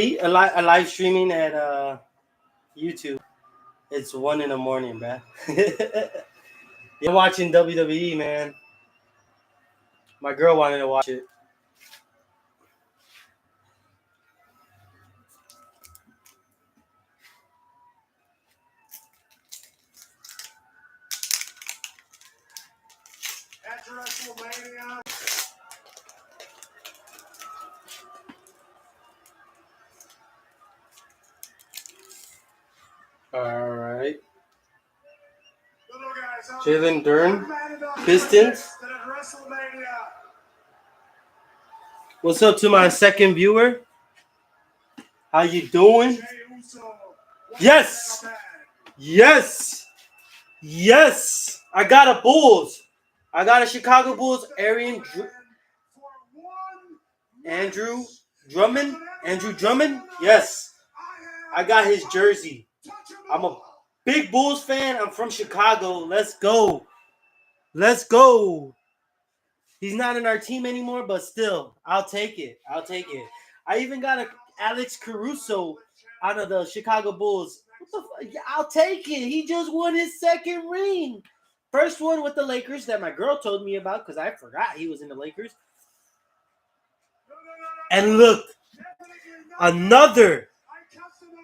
a live streaming at YouTube. It's 1 in the morning, bruh. You're watching WWE, man. My girl wanted to watch it. At WrestleMania. All right. Jalen Dern, Pistons. What's up to my second viewer? How you doing? Yes, yes, yes. I got a Bulls. I got a Chicago Bulls. Andrew Drummond. Andrew Drummond. Yes, I got his jersey. I'm a big Bulls fan. I'm from Chicago. Let's go. Let's go. He's not in our team anymore, but still, I'll take it. I'll take it. I even got a Alex Caruso out of the Chicago Bulls. I'll take it. He just won his second ring. First one with the Lakers that my girl told me about because I forgot he was in the Lakers. And look, another,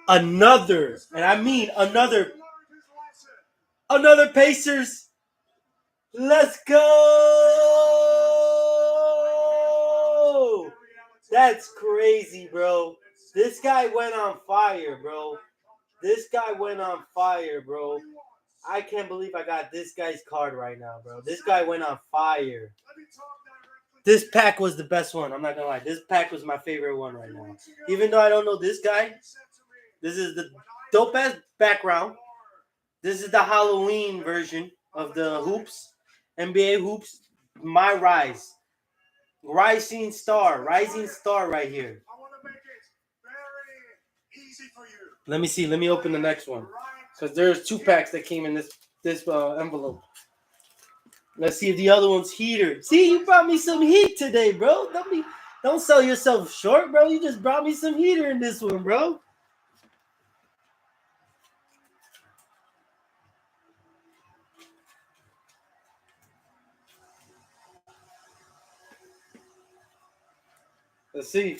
and I mean another Pacers. Let's go! That's crazy, bro. This guy went on fire, bro. I can't believe I got this guy's card right now, bro. This guy went on fire. This pack was the best one. I'm not gonna lie. This pack was my favorite one right now. Even though I don't know this guy, this is the dope ass background. This is the Halloween version of the hoops. NBA hoops. My rising star right here. Let me see. Let me open the next one because there's 2 packs that came in this envelope. Let's see if the other one's heater. See, you brought me some heat today, bro. Don't sell yourself short, bro. You just brought me some heater in this one, bro. Let's see.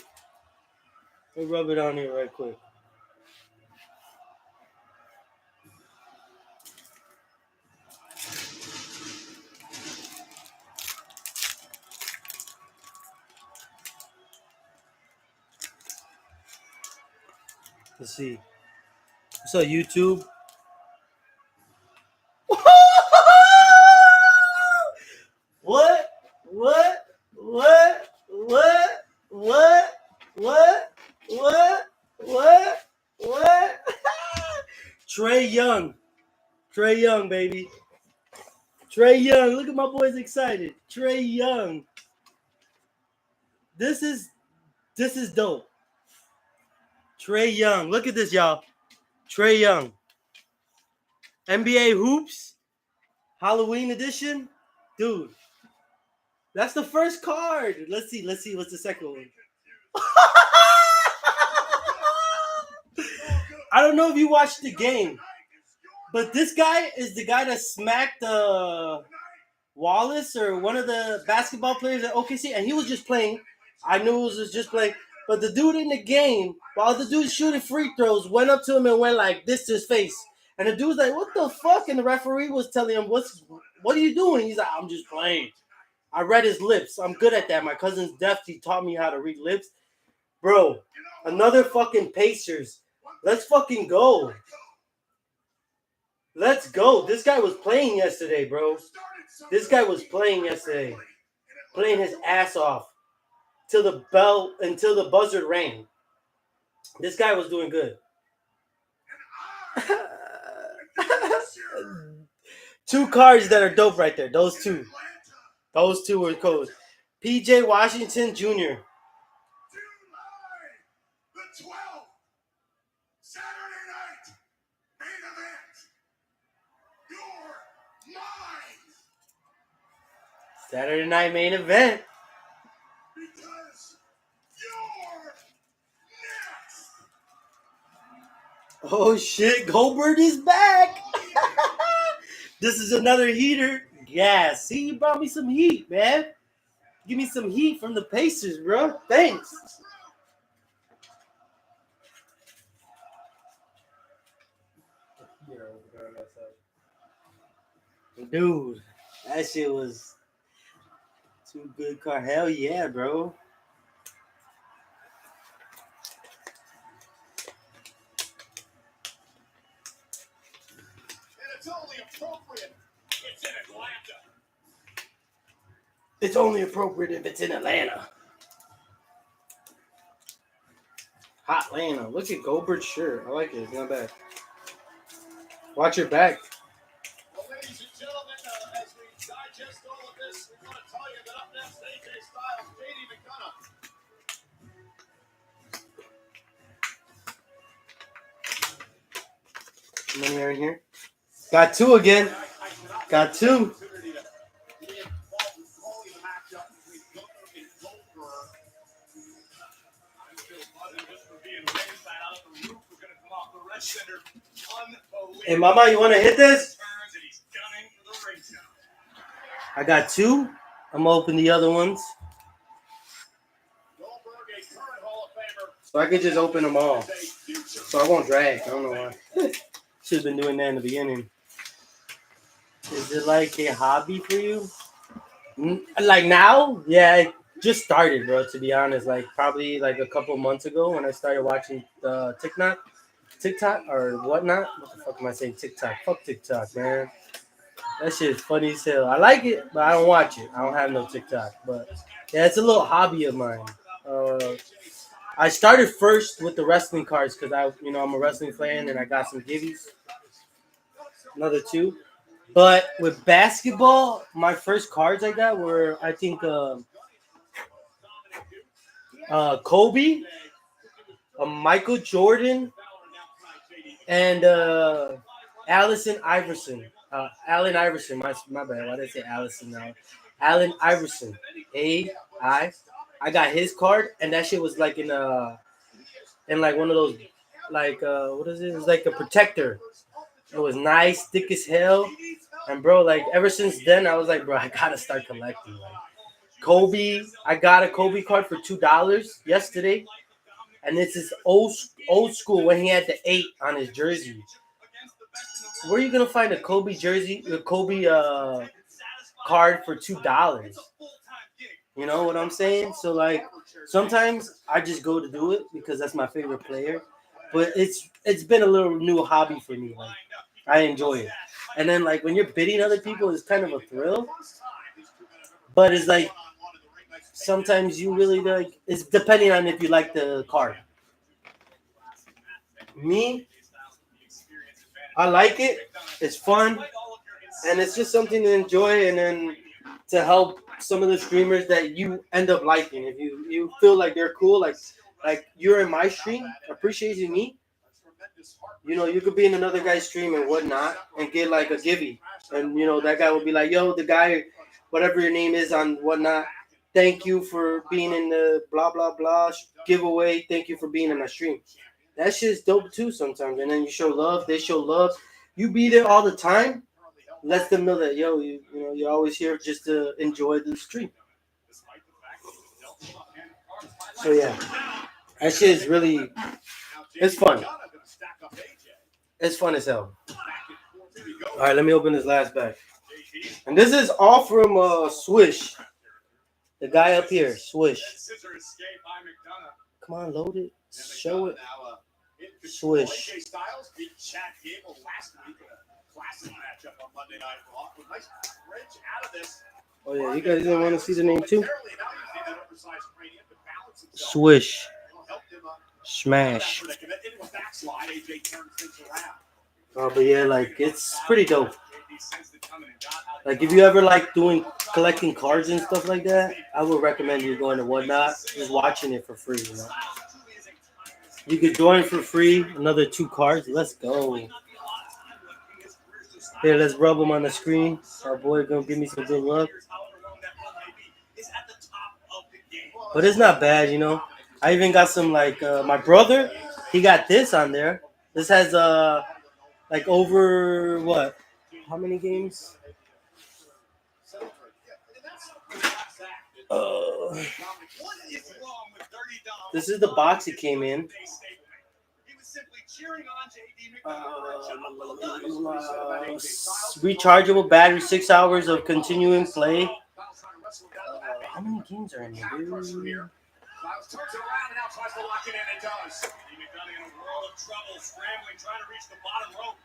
Let me rub it on here right quick. Let's see. What's up, YouTube? What? Trey Young, baby. Trey Young. Look at my boys excited. Trey Young. This is dope. Trey Young. Look at this, y'all. Trey Young. NBA Hoops. Halloween edition. Dude. That's the first card. Let's see. What's the second one? I don't know if you watched the game, but this guy is the guy that smacked Wallace or one of the basketball players at OKC, and he was just playing. I knew it was just playing, but the dude in the game, while the dude shooting free throws, went up to him and went like this to his face, and the dude's like, "What the fuck?" And the referee was telling him, "What are you doing?" He's like, "I'm just playing." I read his lips. I'm good at that. My cousin's deaf. He taught me how to read lips. Bro, another fucking Pacers. Let's fucking go. Let's go. This guy was playing yesterday, bro. Playing his ass off until the buzzer rang. This guy was doing good. 2 cards that are dope right there. Those two were cool. PJ Washington Jr. Saturday night main event. Oh shit, Goldberg is back. This is another heater. Yeah, see, you brought me some heat, man. Give me some heat from the Pacers, bro. Thanks. Dude, that shit was too good car. Hell yeah, bro. And it's only appropriate. It's in Atlanta. It's only appropriate if it's in Atlanta. Hot Atlanta. Look at Goldberg's shirt. I like it. It's not bad. Watch your back. Well, ladies and gentlemen, as we digest all of this, we want to tell you that up next, AJ Styles, JD McDonough. How many are in here? Got two again. Got two. Hey, Mama, you want to hit this? I got two. I'm gonna open the other ones. So I could just open them all. So I won't drag. I don't know why. Should have been doing that in the beginning. Is it like a hobby for you? Like now? Yeah, it just started, bro, to be honest. Like probably like a couple months ago when I started watching TikTok or whatnot. What the fuck am I saying? TikTok. Fuck TikTok, man. That shit is funny as hell. I like it, but I don't watch it. I don't have no TikTok. But yeah, it's a little hobby of mine. I started first with the wrestling cards because I'm a wrestling fan and I got some gibbies. Another two. But with basketball, my first cards I got were I think Kobe, Michael Jordan, and Allen Iverson. Allen Iverson. My bad. Why did I say Allison now? Allen Iverson. I got his card, and that shit was like in like one of those like what is it? It was like a protector. It was nice, thick as hell. And bro, like ever since then, I was like, bro, I gotta start collecting. Like Kobe, I got a Kobe card for $2 yesterday, and this is old school when he had the 8 on his jersey. Where are you gonna find a Kobe jersey, a Kobe card for $2? You know what I'm saying? So like sometimes I just go to do it because that's my favorite player. But it's been a little new hobby for me. Like I enjoy it. And then like when you're bidding other people, it's kind of a thrill. But it's like sometimes you really like it's depending on if you like the card. Me, I like it. It's fun. And it's just something to enjoy and then to help some of the streamers that you end up liking. If you feel like they're cool, like you're in my stream, appreciating me, you could be in another guy's stream and whatnot and get like a givey. And that guy will be like, yo, the guy, whatever your name is on whatnot, thank you for being in the blah blah blah giveaway. Thank you for being in my stream. That shit's dope too sometimes. And then you show love, they show love. You be there all the time. Lets them know that you're always here just to enjoy the stream. So yeah, that shit is really it's fun. It's fun as hell. All right, let me open this last bag. And this is all from Swish. The guy up here, Swish. Come on, load it. Show it. Swish. Oh yeah, you guys didn't want to see the name too? Swish. Smash. Oh, but yeah, like it's pretty dope. Like if you ever like doing collecting cards and stuff like that, I would recommend you going to Whatnot, just watching it for free. You could join for free. Another 2 cards. Let's go. Here, let's rub them on the screen. Our boy gonna give me some good luck. But it's not bad, I even got some like my brother. He got this on there. This has like over what? How many games? Uh, this is the box it came in. Rechargeable battery, 6 hours of continuing play. How many games are in here, dude? Styles turns it around and now tries to lock it in. It does. McDonough in a world of trouble, scrambling, trying to reach the bottom rope.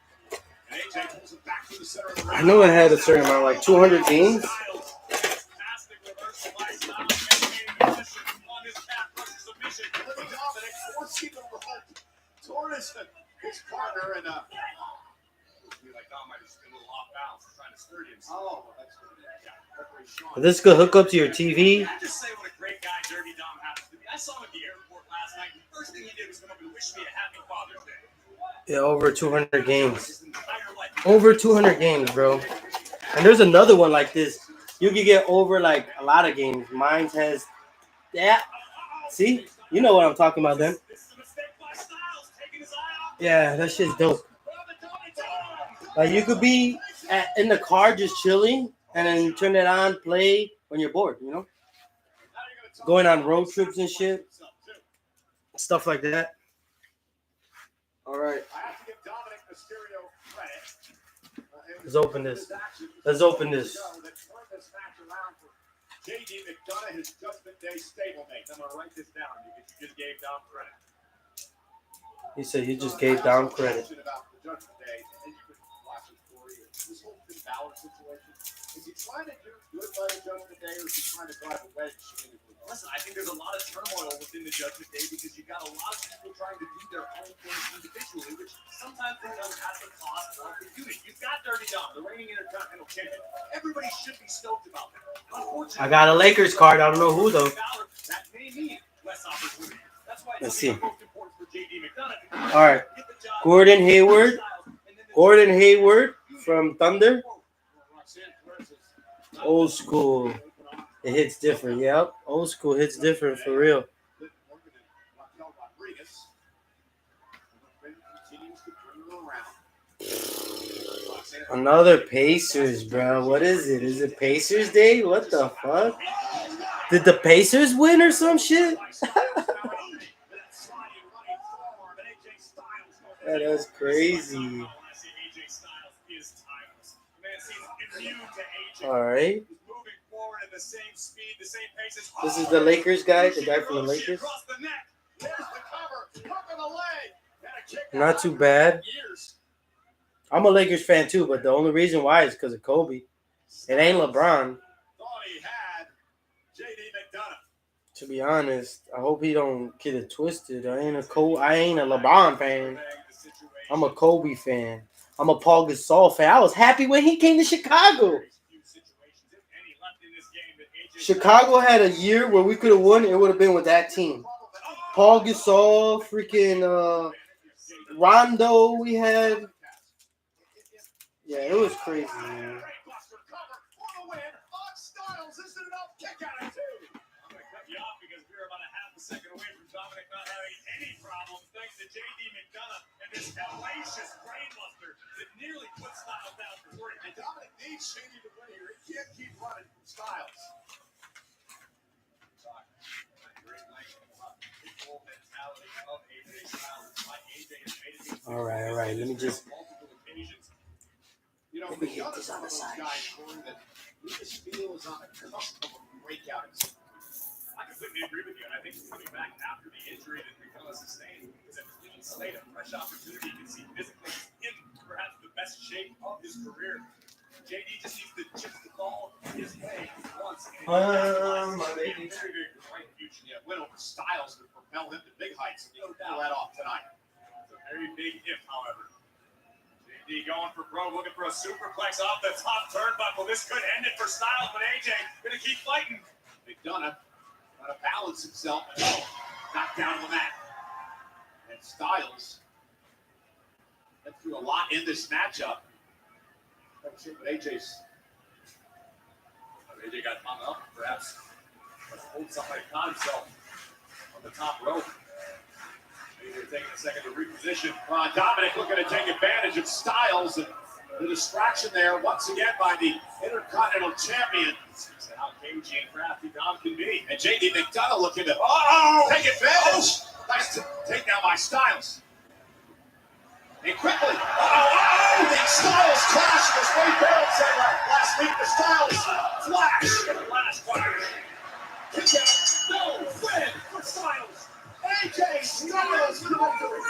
And AJ pulls it back to the center of the ring. I know it had a certain amount, like 200 games. Fantastic reversal by Styles, maintaining position on his calf crusher submission. Living Dominic forcing the rope toward his partner, and like Dom might have just been a little off balance, trying to sturdy himself. Oh, that's good. This could hook up to your TV. I just say what a great guy Dirty Dom happens to be. I saw him at the airport last night, and the first thing he did was come up and wish me a happy Father's Day. Yeah, over 200 games. Over 200 games, bro. And there's another one like this. You could get over like a lot of games. Mine has that. See? You know what I'm talking about then. Yeah, that shit's dope. Like you could be in the car just chilling and then turn it on, play when you're bored, you know? Going on road trips and shit. Stuff like that. All right. Let's open this. Let's open this. JD McDonough, his Judgment Day stablemate. I'm going to write this down because you just gave Dom credit. He said you just gave Dom credit. About the Judgment Day, and you could watch it for you. This whole Finn Balor situation, is he trying to do good by the Judgment Day, or is he trying to drive a wedge in the group? Listen, I think there's a lot of turmoil within the Judgment Day because you've got a lot of people trying to do their own things individually, which sometimes comes at the cost of the unit. You've got Dirty Dom, the reigning Intercontinental Champion. Everybody should be stoked about that. Unfortunately, I got a Lakers card. I don't know who though. That may mean less opportunity. That's why Let's see. most important for JD McDonough. All right. Gordon Hayward. Gordon Hayward from Thunder. Old school. It hits different. Yep. Old school hits different for real. Another Pacers, bro. What is it? Is it Pacers Day? What the fuck? Did the Pacers win or some shit? Yeah, that's crazy. All right. This is the Lakers guy, the guy from the Lakers. Not too bad. I'm a Lakers fan too, but the only reason why is because of Kobe. It ain't LeBron. To be honest, I hope he don't get it twisted. I ain't a LeBron fan. I'm a Kobe fan. I'm a Paul Gasol fan. I was happy when he came to Chicago. Chicago had a year where we could have won. It would have been with that team. Paul Gasol, freaking Rondo we had. Yeah, it was crazy, man. Second away from Dominic not having any problems thanks to JD McDonough and this hellacious brainbuster that nearly put Styles down for 3. And Dominic needs JD to win here. He can't keep running from Styles. All right. Let me just. You know, Let me hit this on the side. That we just feel is on the cusp of a breakout. I completely agree with you, and I think he's coming back after the injury that McDonough sustained. It's a clean slate, a fresh opportunity. You can see physically in perhaps the best shape of his career. JD just needs to chip the ball his way once. My baby. Very, very bright future. Yeah, win over Styles to propel him to big heights. No doubt that off tonight. It's a very big if, however. JD going for broke, looking for a superplex off the top turnbuckle. This could end it for Styles, but AJ gonna keep fighting. McDonough trying to balance himself. Knocked down on the mat. And Styles went through a lot in this matchup. But AJ got hung up, perhaps. Hold somebody caught himself on the top rope. They're taking a second to reposition. Dominic looking to take advantage of Styles and the distraction there once again by the Intercontinental Champion. Speaks to how cagey and crafty Dom can be. And JD McDonough looking to take advantage. Nice takedown by Styles. And quickly, the Styles clash as Wade Barrett said last week. The Styles flash in the last flash. Kick out, no win for Styles. AJ Styles for the victory.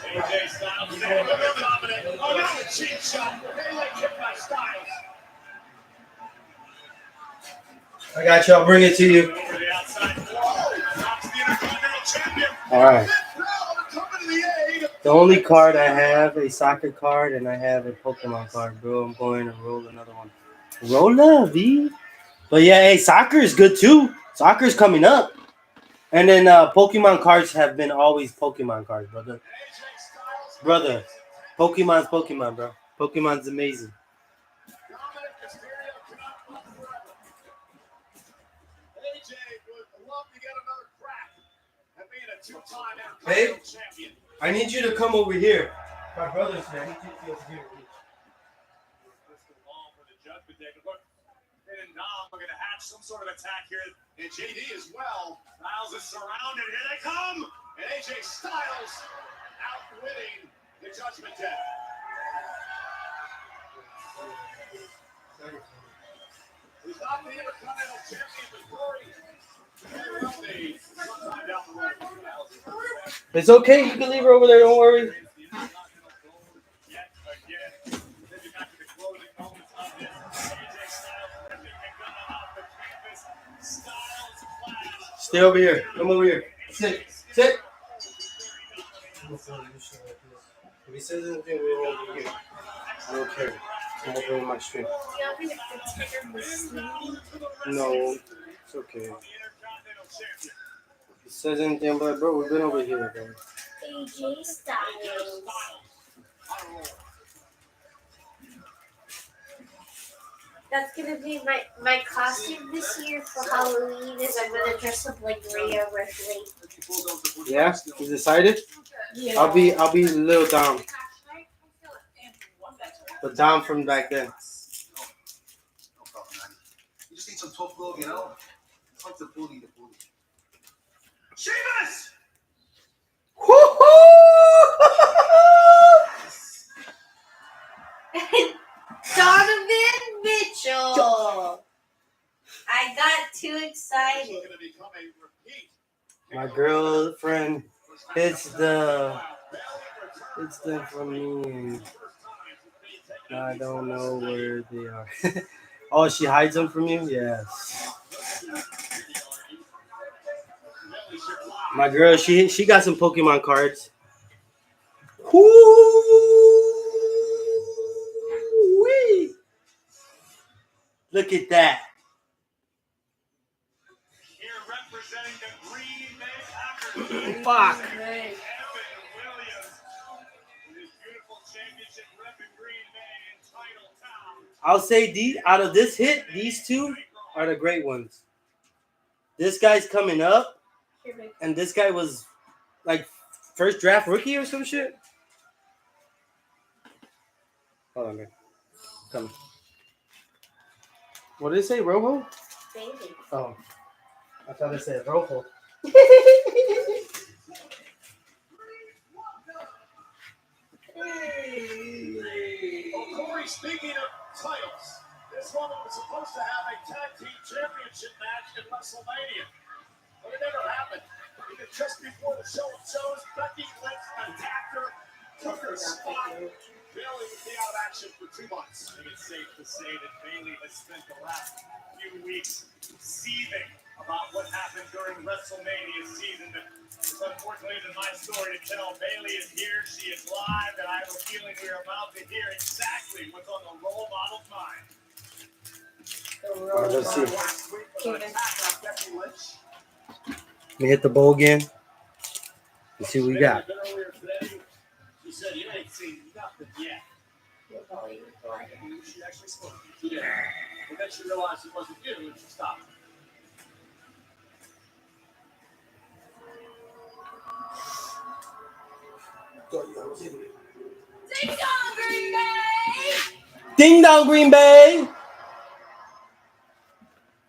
AJ Styles standing with Dominic. Oh, now the cheap shot. Melee kick by Styles. I got you. I'll bring it to you. Over the outside. Knocks the Intercontinental Champion. All right. Coming to the aid. The only card I have, a soccer card, and I have a Pokemon card, bro. I'm going to roll another one. Rolla, V. But yeah, hey, soccer is good too. Soccer's coming up. And then Pokemon cards have been always Pokemon cards, brother. Brother, Pokemon's Pokemon, bro. Pokemon's amazing. Dominic Mysterio cannot run forever. AJ would love to get another crack at being a two-time Intercontinental Champion. I need you to come over here. My brother's here. I need you to be over here. Crystal Ball for the Judgment Day. But look, Finn and Dom are going to hatch some sort of attack here. And JD as well. Styles is surrounded. Here they come. And AJ Styles outwitting the Judgment Day. He's not the Intercontinental Champion, but Corey. Sometime down the road. It's okay. You can leave her over there. Don't worry. Yet again. Taking back to the closing moments of this. AJ Styles ripping McDonough off the canvas. Styles flash. Stay over here. Come over here. Sit. Sit. If he says anything, we're over here. I don't care. I'm over in my stream. No, it's okay. If he says anything, but bro, we've been over here, bro. AJ Styles. That's gonna be my costume this year for Halloween. Is I'm gonna dress up like Rhea Ripley. Yeah, you decided? Yeah. I'll be Lil Dom, the Dom from back then. No problem, man. You just need some tough love, you know? It's like the bully. Sheamus! Donovan Mitchell. I got too excited. Going to become a repeat. My girlfriend, it's them from me. And I don't know where they are. Oh, she hides them from you? Yes. My girl, she got some Pokemon cards. Woo-wee. Look at that. Here representing the Green Bay Packers. Fuck. Evan Williams. With his beautiful championship rep in Green Bay in Titletown. I'll say out of this hit, these two are the great ones. This guy's coming up, and this guy was like first draft rookie or some shit. Hold on, man. Come. What did it say, Rojo? Baby. Oh, I thought it said Rojo. Oh, Corey, speaking of titles, this woman was supposed to have a tag team championship match in WrestleMania, but it never happened. Because just before the show shows, Becky Lynch attacked her, took her spot. Bayley would be out of action for 2 months. I think it's safe to say that Bayley has spent the last few weeks seething about what happened during WrestleMania season. But it's unfortunately isn't my story to tell. Bayley is here, she is live, and I have a feeling we are about to hear exactly what's on the role model's mind. Alright, let's see. Last week was an attack on Becky Lynch. Let me hit the bowl again. Let's see what we got. Earlier today, she said, "You ain't seen nothing yet." She actually spoke today. And bet she realized he wasn't you when she stopped. Ding dong, Green Bay! Ding dong, Green Bay.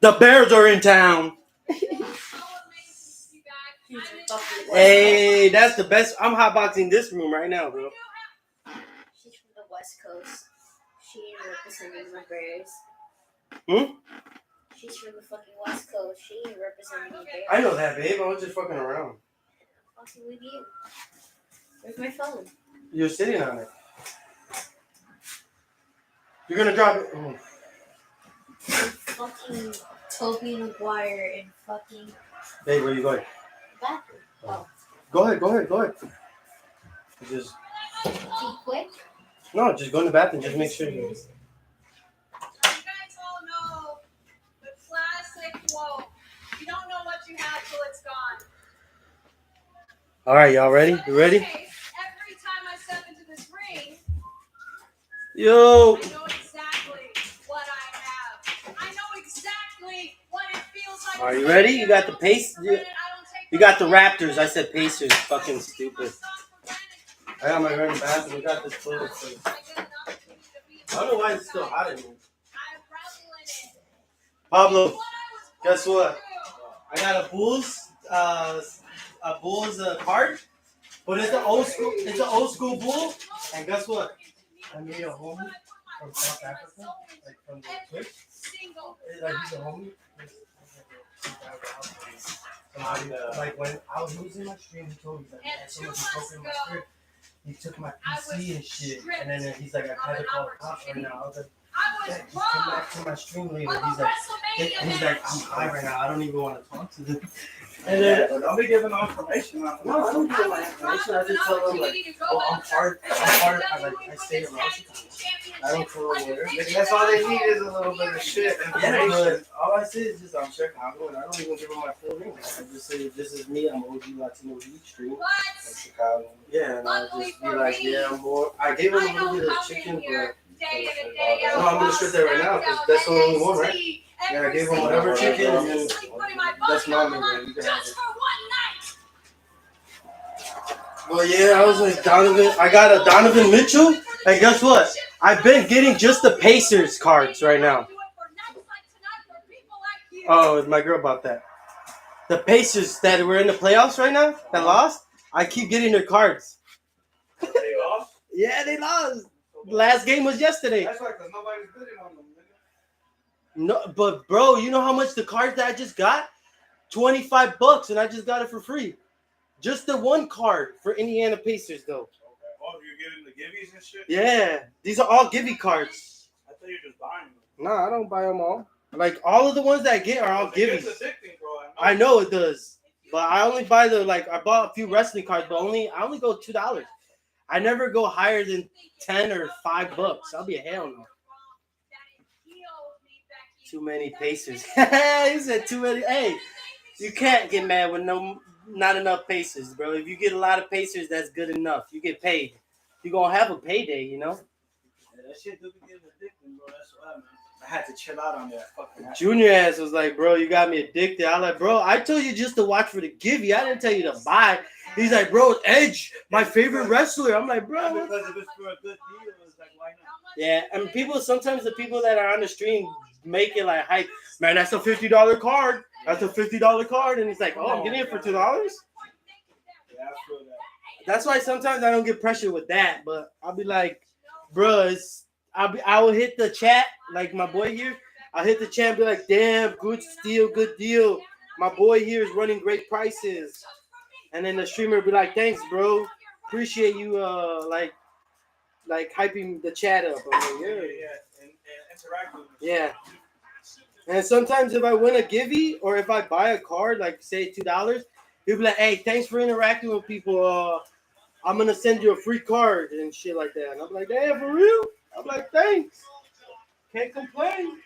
The Bears are in town. Hey, that's the best. I'm hotboxing this room right now, bro. She's from the West Coast. She ain't representing the Bears. She's from the fucking West Coast. She ain't representing the Bears. I know that, babe. I was just fucking around. Fucking with you. Where's my phone? You're sitting on it. You're gonna drop it. Oh. Fucking Toby Maguire and fucking Babe, where you going? bathroom. Oh, Go ahead. Just be quick. no, just go in the bathroom. Just make sure you. You guys all know the classic quote. You don't know what you have till it's gone. All right, y'all ready? You ready? Okay, every time I step into this ring, Yo. I know exactly what I have. I know exactly what it feels like. Are you ready? You got the pace. You got the Raptors. I said Pacers. Fucking stupid. I got my gun in the bathroom. We got this toilet place. I don't know why it's still hot in here. Pablo, guess what? I got a Bulls card, but it's an old school. It's an old school Bull. And guess what? I made a homie from South Africa, like from the Twitch. Like he's a homie. Like when I was losing my stream, he told me that someone broke in my script. He took my PC and shit, and then he's like, I had to call the cops right now. I was like, yeah, just come back to my stream later. He's like, I'm high right now. I don't even want to talk to them. And then I'll be giving no information. no, I don't give my information. I just tell them like, oh, I'm hard. I stay around. I don't tell them where. That's all they need is a little bit of shit. Yeah, but all I say is just I'm Chicago, and I don't even give them my full name. I just say this is me. I'm OG Latino League Stream from Chicago. Yeah, and I'll just be like, yeah, I'm more. I gave them a little bit of chicken, but no, I'm gonna strip that right now because that's the only one, right? Yeah, I gave them whatever chicken, and then that's my name. You can have it. Well, yeah, I was like Donovan. I got a Donovan Mitchell, and guess what? I've been getting just the Pacers cards right now. Oh, my girl bought that. The Pacers that were in the playoffs right now, that lost, I keep getting their cards. They lost? Yeah, they lost. Last game was yesterday. That's right, because nobody's bidding on them, nigga. No, but bro, you know how much the cards that I just got? $25, and I just got it for free. Just the one card for Indiana Pacers, though. Okay. Oh, you're getting the gibbies and shit? Yeah, these are all Gibby cards. I thought you were just buying them. Nah, I don't buy them all. Like all of the ones that I get are all Gibbies. It's addicting, bro. I know it does, but I only buy I bought a few wrestling cards, but I only go $2. I never go higher than $10 or $5. I'll be a hell no. Too many Pacers. He said too many. Hey, you can't get mad with not enough Pacers, bro. If you get a lot of Pacers, that's good enough. You get paid. You're gonna have a payday, you know. Yeah, that shit do be getting addicting, bro. That's why, man. I had to chill out on that fucking ass. Junior ass was like, bro, you got me addicted. I was like, bro, I told you just to watch for the Gibby. I didn't tell you to buy. He's like, bro, Edge, my favorite wrestler. I'm like, bro. Because if it's for a good deal, it's like, why not? Yeah, and sometimes the people that are on the stream make it like hype. Man, that's a $50 card. That's a $50 card. And he's like, oh, I'm getting it for $2? Yeah, I feel that. That's why sometimes I don't get pressure with that. But I'll be like, bro, I will hit the chat, like my boy here. I'll hit the chat and be like, damn, good steal, good deal. My boy here is running great prices. And then the streamer will be like, thanks, bro. Appreciate you, like hyping the chat up. I'm like, Yeah, and interact with them. yeah. And sometimes if I win a Gibby or if I buy a card, like say $2, he'll be like, hey, thanks for interacting with people. I'm going to send you a free card and shit like that. And I'm like, damn, for real? I'm like, thanks. Can't complain.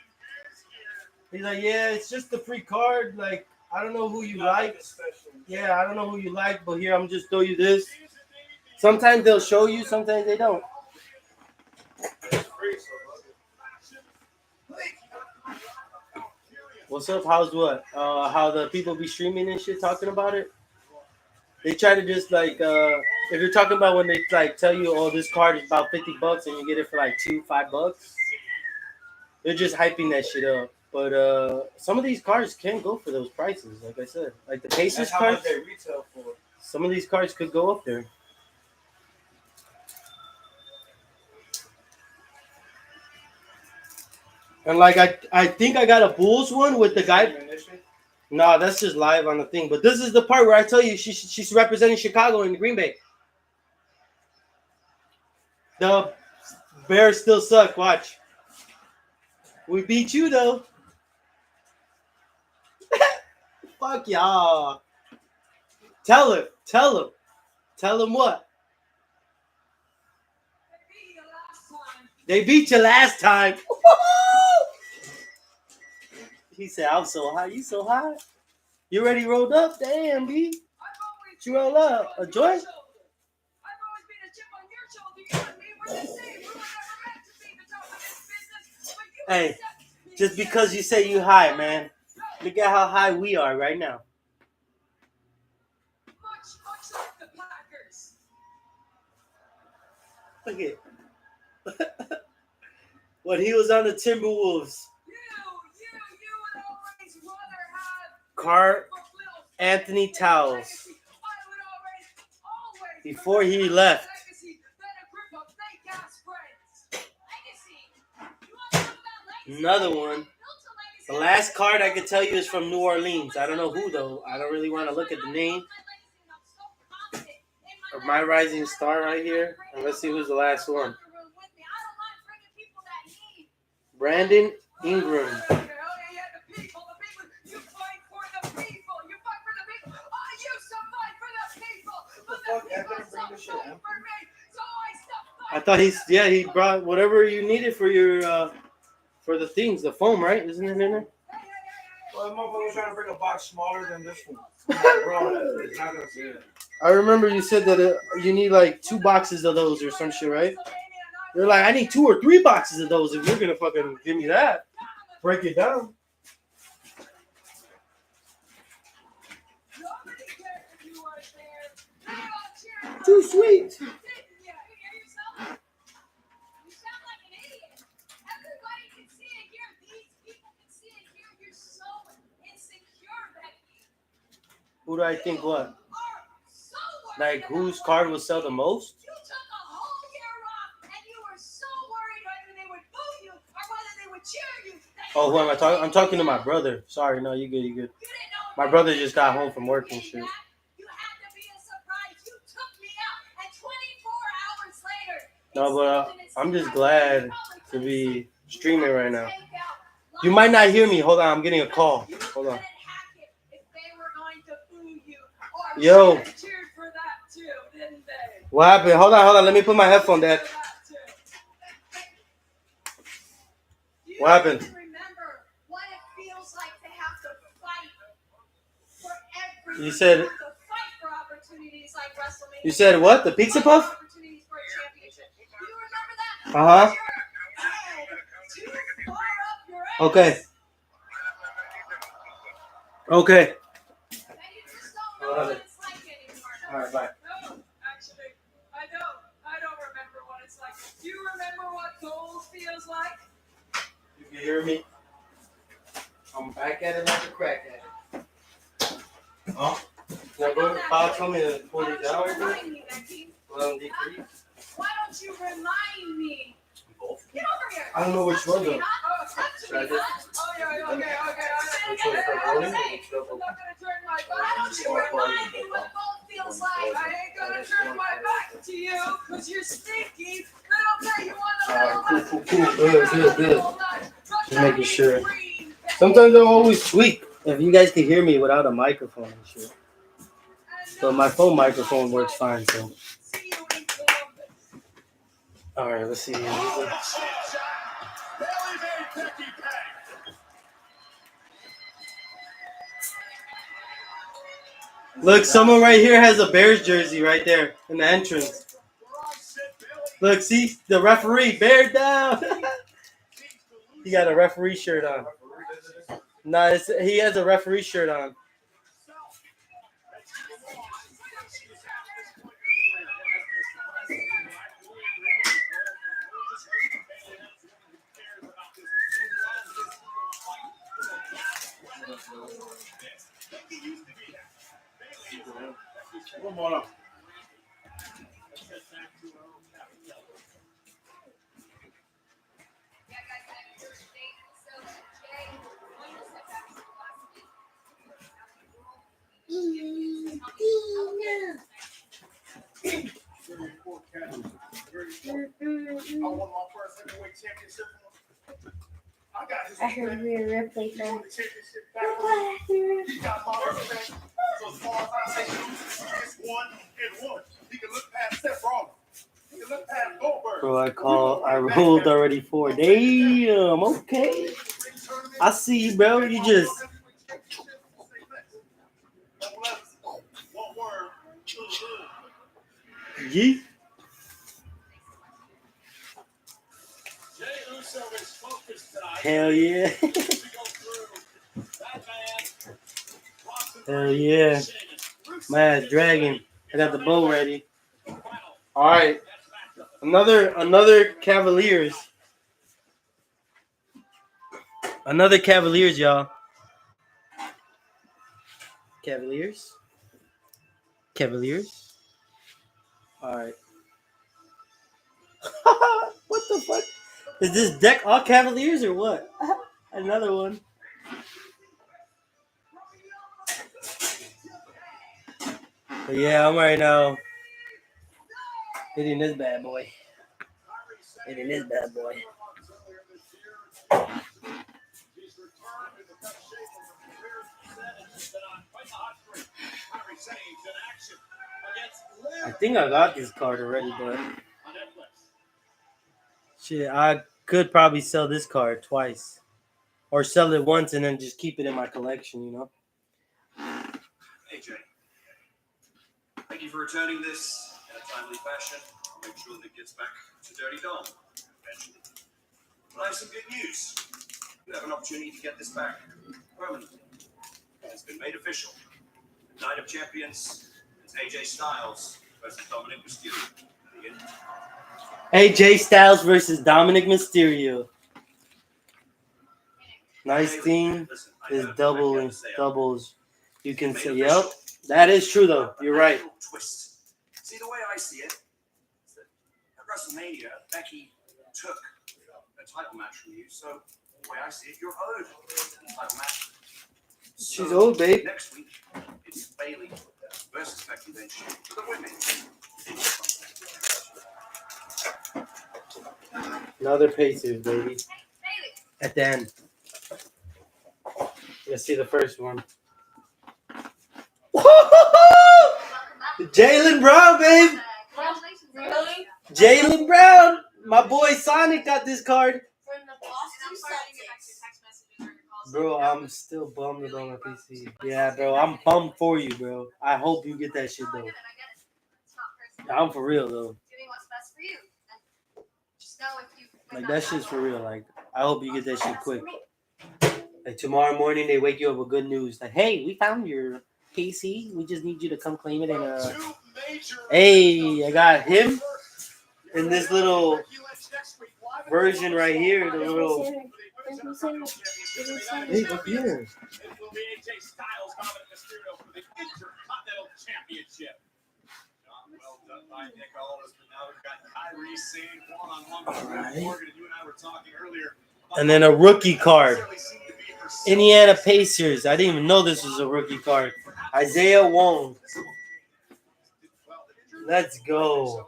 He's like, yeah, it's just a free card. Like, I don't know who you like. Yeah, I don't know who you like, but here, I'm just throw you this. Sometimes they'll show you, sometimes they don't. It's free, so What's up? How's what? How the people be streaming and shit talking about it? They try to just like if you're talking about when they like tell you, oh, this card is about $50 and you get it for like $5. They're just hyping that shit up. But some of these cards can go for those prices, like I said. Like the Pacers That's how cards, much they retail for. some of these cards could go up there. And like I think I got a Bulls one with the guy. No, that's just live on the thing. But this is the part where I tell you she's representing Chicago in Green Bay. The Bears still suck. Watch. We beat you though. Fuck y'all. Tell him. Tell him what? They beat you last time. He said, I'm so high. You so high? You already rolled up? Damn, B. Did you roll up? A joint? Hey, just because you say you high, man. Look at how high we are right now. Look at when he was on the Timberwolves. Carl Anthony Towns. Before he left. Another one. The last card I could tell you is from New Orleans. I don't know who though. I don't really want to look at the name. Or My Rising Star right here. And let's see who's the last one. Brandon Ingram. I thought he brought whatever you needed for your for the things, the foam, right? Isn't it in there? Well, the motherfucker was trying to bring a box smaller than this one. Bro, it's not gonna fit. I remember you said that you need like 2 boxes of those or some shit, right? You're like, I need 2 or 3 boxes of those if you're gonna fucking give me that. Break it down. Too sweet. Who do I think what? Like whose card will sell the most? You took a whole year off and you were so worried whether they would boo you or whether they would cheer you. Oh, who am I talking? I'm talking to my brother. Sorry, no, you good, you good. My brother just got home from work and shit. You had to be a surprise. You took me out and 24 hours later. No, but I'm just glad to be streaming right now. You might not hear me. Hold on, I'm getting a call. Hold on. Yo. What happened? Hold on. Let me put my headphone down. What happened? You said what? The pizza puff? Uh-huh. Okay. Okay. All right, bye. No, actually, I don't. I don't remember what it's like. Do you remember what gold feels like? You can hear me? I'm back at it like a crack at it. Oh? Now go to Bob, tell me to pull these out. Remind me, Becky. Well, decrease. Why don't you remind me? Both. Get over here. I don't know which one though. Oh, touch me, huh? Oh, yeah, okay. Which one's the I'm rolling? not gonna turn my back. Why don't you remind me what gold feels like? I ain't gonna turn my back to you, because you're stinky. Little bit, you want a little Good. Just making sure. Sometimes I always tweak. If you guys can hear me without a microphone and shit. But my phone microphone works fine, so. Alright, let's see. Look, someone right here has a Bears jersey right there in the entrance. Look, see? The referee, bear down. He got a referee shirt on. No, he has a referee shirt on. One more. I won my first heavyweight championship. I got his I heard we were Ripley He won fan. the championship back. He got my respect. So as far as I say, it's 1-1. He can look past Seth Rollins. He can look past Goldberg. Bro, I ruled already 4. Damn, okay. I see you, bro. You just One word. yeet. Jey Uso is focused tonight. Hell yeah. We go through Batman, Boston Hell yeah. My ass dragging. I got the bow ready. All right. Another Cavaliers. Another Cavaliers, y'all. Cavaliers. Cavaliers. All right. What the fuck? Is this deck all Cavaliers or what? Another one. But yeah, I'm right now hitting this bad boy. Hitting this bad boy. I think I got this card already, but shit, I could probably sell this card twice. Or sell it once and then just keep it in my collection, you know? Hey, Jay. Thank you for returning this in a timely fashion. I'll make sure that it gets back to Dirty Dom eventually. But I have some good news. You have an opportunity to get this back permanently. It's been made official. Night of Champions is AJ Styles versus Dominic Mysterio. Begin. AJ Styles versus Dominic Mysterio. Nice team Listen, I is know what I gotta say. doubles. You can Made say, official. yep. That is true, though. You're But right. a little twist. See, the way I see it, is that at WrestleMania, Becky took a title match from you. So, the way I see it, you're owed a title match. She's old, babe. Next week, it's Bayley versus Becky Lynch for the women. Another Pacers, baby. At the end. Let's see the first one. Jaylen Brown, babe. Really? Jaylen Brown. My boy Sonic got this card. From the Boston Celtics. Bro, I'm still bummed on my PC. Yeah, bro, I'm bummed for you, bro. I hope you get that shit, though. I'm for real, though. Doing what's best for you. And just know if you Like, that shit's for real. Like, I hope you get that shit quick. Like, tomorrow morning, they wake you up with good news. Like, hey, we found your PC. We just need you to come claim it. And, hey, I got him in this little version right here. The little... Hey, look here. It will be AJ Styles, Dominic Mysterio for the Intercontinental Championship. Well done by Nick Aldis, but now we've got Kyrie Sane one-on-one with Alright. Morgan, and you and I were talking earlier. And then a rookie card. Indiana Pacers. I didn't even know this was a rookie card. Isaiah Wong. Let's go.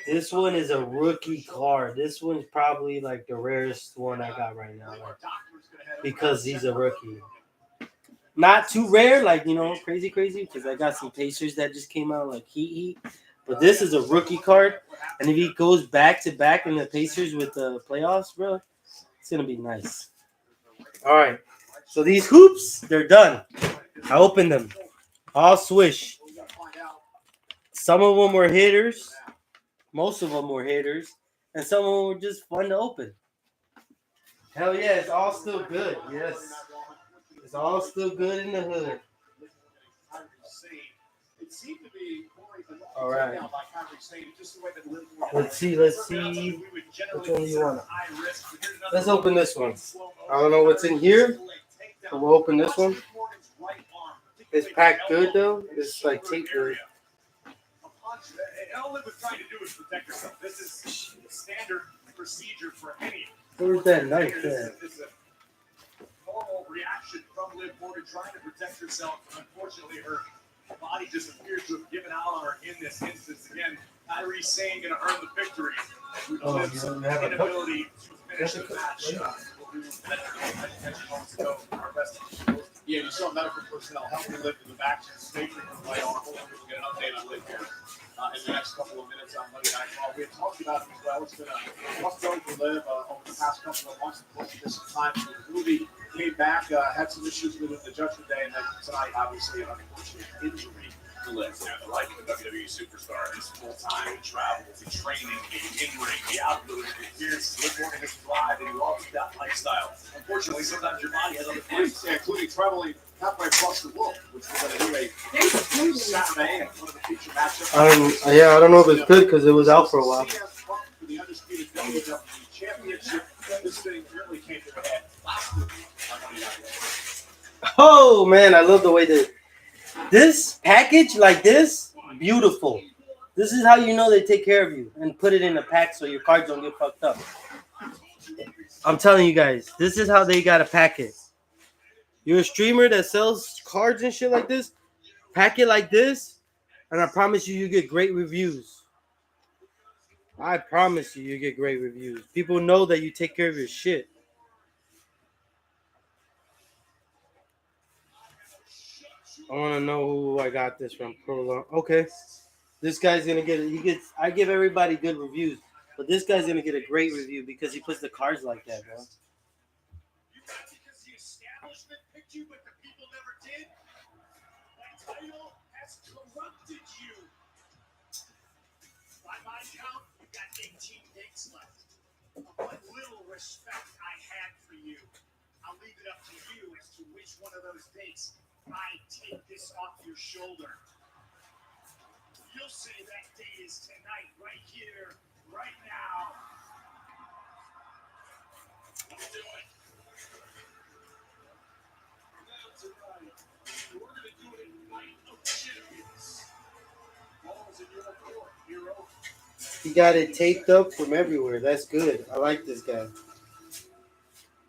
This one is a rookie card. This one's probably like the rarest one I got right now. Like, because he's a rookie. Not too rare, like, you know, crazy, because I got some Pacers that just came out, like Heat. But this is a rookie card. And if he goes back to back in the Pacers with the playoffs, bro, it's going to be nice. All right. So these hoops, they're done. I opened them. All swish. Some of them were hitters. Most of them were hitters. And some of them were just fun to open. Hell yeah, it's all still good. Yes. It's all still good in the hood. It seemed to be All right. by Kyrie Sane, just the way that Liv Morgan- Let's see. Which one do you want? Let's open this one. I don't know what's in here, but we'll open this one. It's packed good though. It's like taped good. All Liv was trying to do is protect herself. This is standard procedure for any. Where's that knife at? It's a normal reaction from Liv Morgan trying to protect herself. Unfortunately, her body just appears to have given out on her in this instance. Again, Kyrie Sane going to earn the victory. Oh, Liv's you have a cup? inability to finish the match. Yeah, you saw medical personnel helping Liv to the back to the station from White on. We'll get an update on Liv here in the next couple of minutes on Monday Night Raw. We had talked about it as well. It's been a rough go for Liv over the past couple of months. Unfortunately, this time Ruby came back, had some issues with the Judgment Day, and then tonight, obviously, an unfortunate injury to Liv. Yeah, the life of a WWE superstar is full-time. He travels, he training, he in-ring, he out-doing appearances. Liv Morgan has thrived, and he loves that lifestyle. Unfortunately, sometimes your body has other plans, including traveling halfway across the world, which we're going to do a Saturday and one of the feature matchups. I don't know if it's good because it was out for a while. For the undisputed WWE Championship, this thing really came to a head last week on Monday Night Raw. Oh man, I love the way that this package like this, beautiful. This is how you know they take care of you and put it in a pack so your cards don't get fucked up. I'm telling you guys, this is how they gotta pack it. You're a streamer that sells cards and shit like this, pack it like this, and I promise you get great reviews. I promise you get great reviews. People know that you take care of your shit. I want to know who I got this from. Prolong. Okay. This guy's going to get it. I give everybody good reviews, but this guy's going to get a great review because he puts the cards like that, bro. Because the establishment picked you, but the people never did. That title has corrupted you. By my count, you've got 18 days left. What little respect I had for you, I'll leave it up to you as to which one of those dates I take this off your shoulder. You'll say that day is tonight, right here, right now. Let's do it. Tonight, we're going to do it in Night of Champions. Balls in your court, hero. He got it taped up from everywhere. That's good. I like this guy.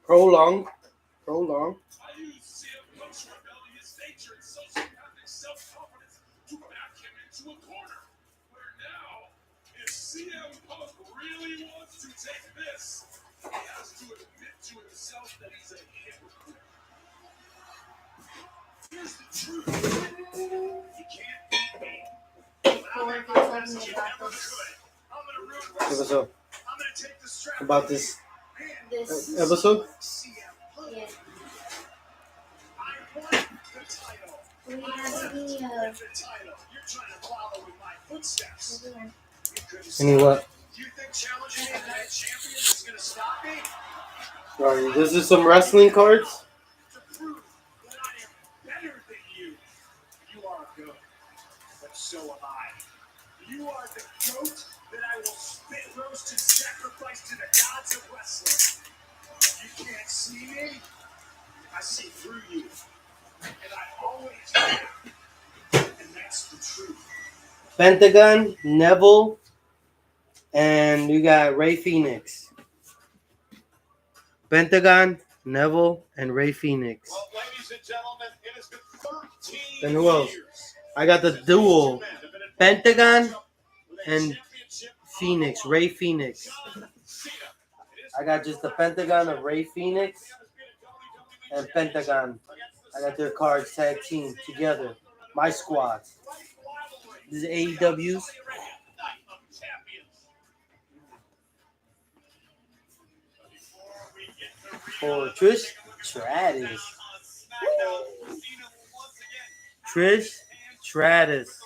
Prolong. I use CM Punk's rebellious nature and sociopathic self-confidence to back him into a corner. Where now, if CM Punk really wants to take this, he has to admit to himself that he's a hypocrite. Here's the truth. You can't beat me. I'll make the best you never could. I'm gonna ruin Hey, what's wrestling. up I'm gonna take the strap about this This, episode? CM Punk. yeah. I want the title. We have the, The title. You're trying to follow in my footsteps. You couldn't Any what? Do you think challenging me as champion is going to stop me? Sorry, this is some wrestling cards. To prove that I am better than you. You are a goat, but so am I. You are the goat that I will spit roast and sacrifice to the gods of wrestling. You can't see me. I see through you. And I always have. And that's the truth. Pentagon, Neville, and you got Ray Phoenix. Pentagon, Neville, and Ray Phoenix. Well, ladies and gentlemen, it has been 13 And who else? years I got the since duo, these two men have been involved Pentagon with a and championship Phoenix, on Ray the Phoenix. line. John Cena. It is I got just the Pentagon of Ray Phoenix and Pentagon. I got their cards tag team together. My squad. This is AEW's. For Trish Stratus. Trish Stratus.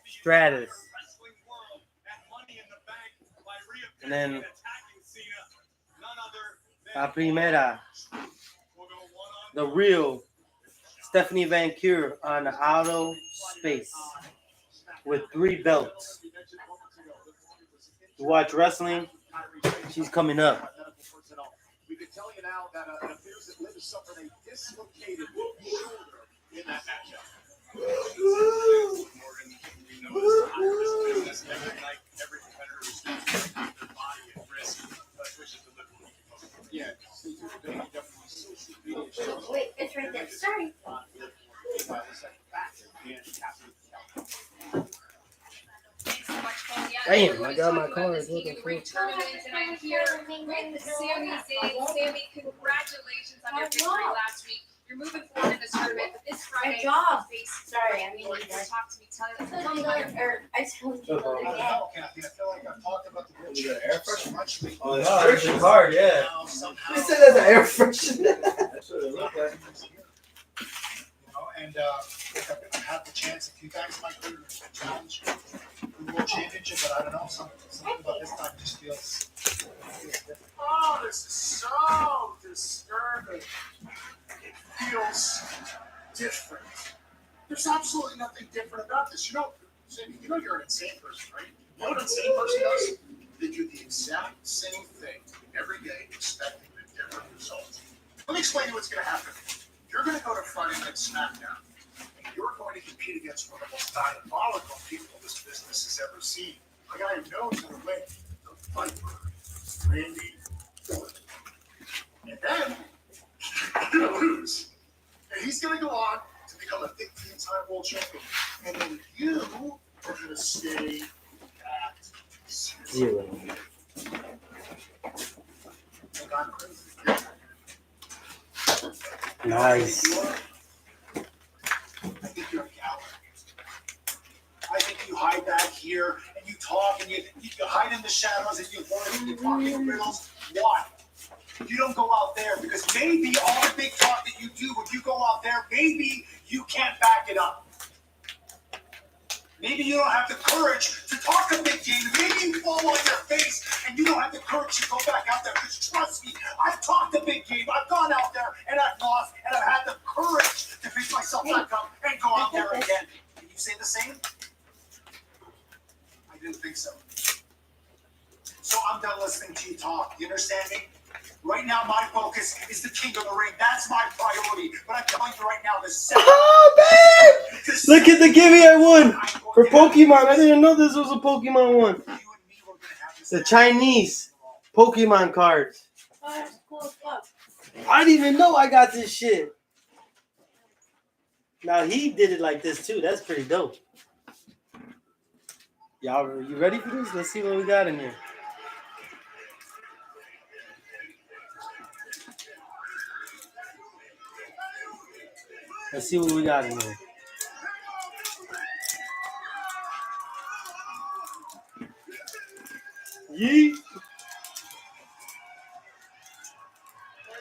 Stratus. And then La Primera. The real Stephanie Van Cure on Auto Space with 3 belts. You watch wrestling, she's coming up. We can tell you now that it appears that Liv suffered a dislocated shoulder in that matchup. Morgan, you know, this every night, every competitor is trying to keep their body at risk. Wishes to live. Yeah, stay tuned to WWE's social media shows. Wait, it's right there. Sorry. Thanks so much, Paul. Yeah, Damn, everyone I is got my talking about card. this What the King of the Ring fuck? tournament, and I'm here with Sami Zayn. Sammy, congratulations on your victory last week. You're moving forward in this tournament, but this Friday, My job. you face. Sorry, I mean, Talk to me. Tell I me told you about your I told you the other I don't day. know, Kathy. I feel like I've talked about the real change so much lately. Oh, it's hard, yeah. Now, somehow, They said that's an air freshener. That's what it looked like. You know, and I've had the chance a few times in my career to challenge for the World Championship, but I don't know, something about this time just feels different. Oh, this is so disturbing. It feels different. There's absolutely nothing different about this. You know you're an insane person, right? You know what an insane person does? They do the exact same thing every day, expecting a different result. Let me explain to you what's going to happen. You're going to go to Friday Night SmackDown, and you're going to compete against one of the most diabolical people this business has ever seen. A guy who knows how to win, the Viper, Randy Orton. And then you're going to lose. And he's going to go on to become a 15-time world champion. And then you are going to stay at 0. 0. Think I'm crazy. Nice. I think you're a coward. I think you hide back here and you talk and you hide in the shadows and you avoid and you talk in riddles. Why? You don't go out there because maybe all the big talk that you do when you go out there, maybe you can't back it up. Maybe you don't have the courage to talk a big game. Maybe you fall on your face and you don't have the courage to go back out there. Because trust me, I've talked a big game. I've gone out there and I've lost and I've had the courage to pick myself back up and go out there again. Can you say the same? I didn't think so. So I'm done listening to you talk. You understand me? Right now, my focus is the King of the Ring. That's my priority. But I'm telling you right now, the second. Oh, babe! Look at the gimme I won for Pokemon. I didn't know this was a Pokemon one. The Chinese Pokemon cards. Oh, that's cool as fuck. I didn't even know I got this shit. Now he did it like this too. That's pretty dope. Y'all, you ready for this? Let's see what we got in here. Let's see what we got in here. Yeet. Are you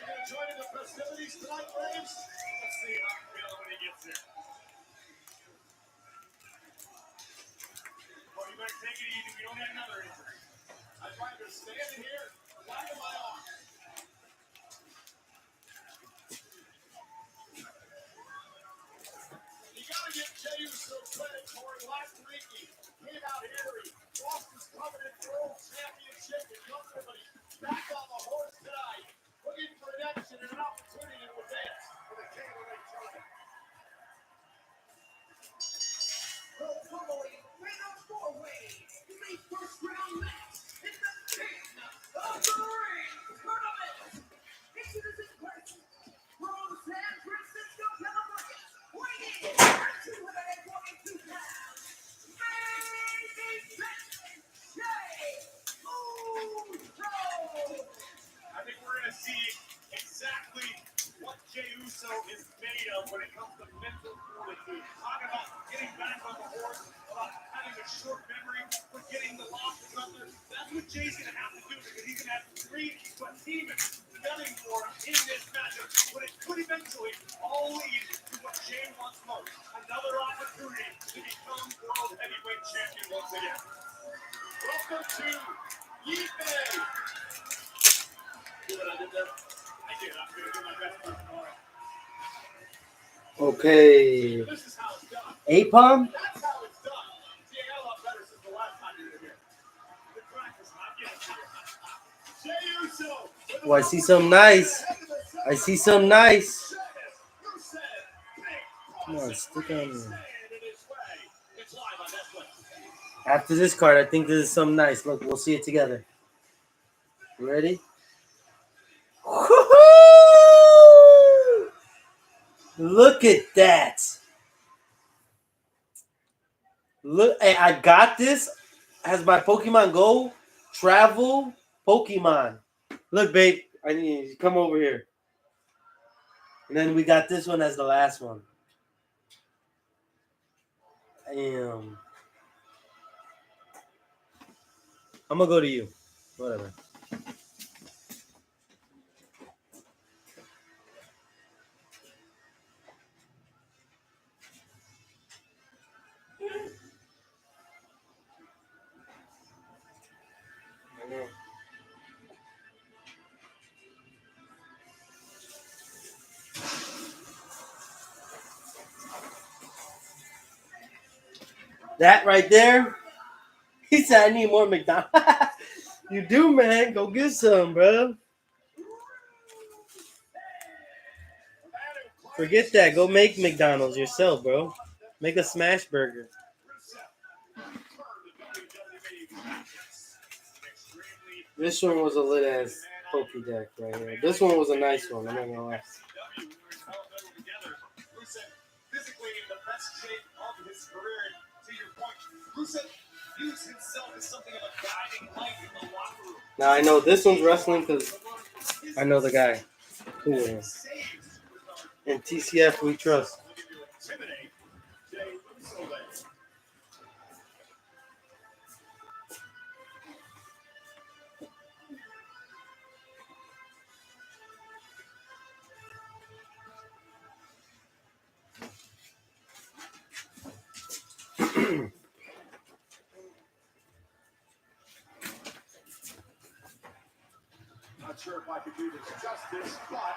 going to join in the festivities tonight, Braves? Let's see how I'm feeling when he gets here. Well, you better take it easy. We don't have another injury. I'm trying to stand in here. Why am I on? You gotta give Jey Uso credit, Corey. Last week he came out here, he lost his covenant world championship in London, but he's back on the horse tonight, looking for redemption and an opportunity to advance for the King of the Ring tournament. Well, following winner four-way, the first round match in the King of the Ring tournament. Introducing person from San Francisco, California, weighing in at 242 pounds, main event, Jey Uso. I think we're going to see exactly what Jey Uso is made of when it comes to mental fortitude. Talk about getting back on the horse, about having a short memory, forgetting the losses under. That's what Jey's going to have to do because he's going to have 3 demons gunning for him in this matchup. But it could eventually all lead to what Jey wants most. Another opportunity to become World Heavyweight Champion once again. Welcome to Yeet Bay. what I did there? I did. I'm going to do my best for tomorrow. Okay. This is how it's done. Apom? That's how it's done. See, I got a lot better since the last time you were here. Good practice, not getting to you. Jey Uso. Oh, I see something nice. I see something nice. Come on, stick on there. After this card, I think this is something nice. Look, we'll see it together. You ready? Woo-hoo! Look at that. Look, hey, I got this as my Pokemon Go travel Pokemon. Look, babe, I need you to come over here. And then we got this one as the last one. Damn. I'm gonna go to you. Whatever. I know. That right there. He said, I need more McDonald's. You do, man. Go get some, bro. Forget that. Go make McDonald's yourself, bro. Make a smash burger. This one was a lit ass Pokédex right here. This one was a nice one. I'm not gonna lie. Physically in the best shape of his career. To your point, Rusev views himself as something of a guiding light in the locker room. Now I know this one's wrestling because I know the guy. Cool. In TCF we trust. Intimidate Jey Uso there. Not sure if I could do this justice, but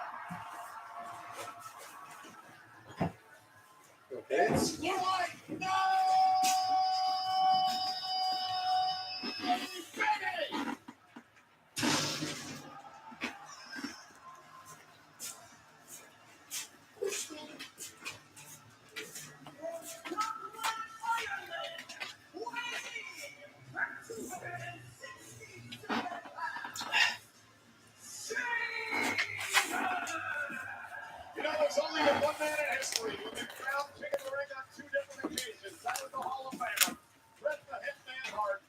it's like no! Baby! You know, there's only been one man in history who been crowned king of the ring on 2 different occasions. That was the Hall of Famer, Bret the Hitman Hart,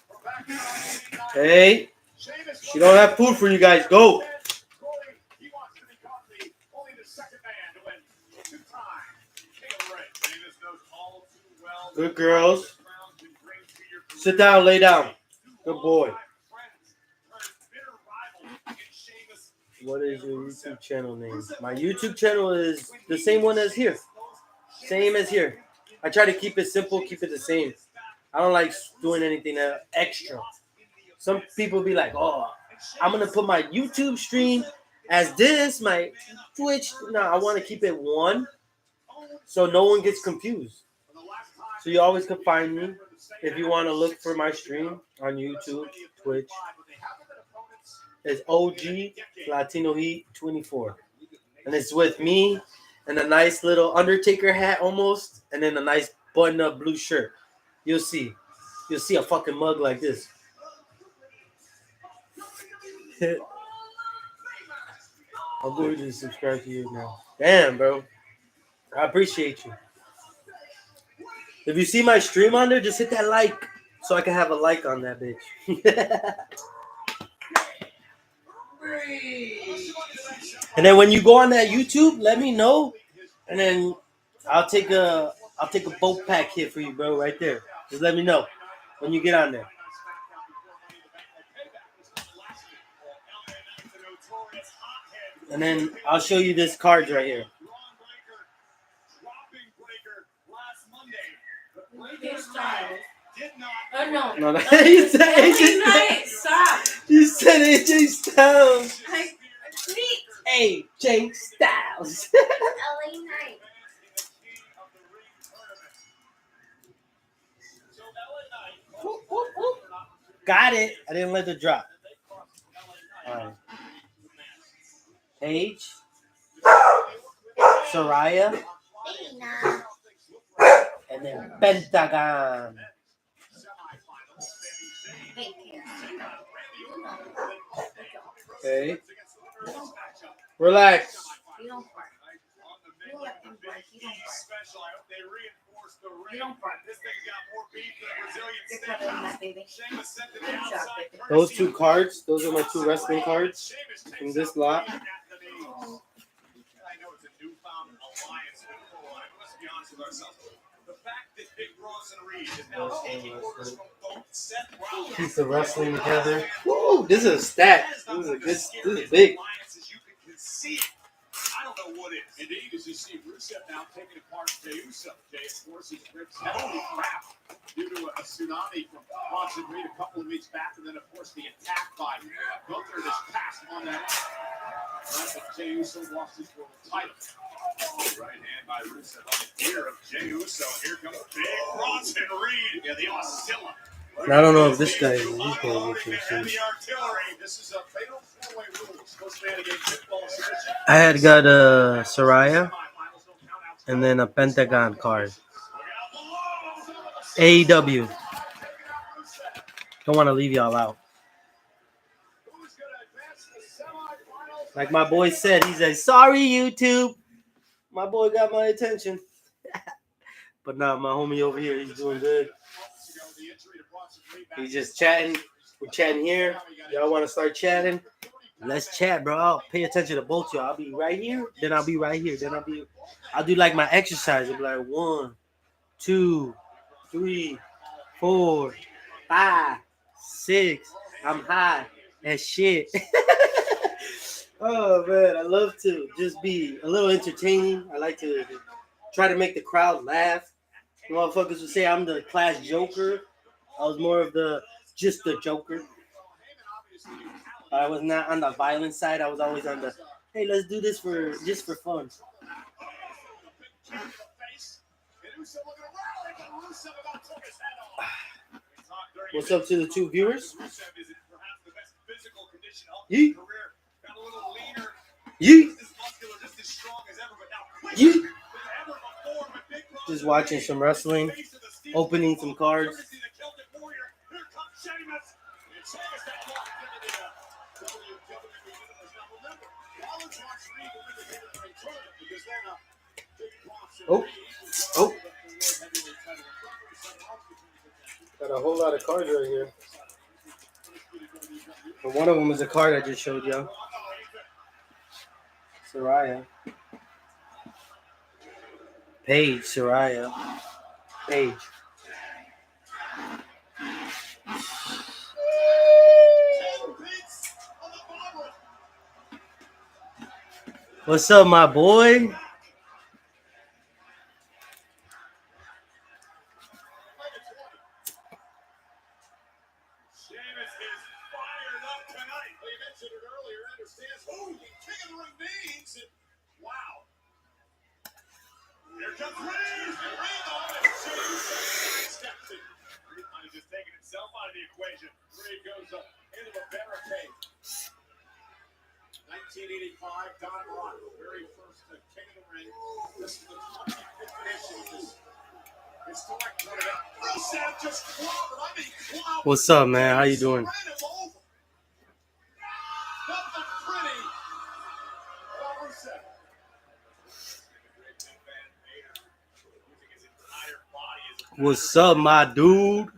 from back in 1989. Hey, Sheamus she don't have food for you guys. Go. Corey, he wants to become only the second man to win 2-time king of the ring. Sheamus knows all too well. Good girls. Sit down, lay down. Good boy. What is your YouTube channel name? My YouTube channel is the same one as here. Same as here. I try to keep it simple, keep it the same. I don't like doing anything extra. Some people be like, oh, I'm going to put my YouTube stream as this, my Twitch. No, I want to keep it one so no one gets confused. So you always can find me if you want to look for my stream on YouTube, Twitch. It's OG Latino Heat 24. And it's with me and a nice little Undertaker hat almost, and then a nice button-up blue shirt. You'll see. You'll see a fucking mug like this. I'll go ahead and subscribe to you now. Damn, bro. I appreciate you. If you see my stream on there, just hit that like so I can have a like on that bitch. And then when you go on that YouTube, let me know, and then I'll take a boat pack hit for you, bro, right there. Just let me know when you get on there. And then I'll show you this card right here. Oh no. No, you said AJ Stop. You said AJ Styles. AJ Styles. LA Knight. Got it. I didn't let it drop. All right. Paige. Soraya. Hey, nah. And then Pentagon. Thank you. Okay. Relax. You don't fart. You let them fart. You don't fart. Special. I hope they reinforce the ring. You don't fart. This thing's got more beef than a Brazilian You're covered in that, baby. Sheamus sent to the Good job, outside. baby. Those two cards, those are my two wrestling cards from this lot. I know it's a newfound alliance with Full Line. Let's be honest with ourselves. The fact that Big Bronson Reed is now taking orders from both Seth Rollins. Piece of wrestling together. Woo, this is a stack. This is a good. This is big. Alliances you can conceive. I don't know what it is. Indeed, as you see Rusev now taking apart Jey Uso. Jey, of course, his ribs heavily cracked due to a tsunami from Bronson Reed a couple of weeks back, and then, of course, the attack by Gunther this past on that. Right, but Jey Uso lost his world title. Right hand by Rusev on the ear of Jey Uso. Here comes Big Bronson Reed. Yeah, the Oscilla. And I don't know if this guy is. He's going to Heavy get you. artillery. This is a fatal four-way rule. Supposed to be against football submission. I had got a Soraya and then a Pentagon card. AEW. Don't want to leave y'all out. Like my boy said, he said, sorry, YouTube. My boy got my attention. But nah, my homie over here, he's doing good. He's just chatting. We're chatting here. Y'all want to start chatting? Let's chat, bro. I'll pay attention to both y'all. I'll be right here. Then I'll be right here. Then I'll do like my exercise. I'll be like 1, 2, 3, 4, 5, 6. I'm high as shit. Oh man, I love to just be a little entertaining. I like to try to make the crowd laugh. Motherfuckers would say I'm the class joker. I was more of just the joker. I was not on the violent side. I was always on the, hey, let's do this just for fun. What's up to the two viewers? Yeet. Yeet. Yeet. Just watching some wrestling, opening some cards. Oh, oh. Got a whole lot of cards right here. And one of them is a card I just showed y'all. Soraya. Paige, Soraya. Paige. What's up, my boy? What's up, man? How you doing? What's up, my dude?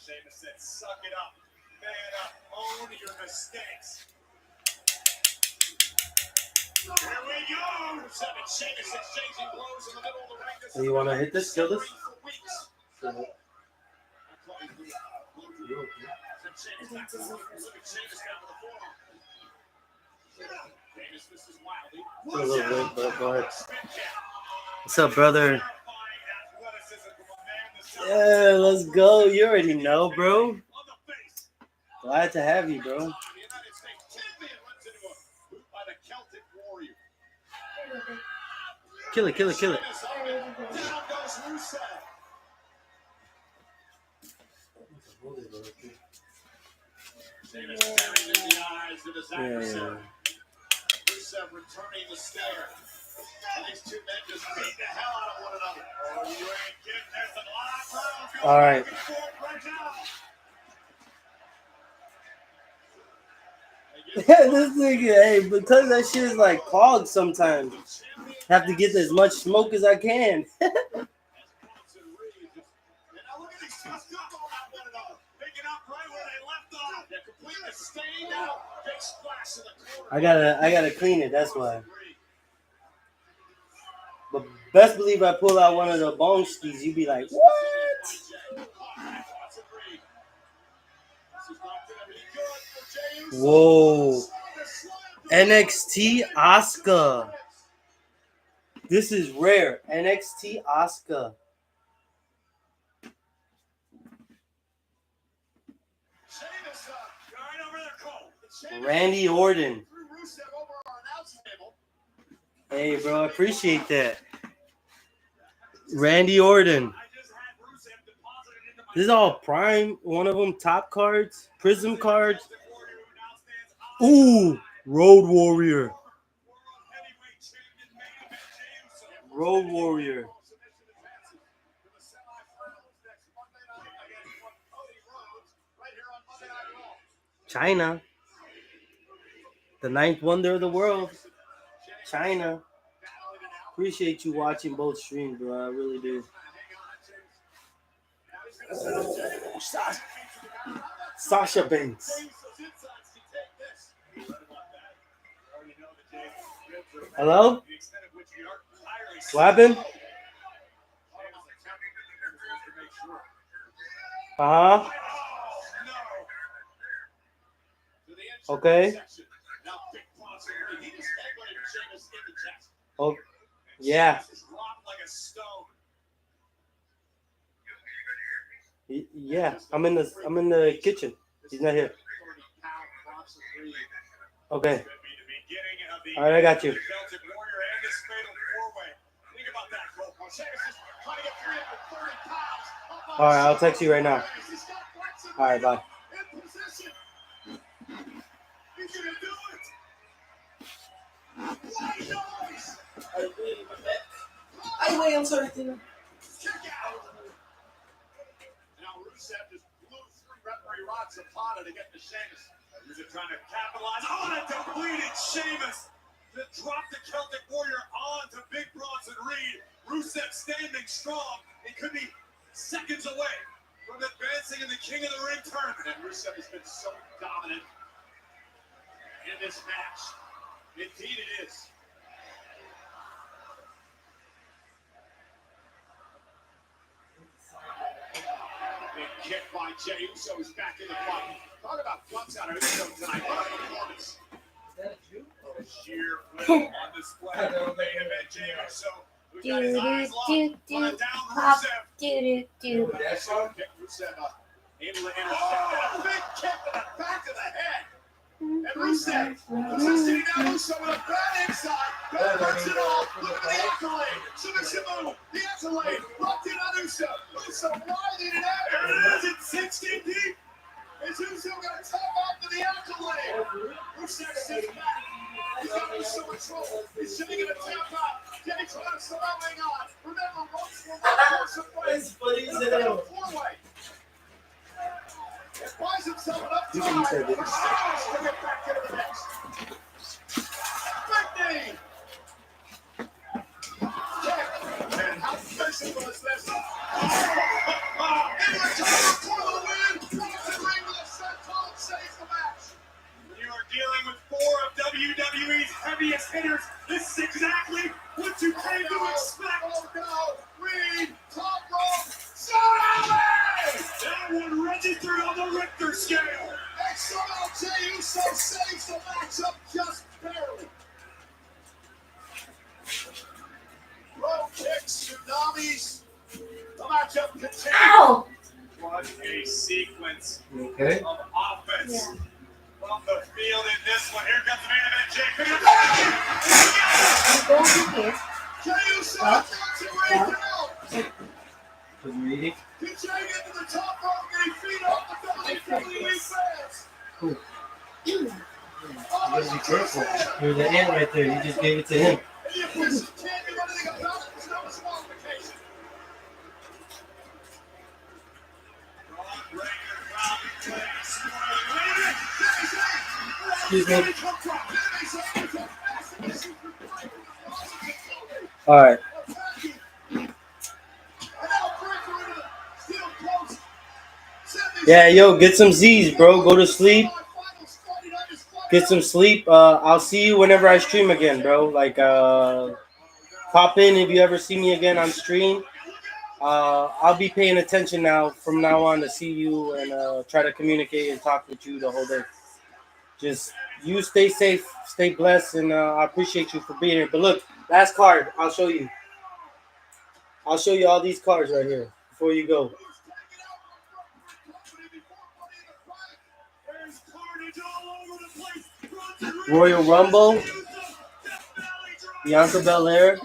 Sheamus said, suck it up, man up, own your mistakes. Here we go. Sheamus exchanging blows in the middle of the ring. So you want to hit this? Kill this? Sheamus misses wildly. A little bit, but go ahead. What's up, brother? Yeah, let's go. You already know, bro. Glad to have you, bro. Kill it, kill it, kill it. Yeah. Rusev returning the stare. And these two men just beat the hell out of one another. Oh, you ain't getting this. A lot of crowds All right. looking for it right now. This nigga, hey, because that shit is like clogged sometimes. Have to get as much smoke as I can. I gotta clean it, that's why. But best believe I pull out one of the bone skis, you be like, what? Whoa. NXT Asuka. This is rare. NXT Asuka. Randy Orton. Hey, bro, I appreciate that. Randy Orton. This is all prime. One of them top cards, prism cards. Ooh, Road Warrior. Road Warrior. China. The ninth wonder of the world. China. Appreciate you watching both streams, bro. I really do. Oh, Sasha Banks. Hello? What happened? Uh-huh. Okay. Oh, yeah. Yeah, I'm in the kitchen. He's not here. Okay. All right, I got you. All right, I'll text you right now. All right, bye. Ay, güey, I'm sorry. Now Rusev just blew 3 referee rods upon it to get to Sheamus. He's trying to capitalize on a depleted Sheamus to drop the Celtic Warrior on to Big Bronson Reed. Rusev standing strong. He could be seconds away from advancing in the King of the Ring tournament. And Rusev has been so dominant in this match. Indeed it is. Big kick by Jey Uso is back in the fight. Talk about guts out of Uso tonight. What a performance. The sheer flip on display. Main event Jey Uso. Who got his eyes locked on down Rusev. Rusev able to intercept that. A big kick to the back of the head. And Rusev sitting down Uso with a bad inside. That hurts it all. Look at the accolade. Submission move. The accolade. Locked in on Uso. Uso winding it out. There it is. It's 60 deep. Is Uso going to tap out to the accolade? Rusev sits back. He's got Uso in trouble. Is Jey going to tap out? Jey trying to somehow hang on. Remember, ropes will not force him away. It's funny as hell. Four-way. It buys himself enough You time said it. for Sheamus to get back into the mix. Big knee. Kick. And how physical is this? Into the top for the win. Bronson Reed with a set call saves the match. When you are dealing with 4 of WWE's heaviest hitters, this is exactly what you came to expect. Oh no, Reed, top rope, Tsunami! That one registered on the Richter scale. And somehow Jey Uso saves the matchup just barely. Ow! What a sequence Okay. of offense Yeah. from the field in this one. Here comes the main event, Jake. You go over here. Up. Was reading. Cool. You gotta be careful. There's an ant right there. You just gave it to him. Excuse me. All right. Yeah, yo, get some Z's, bro. Go to sleep. Get some sleep. I'll see you whenever I stream again, bro. Like, pop in if you ever see me again on stream. I'll be paying attention now from now on to see you and try to communicate and talk with you the whole day. Just you stay safe, stay blessed, and I appreciate you for being here. But look, last card, I'll show you. I'll show you all these cards right here before you go. Royal Rumble, Bianca Belair.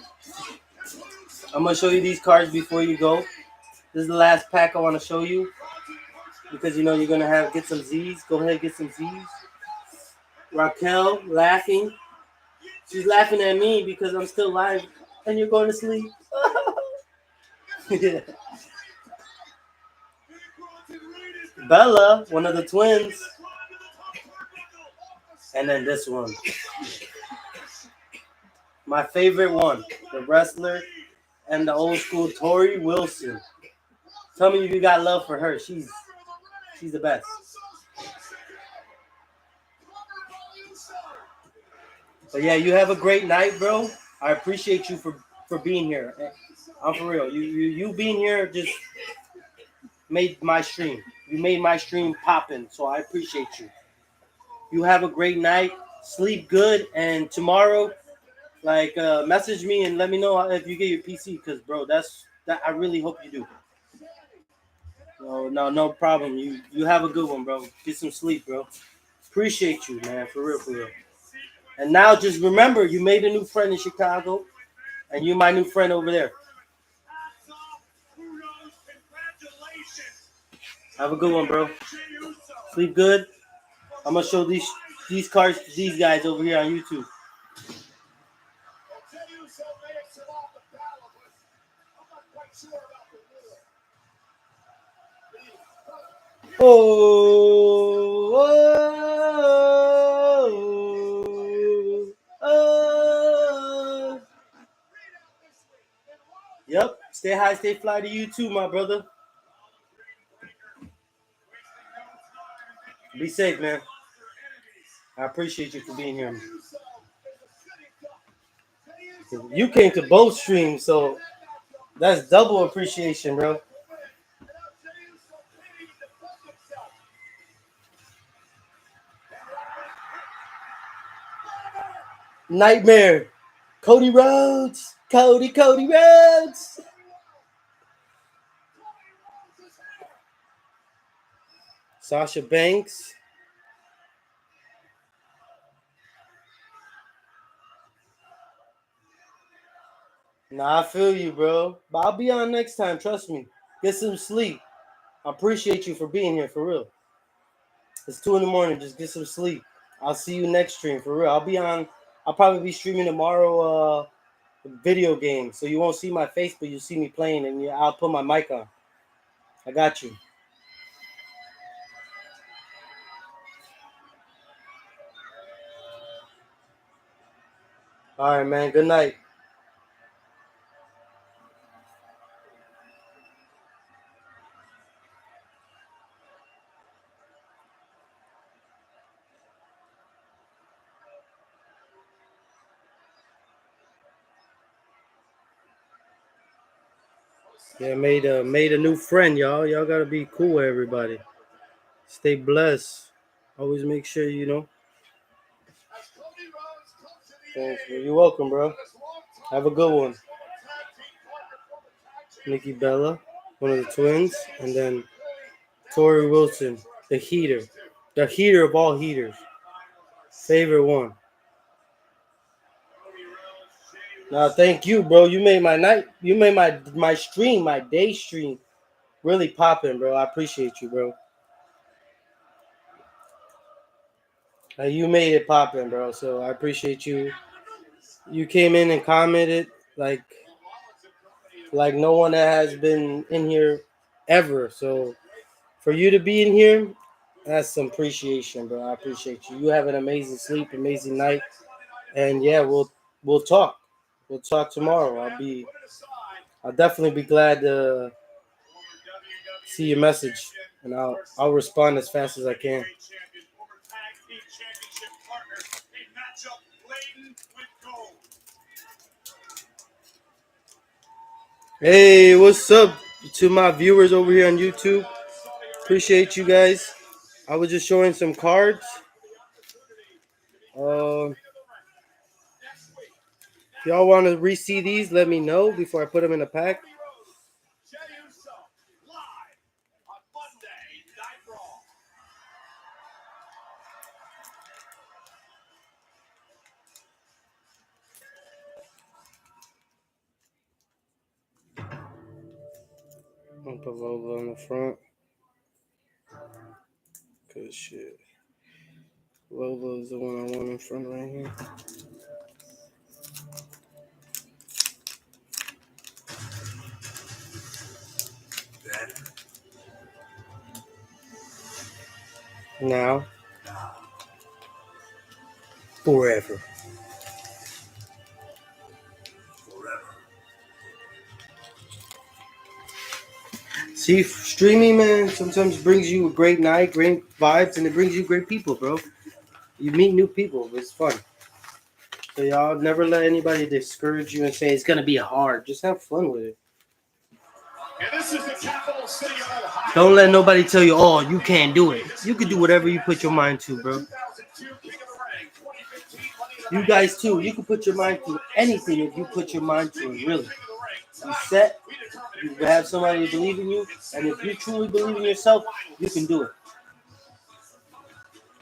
I'm gonna show you these cards before you go. This is the last pack I want to show you because you know you're gonna get some Z's. Go ahead, get some Z's. Raquel laughing. She's laughing at me because I'm still live and you're going to sleep. Yeah. Bella, one of the twins. And then this one. My favorite one, the wrestler and the old school Tori Wilson. Tell me if you got love for her. She's the best. But yeah, you have a great night, bro. I appreciate you for being here. I'm for real. You being here just made my stream. You made my stream popping, so I appreciate you. You have a great night. Sleep good, and tomorrow, message me and let me know if you get your PC, because bro, that I really hope you do. No problem. You have a good one, bro. Get some sleep, bro. Appreciate you, man, for real. And now just remember, you made a new friend in Chicago, and you're my new friend over there. Have a good one, bro. Sleep good. I'm gonna show these cards to these guys over here on YouTube. Oh. Yep. Stay high, stay fly to you too, my brother. Be safe, man. I appreciate you for being here. You came to both streams, so that's double appreciation, bro. Nightmare. Cody Rhodes. Cody Rhodes. Sasha Banks. Nah, I feel you, bro. But I'll be on next time. Trust me. Get some sleep. I appreciate you for being here, for real. It's 2 a.m. Just get some sleep. I'll see you next stream, for real. I'll probably be streaming tomorrow video games. So you won't see my face, but you'll see me playing, and I'll put my mic on. I got you. All right, man. Good night. Yeah, made a new friend, y'all. Y'all gotta be cool with everybody. Stay blessed. Always make sure you know. Thanks, bro. You're welcome, bro. Have a good one. Nikki Bella. one of the twins, and then Torrey Wilson, the heater of all heaters, favorite one. Now, thank you, bro. You made my night. You made my stream, my day stream, really popping, bro. I appreciate you, bro. You made it popping, bro. So I appreciate you. You came in and commented like no one that has been in here ever. So for you to be in here, that's some appreciation, bro. I appreciate you. You have an amazing sleep, amazing night, and yeah, we'll talk. We'll talk tomorrow. I'll definitely be glad to see your message, and I'll respond as fast as I can. Hey, what's up to my viewers over here on YouTube? Appreciate you guys. I was just showing some cards. If y'all want to re-see these, let me know before I put them in a pack. I'll put Lola on the front. Cause shit, Lola is the one I want in front right here. Now, forever. See, streaming, man, sometimes brings you a great night, great vibes, and it brings you great people, bro. You meet new people. It's fun. So y'all never let anybody discourage you and say it's gonna be hard. Just have fun with it. And this is the capital city of Ohio. Don't let nobody tell you, oh, you can't do it. You can do whatever you put your mind to, bro. You guys too. You can put your mind to anything if you put your mind to it, really. You set, you have somebody to believe in you, and if you truly believe in yourself, you can do it.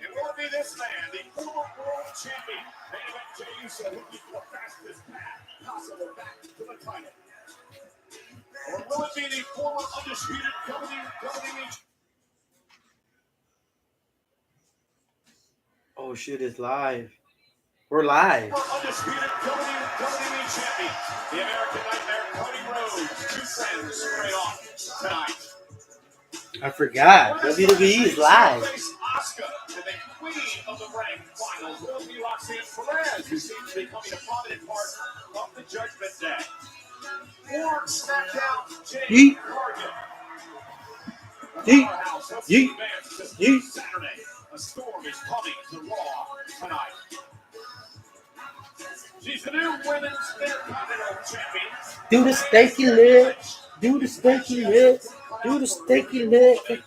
It will be this man, the former world champion, main event Jey Uso, looking for the fastest path possible back to the title. Or will it be the former undisputed WWE? Oh shit, it's live. We're live. Undisputed WWE champion, the American Nightmare, Cody Rhodes. Two friends straight off tonight. I forgot. WWE is live. Asuka, and the queen of the ring finals will be Roxanne Perez, who seems to be becoming a prominent part of the Judgment Day. Or SmackDown, Jade Cargill. Saturday, a storm is coming to Raw tonight. She's the new women's Intercontinental champion. Do the stanky leg. Do the stanky leg. Do the stanky leg.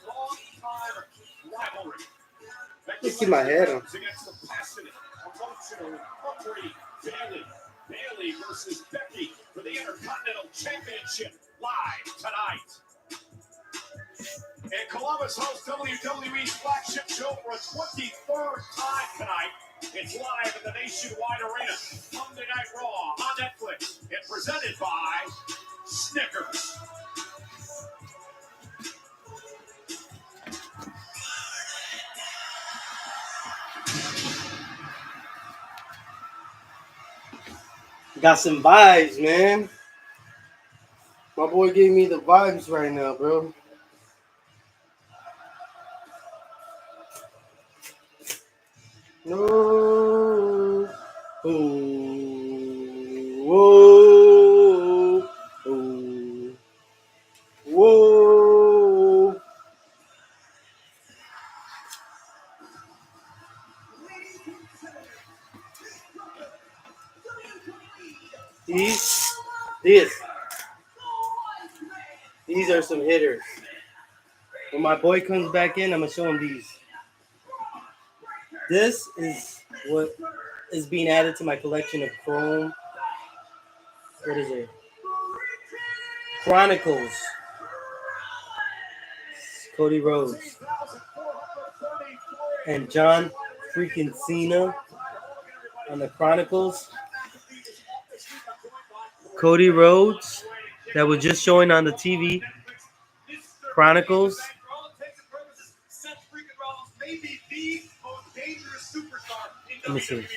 Let's get my head on. Against the passionate, emotional, hungry Bayley versus Becky for the Intercontinental Championship live tonight. And Columbus hosts WWE's flagship show for a 23rd time tonight. It's live in the Nationwide Arena. Monday Night Raw on Netflix and presented by Snickers. Got some vibes, man. My boy gave me the vibes right now, bro. No. Oh. Whoa. Oh. Whoa. These are some hitters. When my boy comes back in, I'm gonna show him these. This is what is being added to my collection of Chrome. What is it? Chronicles. Cody Rhodes, and John freaking Cena on the Chronicles. Cody Rhodes, that was just showing on the TV. Chronicles. Let me see.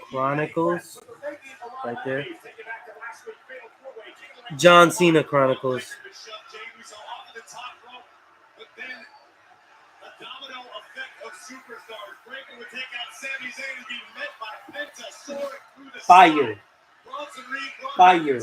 Chronicles. Right there. John Cena Chronicles. Fire. Fire.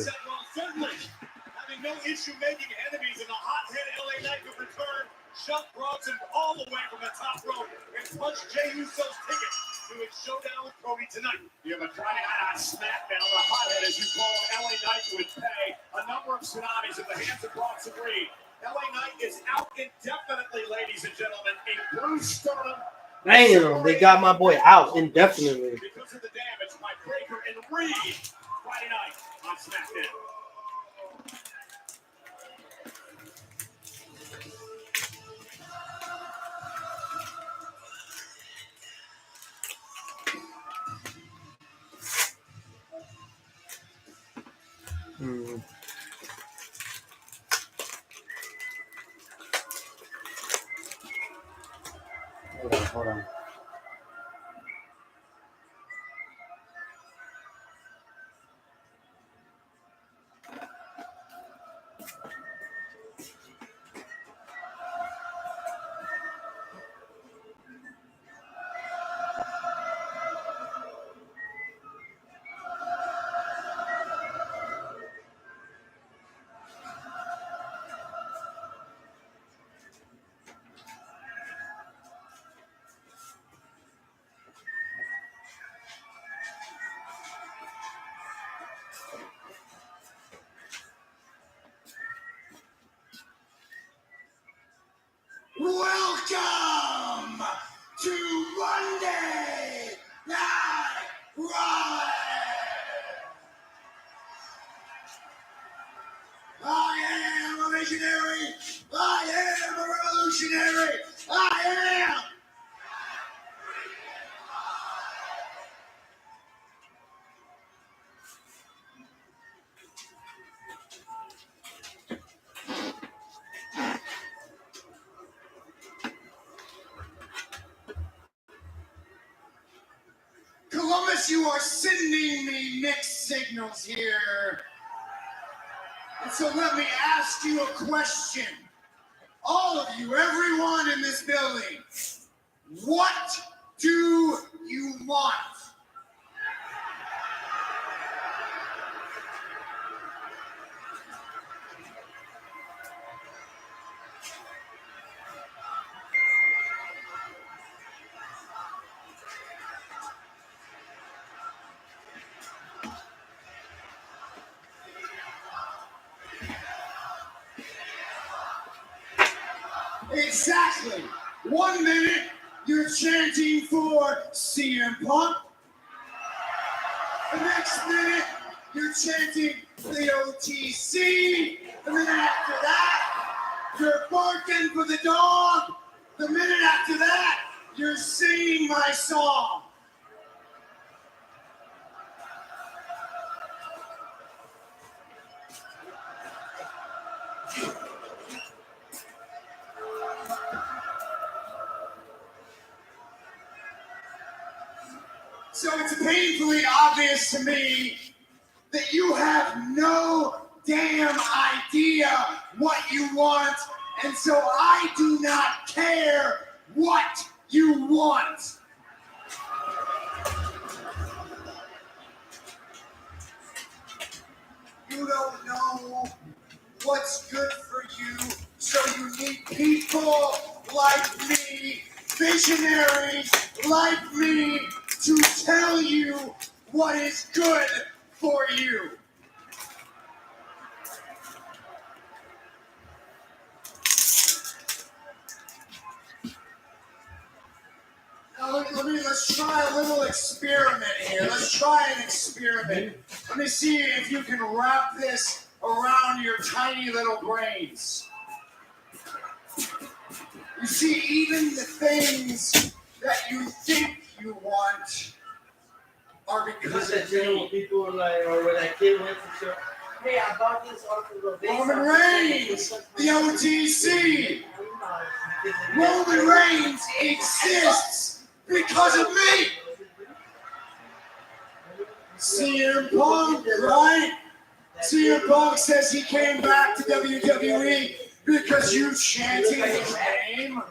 Having no issue making enemies in the hothead LA Knight would return, shove Bronson all the way from the top rope and punch Jey Uso's ticket to his showdown with Cody tonight. You have a Friday night on SmackDown. The hothead, as you call him, LA Knight would pay a number of tsunamis in the hands of Bronson Reed. LA Knight is out indefinitely, ladies and gentlemen, in blue stardom. Damn, they got my boy out indefinitely. Because of the damage by Breakker and Reed. Friday night on SmackDown. Hold on. Welcome to Monday Night Raw. I am a visionary. I am a revolutionary. I am. Columbus, you are sending me mixed signals here. And so let me ask you a question. All of you, everyone in this building, what do you want? Exactly. 1 minute, you're chanting for CM Punk. The next minute, you're chanting the OTC. The minute after that, you're barking for the dog. The minute after that, you're singing my song. So it's painfully obvious to me that you have no damn idea what you want, and so I do not care what you want. You don't know what's good for you, so you need people like me, visionaries like me, to tell you what is good for you. Now let's try a little experiment here. Let's try an experiment. Let me see if you can wrap this around your tiny little brains. You see, even the things that you think you want are because of me. People were like, or when that kid went to show, hey, I bought this off of the base. Roman Reigns, the OTC. Roman Reigns exists because of me. CM Punk, right? CM Punk says he came back to WWE because you chanted his name.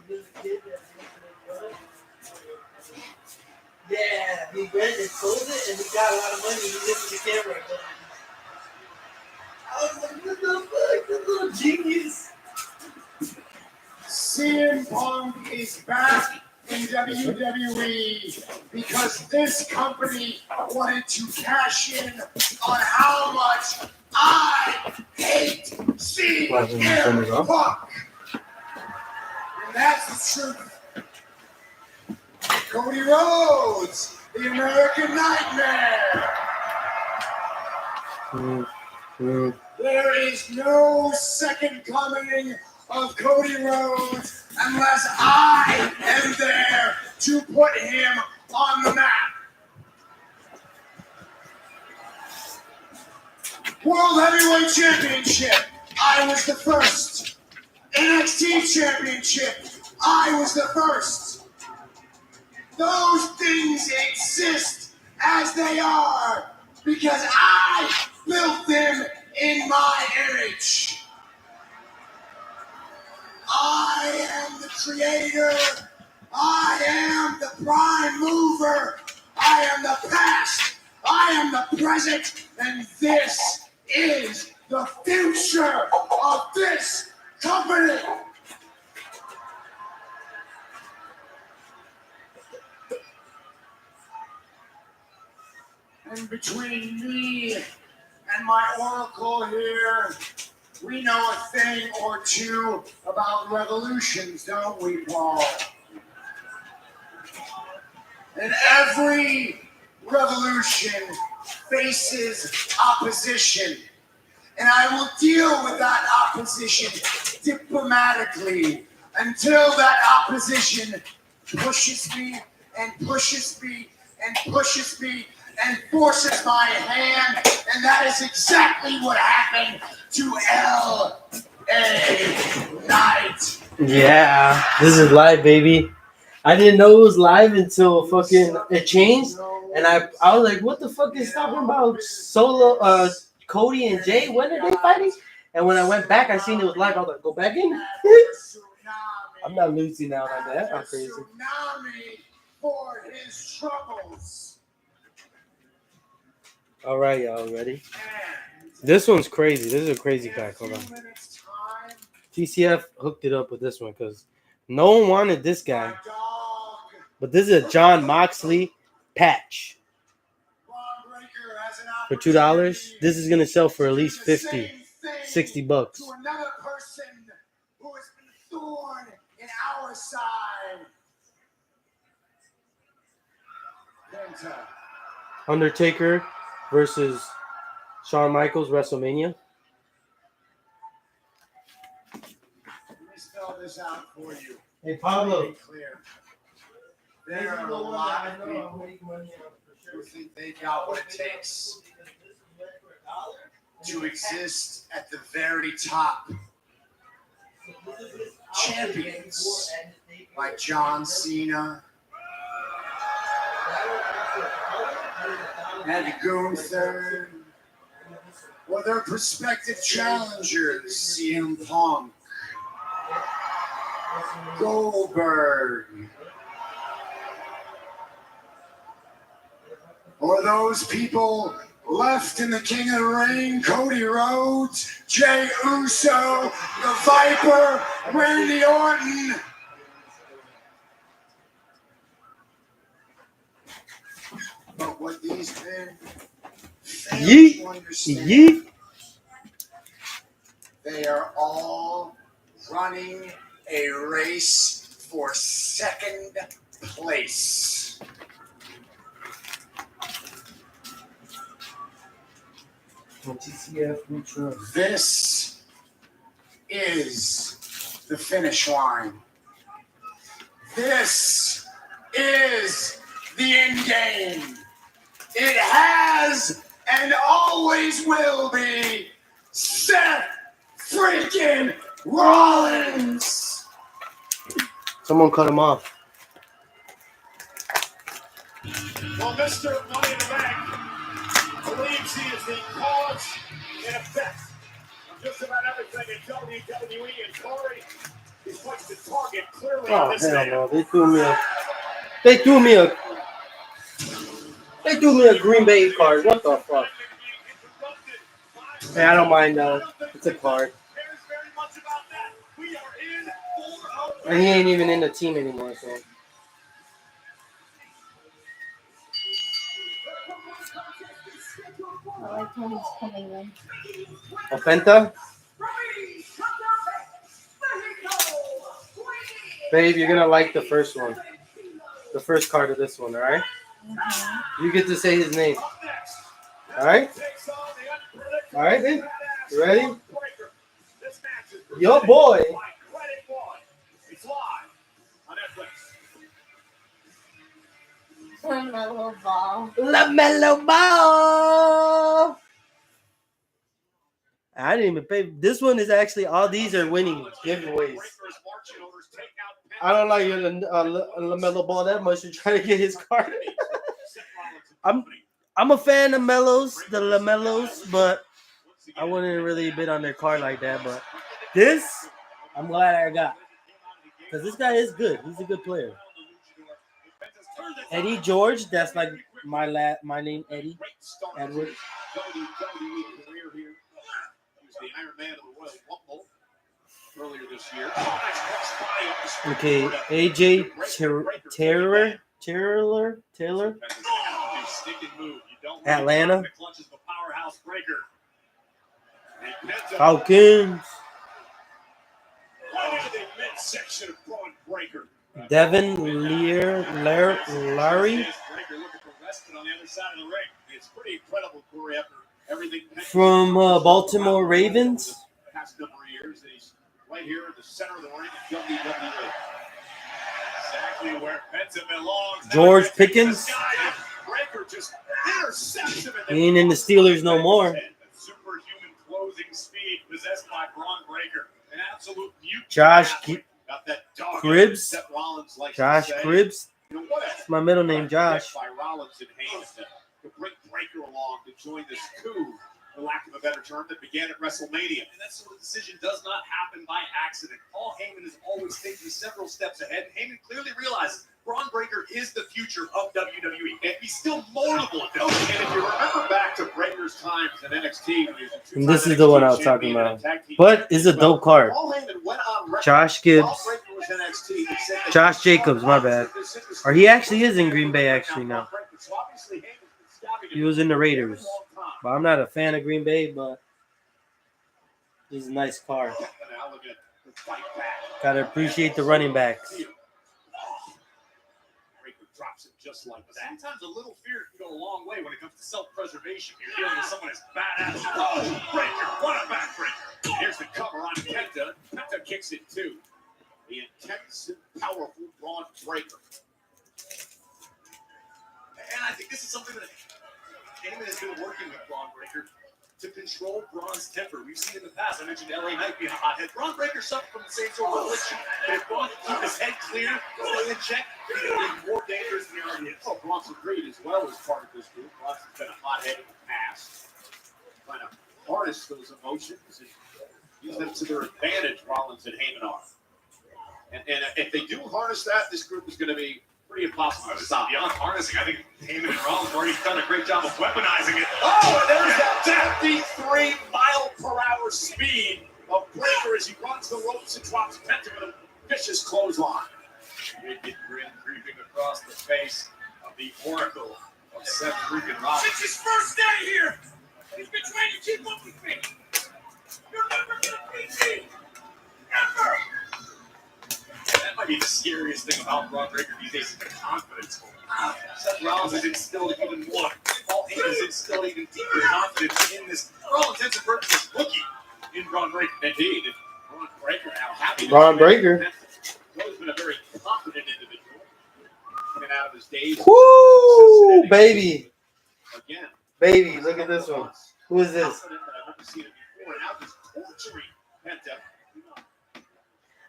Yeah, he went and sold it and he got a lot of money. He looked at the camera. I was like, what the fuck? This little genius. CM Punk is back in WWE because this company wanted to cash in on how much I hate CM Punk. And that's the truth. Cody Rhodes, the American Nightmare. There is no second coming of Cody Rhodes unless I am there to put him on the map. World Heavyweight Championship, I was the first. NXT Championship, I was the first. Those things exist as they are because I built them in my image. I am the creator. I am the prime mover. I am the past. I am the present. And this is the future of this company. And between me and my oracle here, we know a thing or two about revolutions, don't we, Paul? And every revolution faces opposition. And I will deal with that opposition diplomatically until that opposition pushes me and pushes me and pushes me and forces my hand, and that is exactly what happened to L.A. Knight. Yeah, this is live, baby. I didn't know it was live until fucking it changed, and I was like, what the fuck is talking about Solo, Cody and Jay? When are they fighting? And when I went back, I seen it was live. I was like, go back in. I'm not losing out on that. I'm crazy. Tsunami for his troubles. All right, y'all ready? This one's crazy. This is a crazy pack. Hold on. TCF hooked it up with this one because no one wanted this guy. But this is a John Moxley patch for $2. This is gonna sell for at least $50, $60. To another person who has been thorn in our side. Penta. Undertaker versus Shawn Michaels, WrestleMania. Let me spell this out for you. Hey, Let Pablo. me be clear. There are a lot of people who think they got what it takes to exist at the very top. Champions like John Cena and Gunther, or their prospective challengers, CM Punk, Goldberg, or those people left in the King of the Ring, Cody Rhodes, Jey Uso, the Viper, Randy Orton. But what these men fail to understand, they are all running a race for second place. This is the finish line. This is the end game. It has and always will be Seth freaking Rollins. Someone cut him off. Well, Mr. Money in the Bank believes he is the cause and effect of just about everything in WWE, and Corey is quite the target clearly on Oh this hell man. no! They threw me a Green Bay card. What the fuck? Hey, I don't mind though. It's a card, and he ain't even in the team anymore. So I like when he's coming in. Openta, babe, you're gonna like the first one, the first card of this one. All right? You get to say his name. All right? All right, babe. You ready? Yo, boy. LaMelo Ball. LaMelo Ball. I didn't even pay. This one is actually all these are winning giveaways. I don't like your LaMelo Ball that much to try to get his card. I'm a fan of the LaMelos, but I wouldn't really bid on their card like that. But this, I'm glad I got, because this guy is good. He's a good player. Eddie George, that's like my name, Eddie Edward. The Iron Man of the Royal Rumble earlier this year. Okay, AJ Taylor, Atlanta, Falcons, Devin Larry from Baltimore Ravens. Past number of years, and he's right here in the center of the ring in WWE. Exactly where Penta belongs. George Pickens. Breaker just intercepts him. He ain't in the Steelers no more. Superhuman closing speed possessed by Braun Breaker. An absolute mute. Josh Got that dog Cribbs. Seth Rollins likes to Josh say. Cribbs. You know what? That's my middle name, Josh. By Rollins and Heyman to bring Breaker along to join this coup, for lack of a better term, that began at WrestleMania. And that sort of decision does not happen by accident. Paul Heyman is always thinking several steps ahead, and Heyman clearly realizes Braun Breaker is the future of WWE, and he's still moldable at this. And if you remember back to Breaker's times in NXT, when he was a two-time And this is NXT the one I was champion talking and about. tag team But it's a dope card. Paul Heyman went on record Josh while Gibbs. Breaker was NXT and said that Josh Jacobs, my bad. Or he actually is in Green Bay actually now. So obviously Heyman's been scouting He was in the Raiders. But I'm not a fan of Green Bay, but this is a nice card. Gotta appreciate the running backs. Breaker drops it just like that. Sometimes a little fear can go a long way when it comes to self-preservation. You're dealing with someone as badass. Oh, Breaker, what a backbreaker. Here's the cover on Penta. Penta kicks it too. The intense and powerful Braun Breaker. And I think this is something that Heyman has been working with Braun Breaker to control Braun's temper. We've seen in the past, I mentioned LA Knight being a hothead. Braun Breaker suffered from the same sort of affliction. But if Braun can keep his head clear, stay in check, he's going to be more dangerous than he already is. Oh, Bronson Reed as well as part of this group. Bronson's been a hothead in the past. Trying to harness those emotions and use them to their advantage, Rollins and Heyman are. And if they do harness that, this group is going to be pretty impossible to stop. Beyond harnessing, I think Heyman and Rollins have already done a great job of weaponizing it. Oh, and there's that 53-mile-per-hour speed of Breaker as he runs the ropes and drops Penta with a vicious clothesline. Wicked grin creeping across the face of the Oracle of Seth freaking Rollins. It's his first day here, and he's been trying to keep up with me. You're never gonna beat me, ever. That might be the scariest thing about Braun Breaker these days is the confidence. Seth Rollins has instilled even more. Paul Heyman has instilled even deeper confidence in this, for all intents and purposes, rookie in Braun Breaker. Indeed, Braun Breaker now happy. Braun Breaker. He's always been a very confident individual. caves. Woo, baby. Again. Baby, look at this one. Who is this? Confident that I've never seen it before. And now just torturing Penta.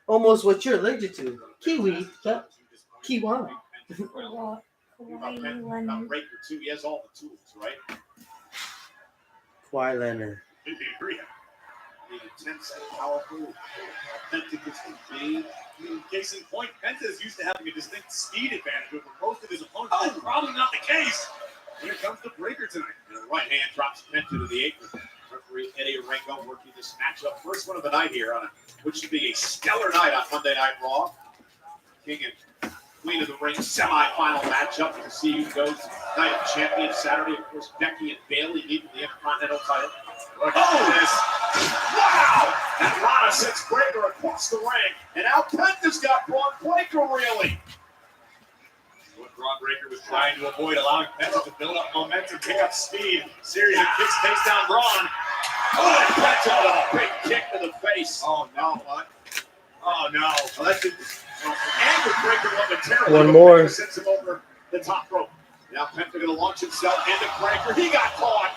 Almost what you're allergic to. Kiwi. Kiwi. About Breaker too. He has all the tools, right? Kawhi Leonard. The intense and powerful, authentic as can be. Case in point, Penta is used to having a distinct speed advantage over most of his opponents. That's probably not the case. Here comes the Breaker tonight. And the right hand drops Penta to the apron. Referee Eddie Orengo working this matchup. First one of the night here on which should be a stellar night on Monday Night Raw. King and Queen of the Ring semi-final matchup to see who goes Night of Champions Saturday. Of course, Becky and Bayley leading the Intercontinental title. Look at this. Wow! And Lana sends Breaker across the ring. And now Penta's got Braun Breaker reeling. What Braun Breaker was trying to avoid, allowing Penta to build up momentum, pick up speed. Series of kicks takes down Braun. Oh, and Penta with a big kick to the face. Oh, no. What? Oh, no. Well, that's it. And with Breaker momentarily. One more. Penta sends him over the top rope. Now Penta going to launch himself into Breaker. He got caught.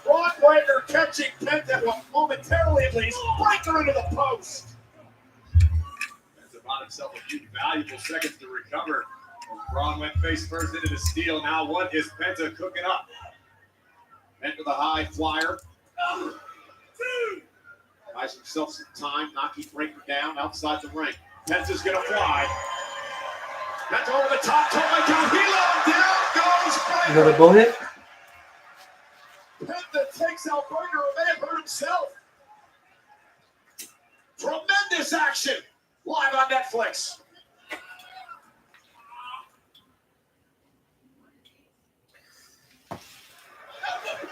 Braun Breaker catching Penta momentarily at least. Breaker into the post. Penta bought himself a few valuable seconds to recover. Braun went face first into the steel. Now what is Penta cooking up? Penta the high flyer. Buys himself some time, knocking Breaker down outside the ring. Penta's going to fly. Penta over the top, down, down goes Breaker. Another bullhead? Penta takes out Breaker and may have hurt himself. Tremendous action live on Netflix.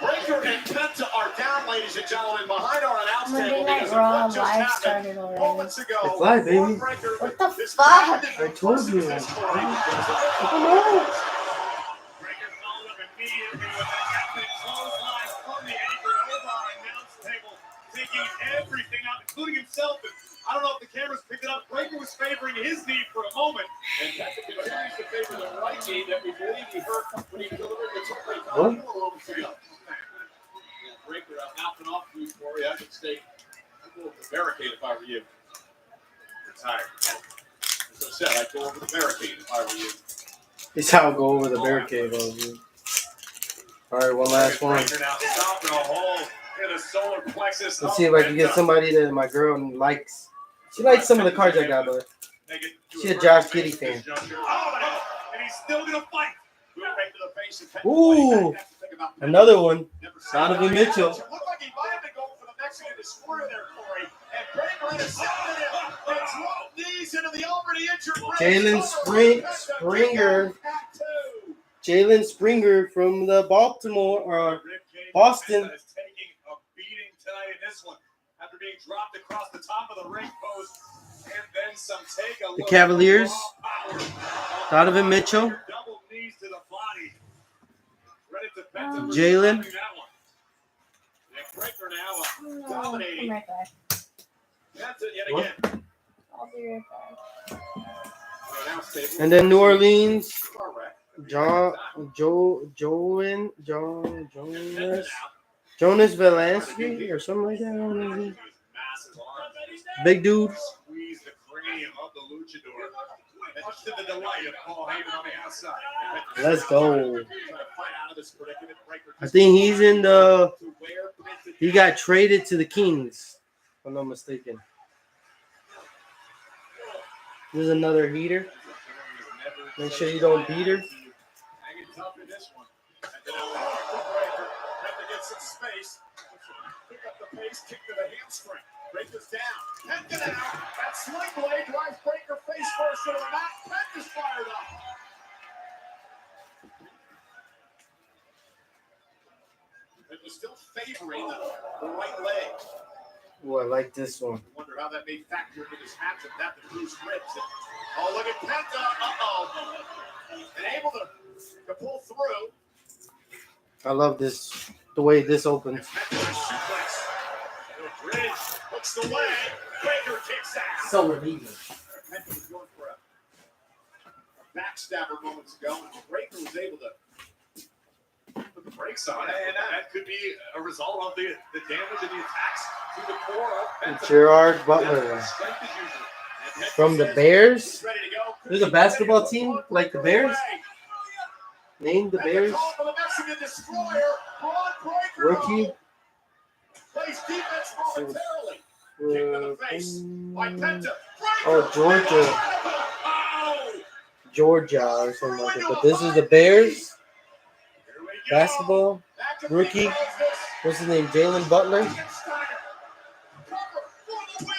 Breaker and Penta are down, ladies and gentlemen, behind our announce table Monday Night because of Raw what just live happened started already. moments ago. It's live, baby. What the fuck? I told you. Breaker know. followed up immediately with an epic clothesline from the apron over our announce table, taking everything out, including himself. And I don't know if the cameras picked it up. Breaker was favoring his knee for a moment, and Penta continues to favor the right knee that we believe he hurt when he delivered the two-way What? moments ago. Breaker out mouthing off to you, Corey. I could stay. I'd go over the barricade if I were you. You're tired. As I said, I'd go over the barricade if I were you. This how I'll go over the barricade. All right, one last one. Breaker now stomping a hole in the solar plexus. Let's see if I can get somebody that my girl likes. She likes some of the cards I got, but she's a Josh Giddey fan. Oh, and he's still going to fight. Right to the face of Penta. Ooh, another one. Donovan Mitchell. Looked like he might have been going for the Mexican destroyer there, Corey. And Breaker intercepted him and dropped knees into the already injured Springer. Jalen Springer from the Baltimore Boston. Is taking a beating tonight in this one after being dropped across the top of the ring post and then some take a The Cavaliers. Donovan Mitchell. Double knees to the body. Credit to Penta for Jalen. stopping that one. And Breaker now I'm dominating. right back. Penta yet What? again. I'll be right back. And then New Orleans. Car wreck. Jonas Valansky or something like that. I don't know. Big dude. Squeeze the cranium of the luchador. Much to the delight of Paul Heyman on the outside. Let's go. Trying to fight out of this predicament. Breaker I think he's in the. to where Penta He got traded to the Kings, if I'm not mistaken. There's another heater. Make sure you don't beat her. Hanging tough in this one. And then Breaker. Penta gets some space. Pick up the pace, kick to the hamstring. Breaker's down. Penta now. That sling blade drives Breaker face first into the mat. Penta's fired up. Penta's still favoring the right leg. Oh, I like this one. Wonder how that may factor into this matchup. That the Bruce ribs. Oh, look at Penta. Uh-oh. And able to pull through. I love this. The way this opens. Suplex. Bridge hooks the leg. Breaker kicks out. So relieving. Penta's going for a backstabber moments ago, and Breaker was able to put the brakes on it, and that could be a result of the damage and the attacks to the core of Penta. Gerard Butler Strength as usual. And Penta from the says Bears. he's ready to go. There's a basketball team like the Bears. Named the And the Bears. call for the Mexican destroyer, Braun Breaker. Rookie. Plays defense momentarily. Kick to the face by Penta. Oh, Georgia. Georgia or something like that. But this is the Bears. Basketball. Rookie. What's his name? Jalen Butler. Cover for the win.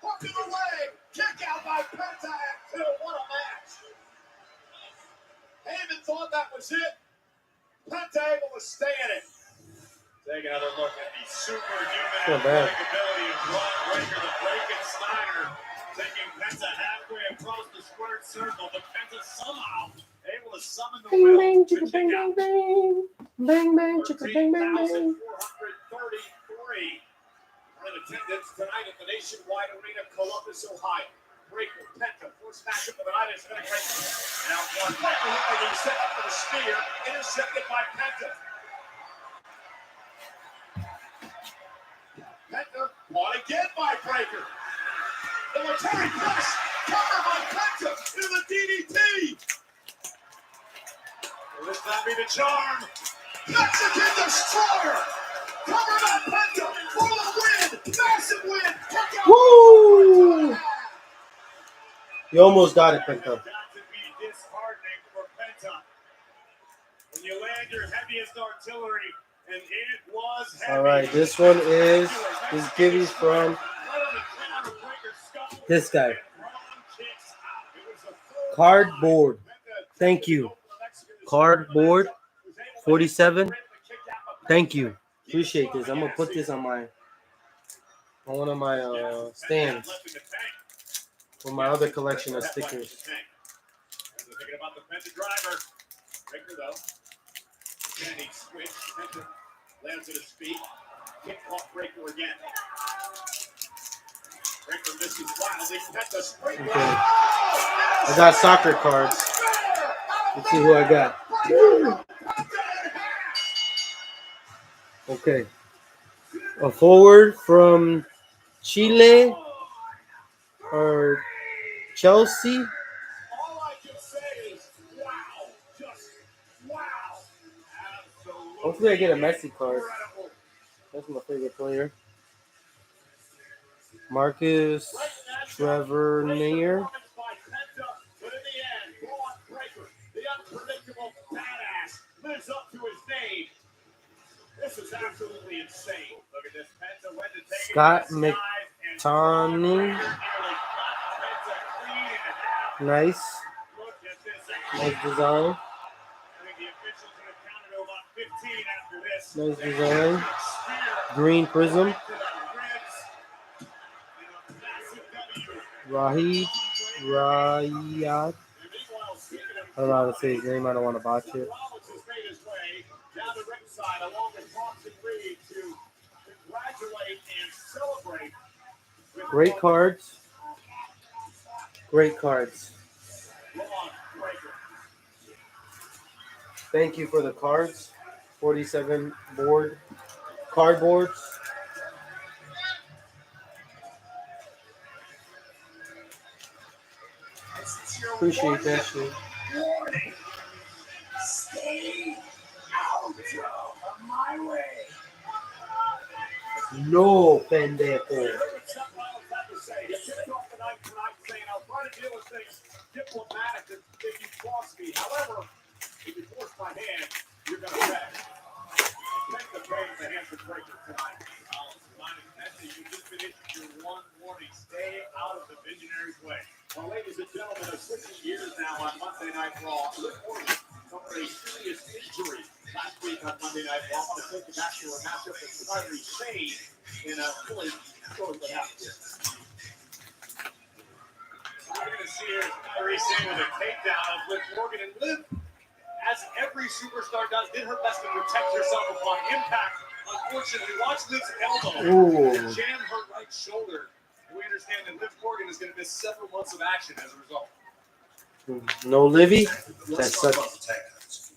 Hook in the leg. Kick out by Penta at 2. What a match. Heyman thought that was it. Penta able to stay in it. Take another look at the superhuman Not bad. athletic ability of Braun Breaker, the Frankensteiner, taking Penta halfway across the squared circle, but Penta somehow able to summon the Bang will bang to chicka kick bang out. bang bang. Bang bang chicka bang bang bang. 13,433 are in attendance tonight at the Nationwide Arena, Columbus, Ohio. Breaker, Penta, first matchup of the night is going to break. Now one Breaker looking set up for the spear, intercepted by Penta. Penta caught again by Breaker. Military press, cover by Penta into the DDT. Will this not be the charm? Mexican destroyer, cover by Penta for the win, massive win. Woo! You almost got it, Penta. Got to be disheartening for Penta. When you land your heaviest artillery, and it was heavy. All right, this one is Gibby's from this guy. Cardboard. Thank you. Cardboard 47. Thank you. Appreciate this. I'm gonna put this on one of my stands for my other collection of stickers. Thinking about the Penta driver. Breaker though. Standing switch. Penta lands at his feet. Kick off Breaker again. Breaker misses wildly. Penta straight Okay. line. I got soccer cards. Let's see who I got. Okay. A forward from Chile or Chelsea. All I can say is wow. Just wow. Absolutely. Hopefully I get a Messi card. Incredible. That's my favorite player. Marcus Tavernier. By Penta, but in the end, Braun Breaker, the unpredictable badass, lives up to his name. This is absolutely insane. Look at this. Penta went to take Scott it inside, and McTominay. nearly cut Penta clean in half. Nice. Look at this. Nice design. I think the officials would have counted to about 15 after this. Nice design. Spear Green prism. to the ribs. And a massive W. Rahid. Rayat. And meanwhile, speaking of I don't know how to say his name. I don't want to botch it. Rollins has made his way down the ringside along with Bronson Reed to congratulate and celebrate. with Great cards. Great cards. Braun Breaker. Thank you for the cards. 47 cardboards. Appreciate that shit. Warning. Stay out of my way. No, pendejo. Here's what Chuck Reynolds had to say. He kicked off the night tonight saying, I'll try to deal with things diplomatic if you cross me. However, if you force my hand, you're going to pay. Take the pain of the hands of Breaker tonight. Reminding Penta, you just finished your one warning. Stay out of the visionary's way. Well, ladies and gentlemen, of 60 years now on Monday Night Raw, Liv Morgan suffered a serious injury last week on Monday Night Raw. I want to take you back to a matchup with Kyrie Sane in a Philly story that happened. So we're going to see here Kyrie Sane with a takedown of Liv Morgan. And Liv, as every superstar does, did her best to protect herself upon impact. Unfortunately, watch Liv's elbow Ooh. jam her right shoulder. We understand that Liv Morgan is going to miss several months of action as a result. No Livy? Let's That talk sucks. about the tag titles.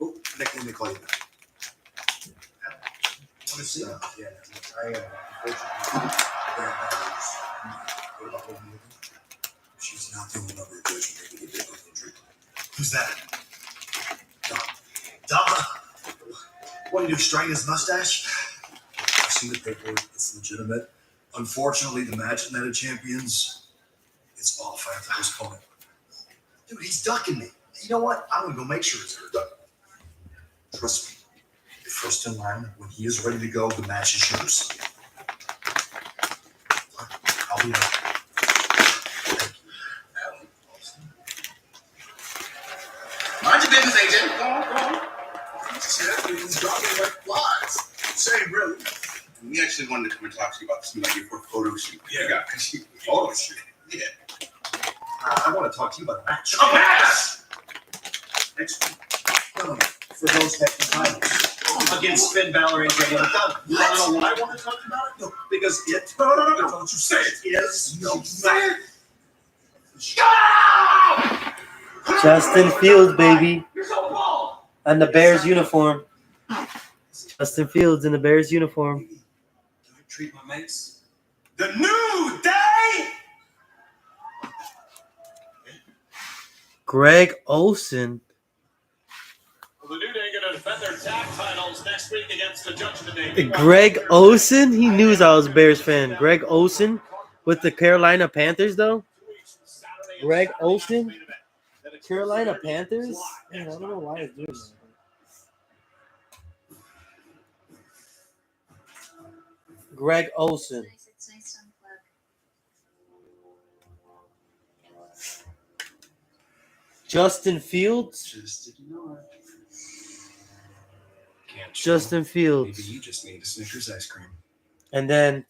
Oh, Nick, let me call you back. Want to see? Yeah, I what about Hogan? She's not the only number of judges making a big injury. Who's that? Dom. What do you do? Straighten his mustache? I've seen the paperwork. It's legitimate. Unfortunately, the match at Night of Champions, it's off. I have to postpone it. Dude, he's ducking me. You know what? I'm gonna go make sure it's her. Trust me. You're first in line. When he is ready to go, the match is yours. I'll be there. Mind your business, agent. Go on. He's dropping like flies. Say, really? We actually wanted to come and talk to you about this idea for a photo shoot. Yeah. Photo shoot. Yeah. I want to talk to you about a match. A match! Next week. For those hefty titles. Against Finn Balor and Daniel Dunn. You want to know why I want to talk about it? No, because it. No. Don't you say it. Is no match. Justin Fields, baby. You're so bald! And the Bears uniform. Justin Fields in the Bears uniform. Do I treat my mates? The New Day! Greg Olson. Well, the New Day going to defend their tag titles next week against the Judgment Day. Greg Olson? He knew I was a Bears fan. Greg Olson with the Carolina Panthers, though? Greg Olson? Carolina Panthers? Man, I don't know why he's doing that. Greg Olson. It's nice to unplug. Justin Fields? Just ignore it. Can't you? Justin Maybe Fields. you just need a Snickers ice cream. And then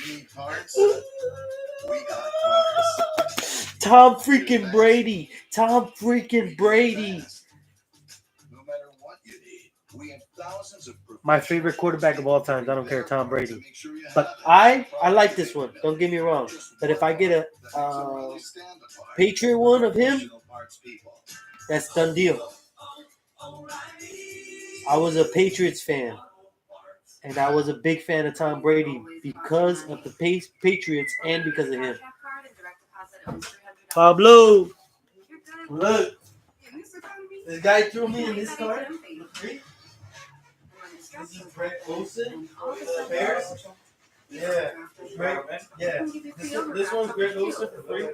You need cards? We got cards. Tom freaking Brady. Tom freaking Brady. No matter what you need, we have thousands of My favorite quarterback of all time. I don't care, Tom Brady. to make sure you But have I like this one. Don't get me wrong. But if I get a Patriot one of him, that's done deal. I was a Patriots fan. And I was a big fan of Tom Brady because of the Patriots and because of him. Pablo, look. This guy threw me in this card for free. This is Greg Olson for the Bears. Yeah, Greg. Yeah, this one's Greg Olson for free.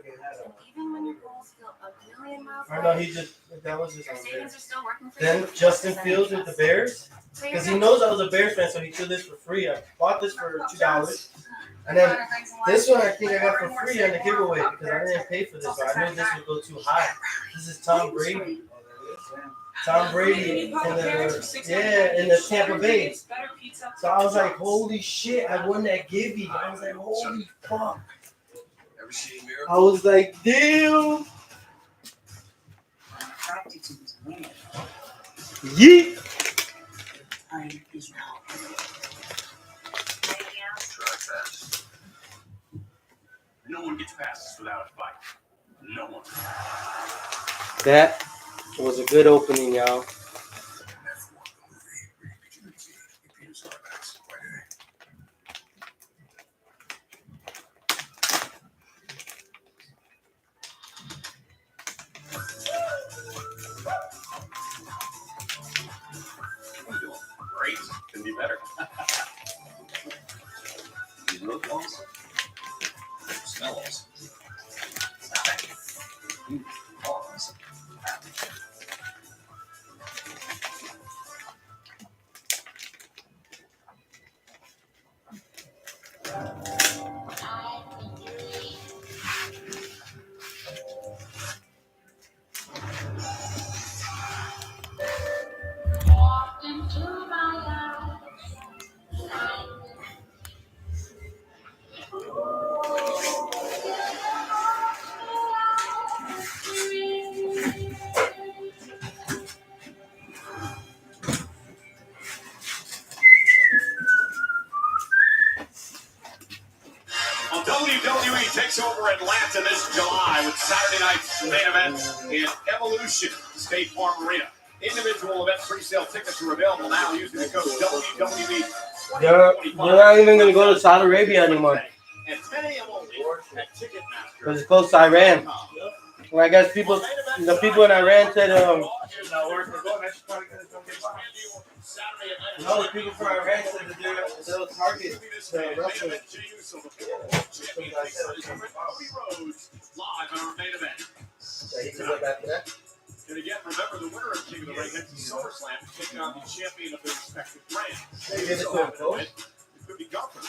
Even when your goals feel a million miles Or no, he just that was just your on savings there. are still working for Then you. Justin Fields with the Bears because he knows I was a Bears fan, so he threw this for free. I bought this for $2, and then this one I think I got for free on the giveaway because I didn't pay for this, but I knew this would go too high. This is Tom Brady. Tom Brady in the Tampa Bay. So I was like, holy shit, I won that givey. I was like, holy fuck. Ever seen Miracle? I was like, damn. Attracted to this man. Yeet. Time is now. Try fast. No one gets past us without a fight. No one. That was a good opening, y'all. I'm doing great. Can be better. You look awesome. You smell awesome. You are awesome. takes over Atlanta this July with Saturday night's main event in Evolution State Farm Arena. Individual event pre-sale tickets are available now using the code WWE. They're not even going to go to Saudi Arabia anymore. At 10 a.m. only at Ticketmaster. Because it's close to Iran. Well, I guess the people in Iran said, no, the people from Iran said that they'll target Russia. Live on our main event. And again, remember the winner of King of the Ring heads to SummerSlam to take on the champion of their respective brand. They give it to him, coach? It could be Gunther.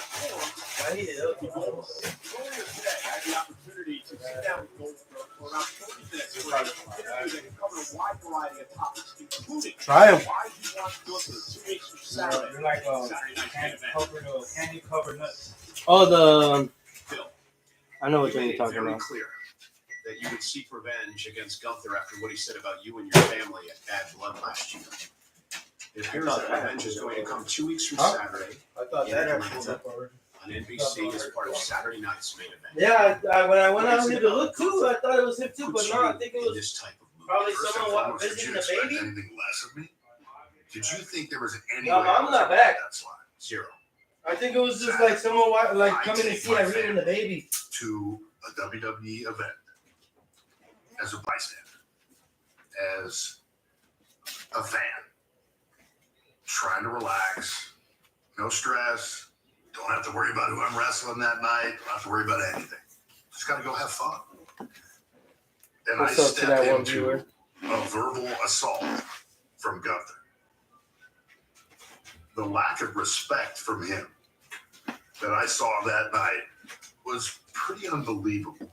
I need it. Earlier today, I had the opportunity to sit down with Goldberg for about 30 minutes for an interview that covered a wide variety of topics, including Try 'em. why he wants Gunther 2 weeks from Saturday. You're like Saturday night main event. candy covered nuts. Oh, Phil, I know what You made you're it talking very about. clear that you would seek revenge against Gunther after what he said about you and your family at Bad Blood last year. It appears that revenge is going to come 2 weeks from Saturday I thought that had pulled up already. on NBC as part of Saturday night's main event. Yeah, when I went out here to look too, I thought it was him too, but Puts no, I you think it in was this type of movie. probably First and someone foremost, did visiting you the expect baby. anything less of me? Did you think there was any No, way I'm I was not gonna back. let that slide? Zero. I think it was just like someone like coming to see Irene and the baby. To a WWE event as a bystander, as a fan, trying to relax, no stress, don't have to worry about who I'm wrestling that night, don't have to worry about anything. Just got to go have fun. And What's I up to stepped that one into viewer? a verbal assault from Gunther. The lack of respect from him that I saw that night was pretty unbelievable.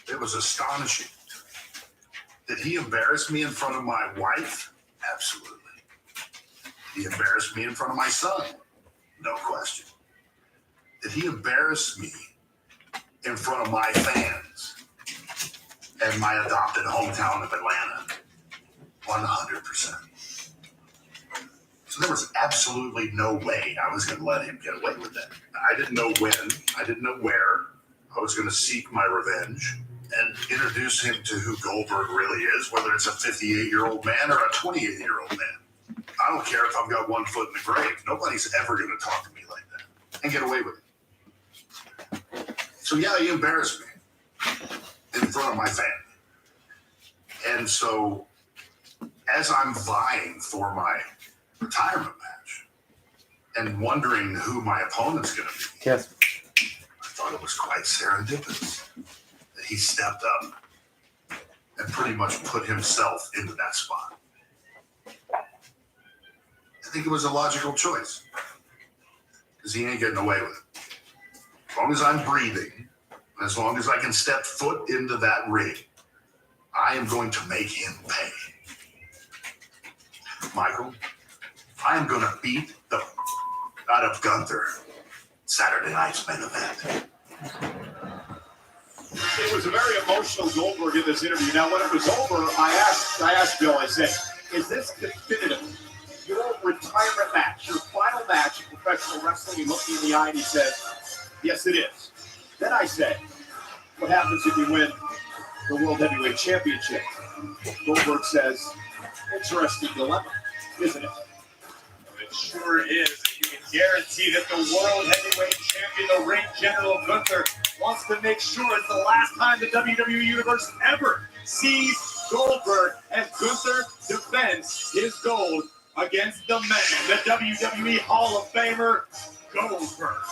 It was astonishing. Did he embarrass me in front of my wife? Absolutely. He embarrassed me in front of my son? No question. Did he embarrass me in front of my fans and my adopted hometown of Atlanta? 100%. So there was absolutely no way I was going to let him get away with that. I didn't know when, I didn't know where. I was going to seek my revenge and introduce him to who Goldberg really is, whether it's a 58-year-old man or a 28-year-old man. I don't care if I've got one foot in the grave. Nobody's ever going to talk to me like that and get away with it. So yeah, he embarrassed me in front of my family. And so as I'm vying for my retirement match and wondering who my opponent's going to be, Yes. I thought it was quite serendipitous that he stepped up and pretty much put himself into that spot. I think it was a logical choice because he ain't getting away with it. As long as I'm breathing, as long as I can step foot into that ring, I am going to make him pay. Michael, I am going to beat the out of Gunther Saturday night's main event. It was a very emotional Goldberg in this interview. Now, when it was over, I asked Bill, I said, is this definitive? Your retirement match, your final match in professional wrestling? He looked me in the eye and he said, yes, it is. Then I said, what happens if you win the World Heavyweight Championship? Goldberg says, interesting dilemma, isn't it? It sure is. You can guarantee that the World Heavyweight Champion, the Ring General Gunther, wants to make sure it's the last time the WWE Universe ever sees Goldberg as Gunther defends his gold against the man, the WWE Hall of Famer, Goldberg.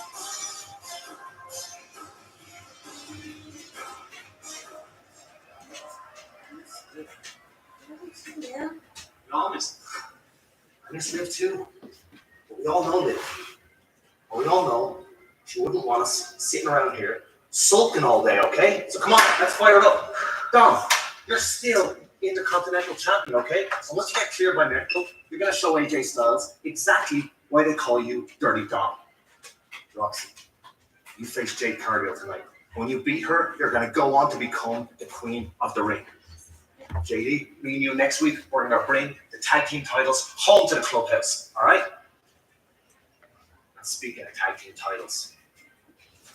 Yeah. I miss Liv too. But we all know Liv. And we all know she wouldn't want us sitting around here sulking all day, okay? So come on, let's fire it up. Dom, you're still Intercontinental Champion, okay? So once you get cleared by medical, you're going to show AJ Styles exactly why they call you Dirty Dom. Roxy, you face Jade Cargill tonight. When you beat her, you're going to go on to become the Queen of the Ring. JD, me and you next week, we're going to bring the tag team titles home to the clubhouse, all right? And speaking of tag team titles,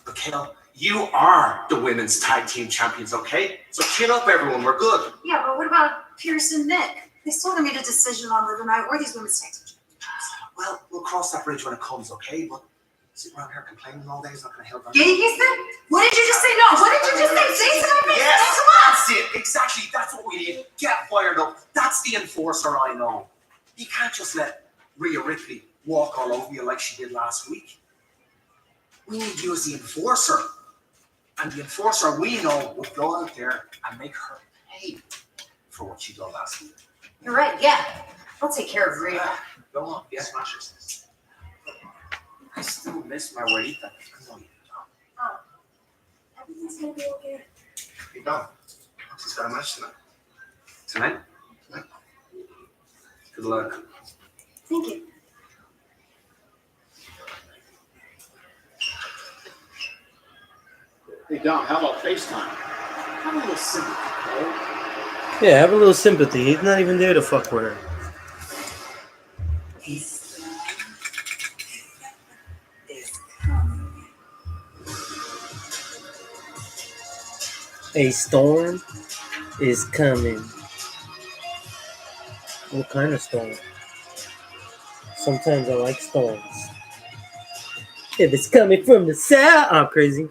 Mikhail, you are the women's tag team champions, okay? So chin up, everyone. We're good. Yeah, but what about Pierce and Nick? They still haven't made a decision on whether or not or these women's tag team. Well, we'll cross that bridge when it comes, okay? But sitting around here complaining all day is not going to help. Yeah, you said? What did you just say? No, what did you just say? Say something. Yes, Come on. that's it. Exactly. That's what we need. Get fired up. That's the enforcer I know. You can't just let Rhea Ripley walk all over you like she did last week. We need you as the enforcer. And the enforcer we know will go out there and make her pay for what she did last week. You're right, yeah. I'll take care of Rhea. Go on, yes, Smashers. I still miss my Juanita. Everything's gonna be okay. Hey, Dom. She's got a match tonight. Tonight? Good luck. Thank you. Hey, Dom, how about FaceTime? Have a little sympathy, bro. Yeah, have a little sympathy. He's not even there to fuck with her. A storm is coming. What kind of storm? Sometimes I like storms. If it's coming from the south, I'm crazy.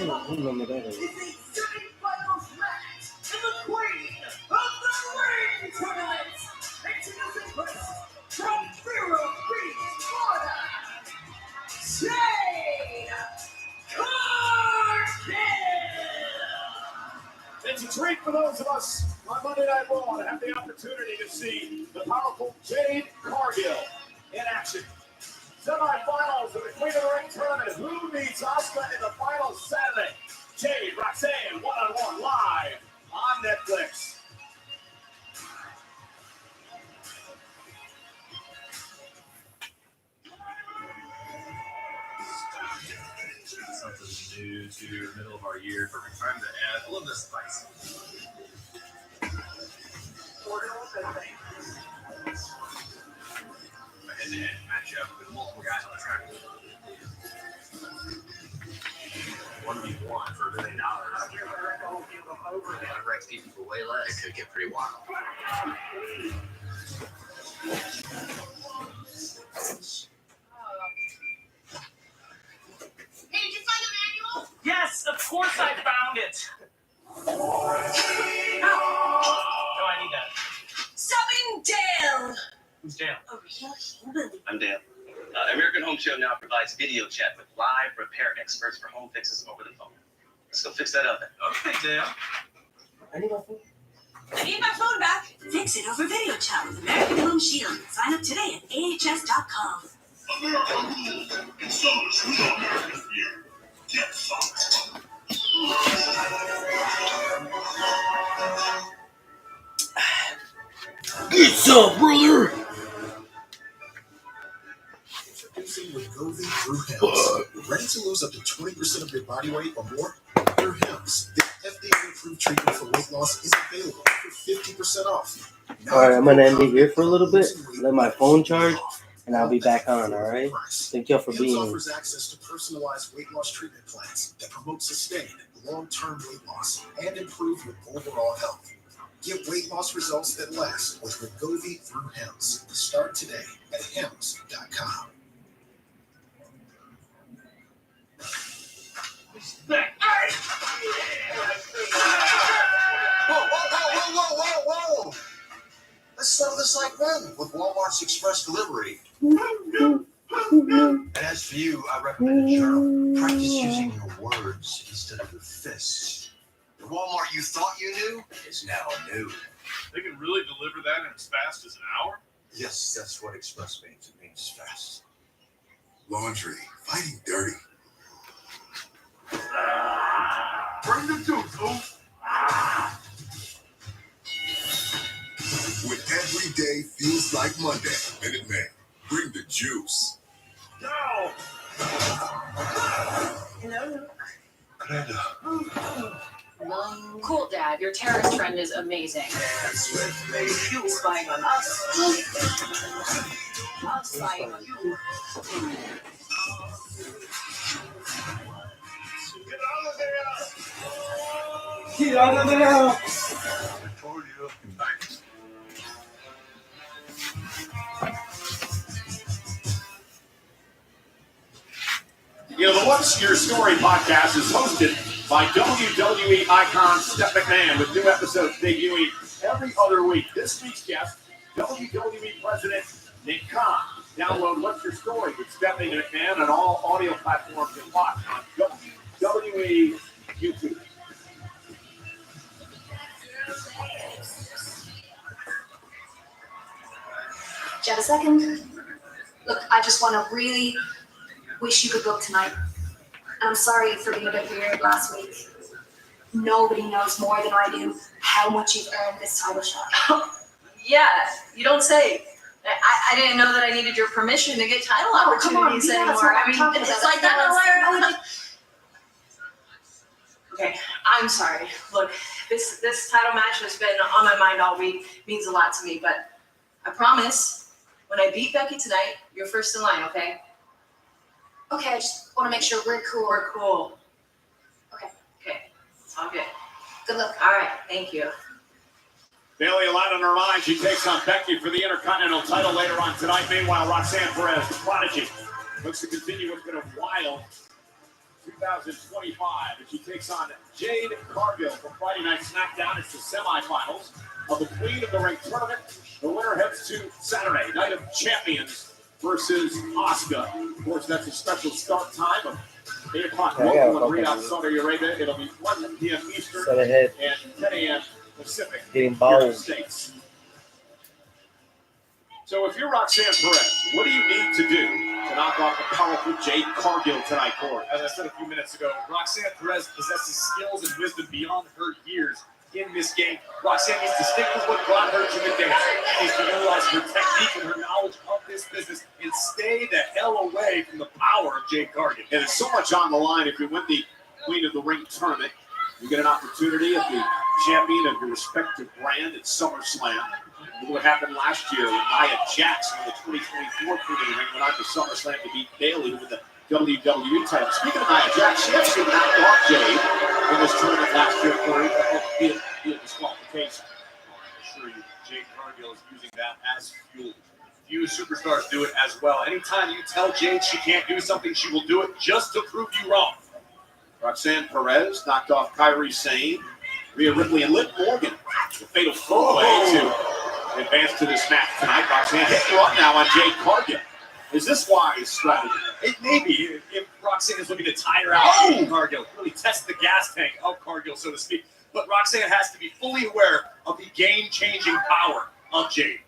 I remember that. It's a semi-finals match in the Queen of the Ring tournament. Introducing first from Vero Beach, Florida, Jade Cargill. It's a treat for those of us on Monday Night Raw to have the opportunity to see the powerful Jade Cargill in action. Semi-finals of the Queen of the Ring tournament. Who meets Asuka in the finals Saturday? Jade, Roxanne, one-on-one live on Netflix. Something new to the middle of our year. Perfect time to add a little bit of spice. A head-to-head matchup with multiple guys on the track. 1v1 for $1 million. Yeah, Rex people for way less. It could get pretty wild. Hey, did you find the manual? Yes, of course I found it. No, I need that. Summon Dale. Who's Dale? A real human. I'm Dan. American Home Show now provides video chat with live repair experts for home fixes over the phone. Let's go fix that up then. Okay, Dale. I need my phone back. Fix it over video chat with American Home Shield. Sign up today at ahs.com. American Home. Installers who don't have it here. Get fucked. Get some, brother! Introducing Wegovy through Hims. Ready to lose up to 20% of your body weight or more? Through Hims, the FDA-approved treatment for weight loss is available for 50% off. Alright, I'm gonna end it here for a little bit. Let my phone charge, and I'll be back on, alright? Thank y'all for Hims being offers access to personalized weight loss treatment plans that promote sustained, long-term weight loss and improve your overall health. Get weight loss results that last with Wegovy through Hims. Start today at hims.com. Whoa. Let's settle this like men with Walmart's Express Delivery. And as for you, I recommend a journal. Practice using your words instead of your fists. The Walmart you thought you knew is now new. They can really deliver that in as fast as an hour? Yes, that's what Express means. It means fast. Laundry, fighting dirty. Bring the juice, Oof. When every day feels like Monday, Minute Maid, bring the juice. No! Hello. Glenda, Cool, Dad. Your terrorist friend is amazing. Spying on us. I'm spying on you. Get out of there! I told you. You know, the What's Your Story podcast is hosted by WWE icon Steph McMahon, with new episodes debuting every other week. This week's guest, WWE President Nick Khan. Download What's Your Story with Stephanie McMahon on all audio platforms and watch on WWE YouTube. Do you have a second? Look, I just want to really wish you good luck tonight. I'm sorry for being a bit weird last week. Nobody knows more than I do how much you've earned this title shot. Yeah, you don't say. I didn't know that I needed your permission to get title opportunities anymore. I mean, it's like that. Okay, I'm sorry. Look, this title match has been on my mind all week. It means a lot to me, but I promise, when I beat Becky tonight, you're first in line, okay? Okay, I just want to make sure we're cool. We're cool. Okay. Okay, it's all good. Good luck. All right, thank you. Bailey, a lot on her mind. She takes on Becky for the Intercontinental title later on tonight. Meanwhile, Roxanne Perez, the Prodigy, looks to continue what's been a wild 2025. And she takes on Jade Cargill from Friday Night SmackDown. It's the semifinals of the Queen of the Ring tournament. The winner heads to Saturday, Night of Champions versus Asuka. Of course, that's a special start time of 8 o'clock local in Riyadh, Saudi Arabia. It'll be 1 p.m. Eastern and 10 a.m. Pacific Getting United States. So if you're Roxanne Perez, what do you need to do to knock off the powerful Jade Cargill tonight, Corey? As I said a few minutes ago, Roxanne Perez possesses skills and wisdom beyond her years in this game. Roxanne needs to stick with what brought her to the dance. She needs to utilize her technique and her knowledge of this business and stay the hell away from the power of Jade Cargill. And there's so much on the line. If you win the Queen of the Ring tournament, you get an opportunity at the champion of your respective brand at SummerSlam. Look what happened last year with Nia Jax in the 2024 Queen of the Ring went on to SummerSlam to beat Bayley with the WWE title. Speaking of Nia Jax, she actually knocked off Jade in this tournament last year for a disqualification. I assure you, Jade Cargill is using that as fuel. Few superstars do it as well. Anytime you tell Jade she can't do something, she will do it just to prove you wrong. Roxanne Perez knocked off Kairi Sane, Rhea Ripley, and Liv Morgan. The fatal four-way to advance to this match tonight. Roxanne hit run now on Jade Cargill. Is this wise strategy? It may be if Roxanne is looking to tire out Jade Cargill, really test the gas tank of Cargill, so to speak. But Roxanne has to be fully aware of the game-changing power of Jade.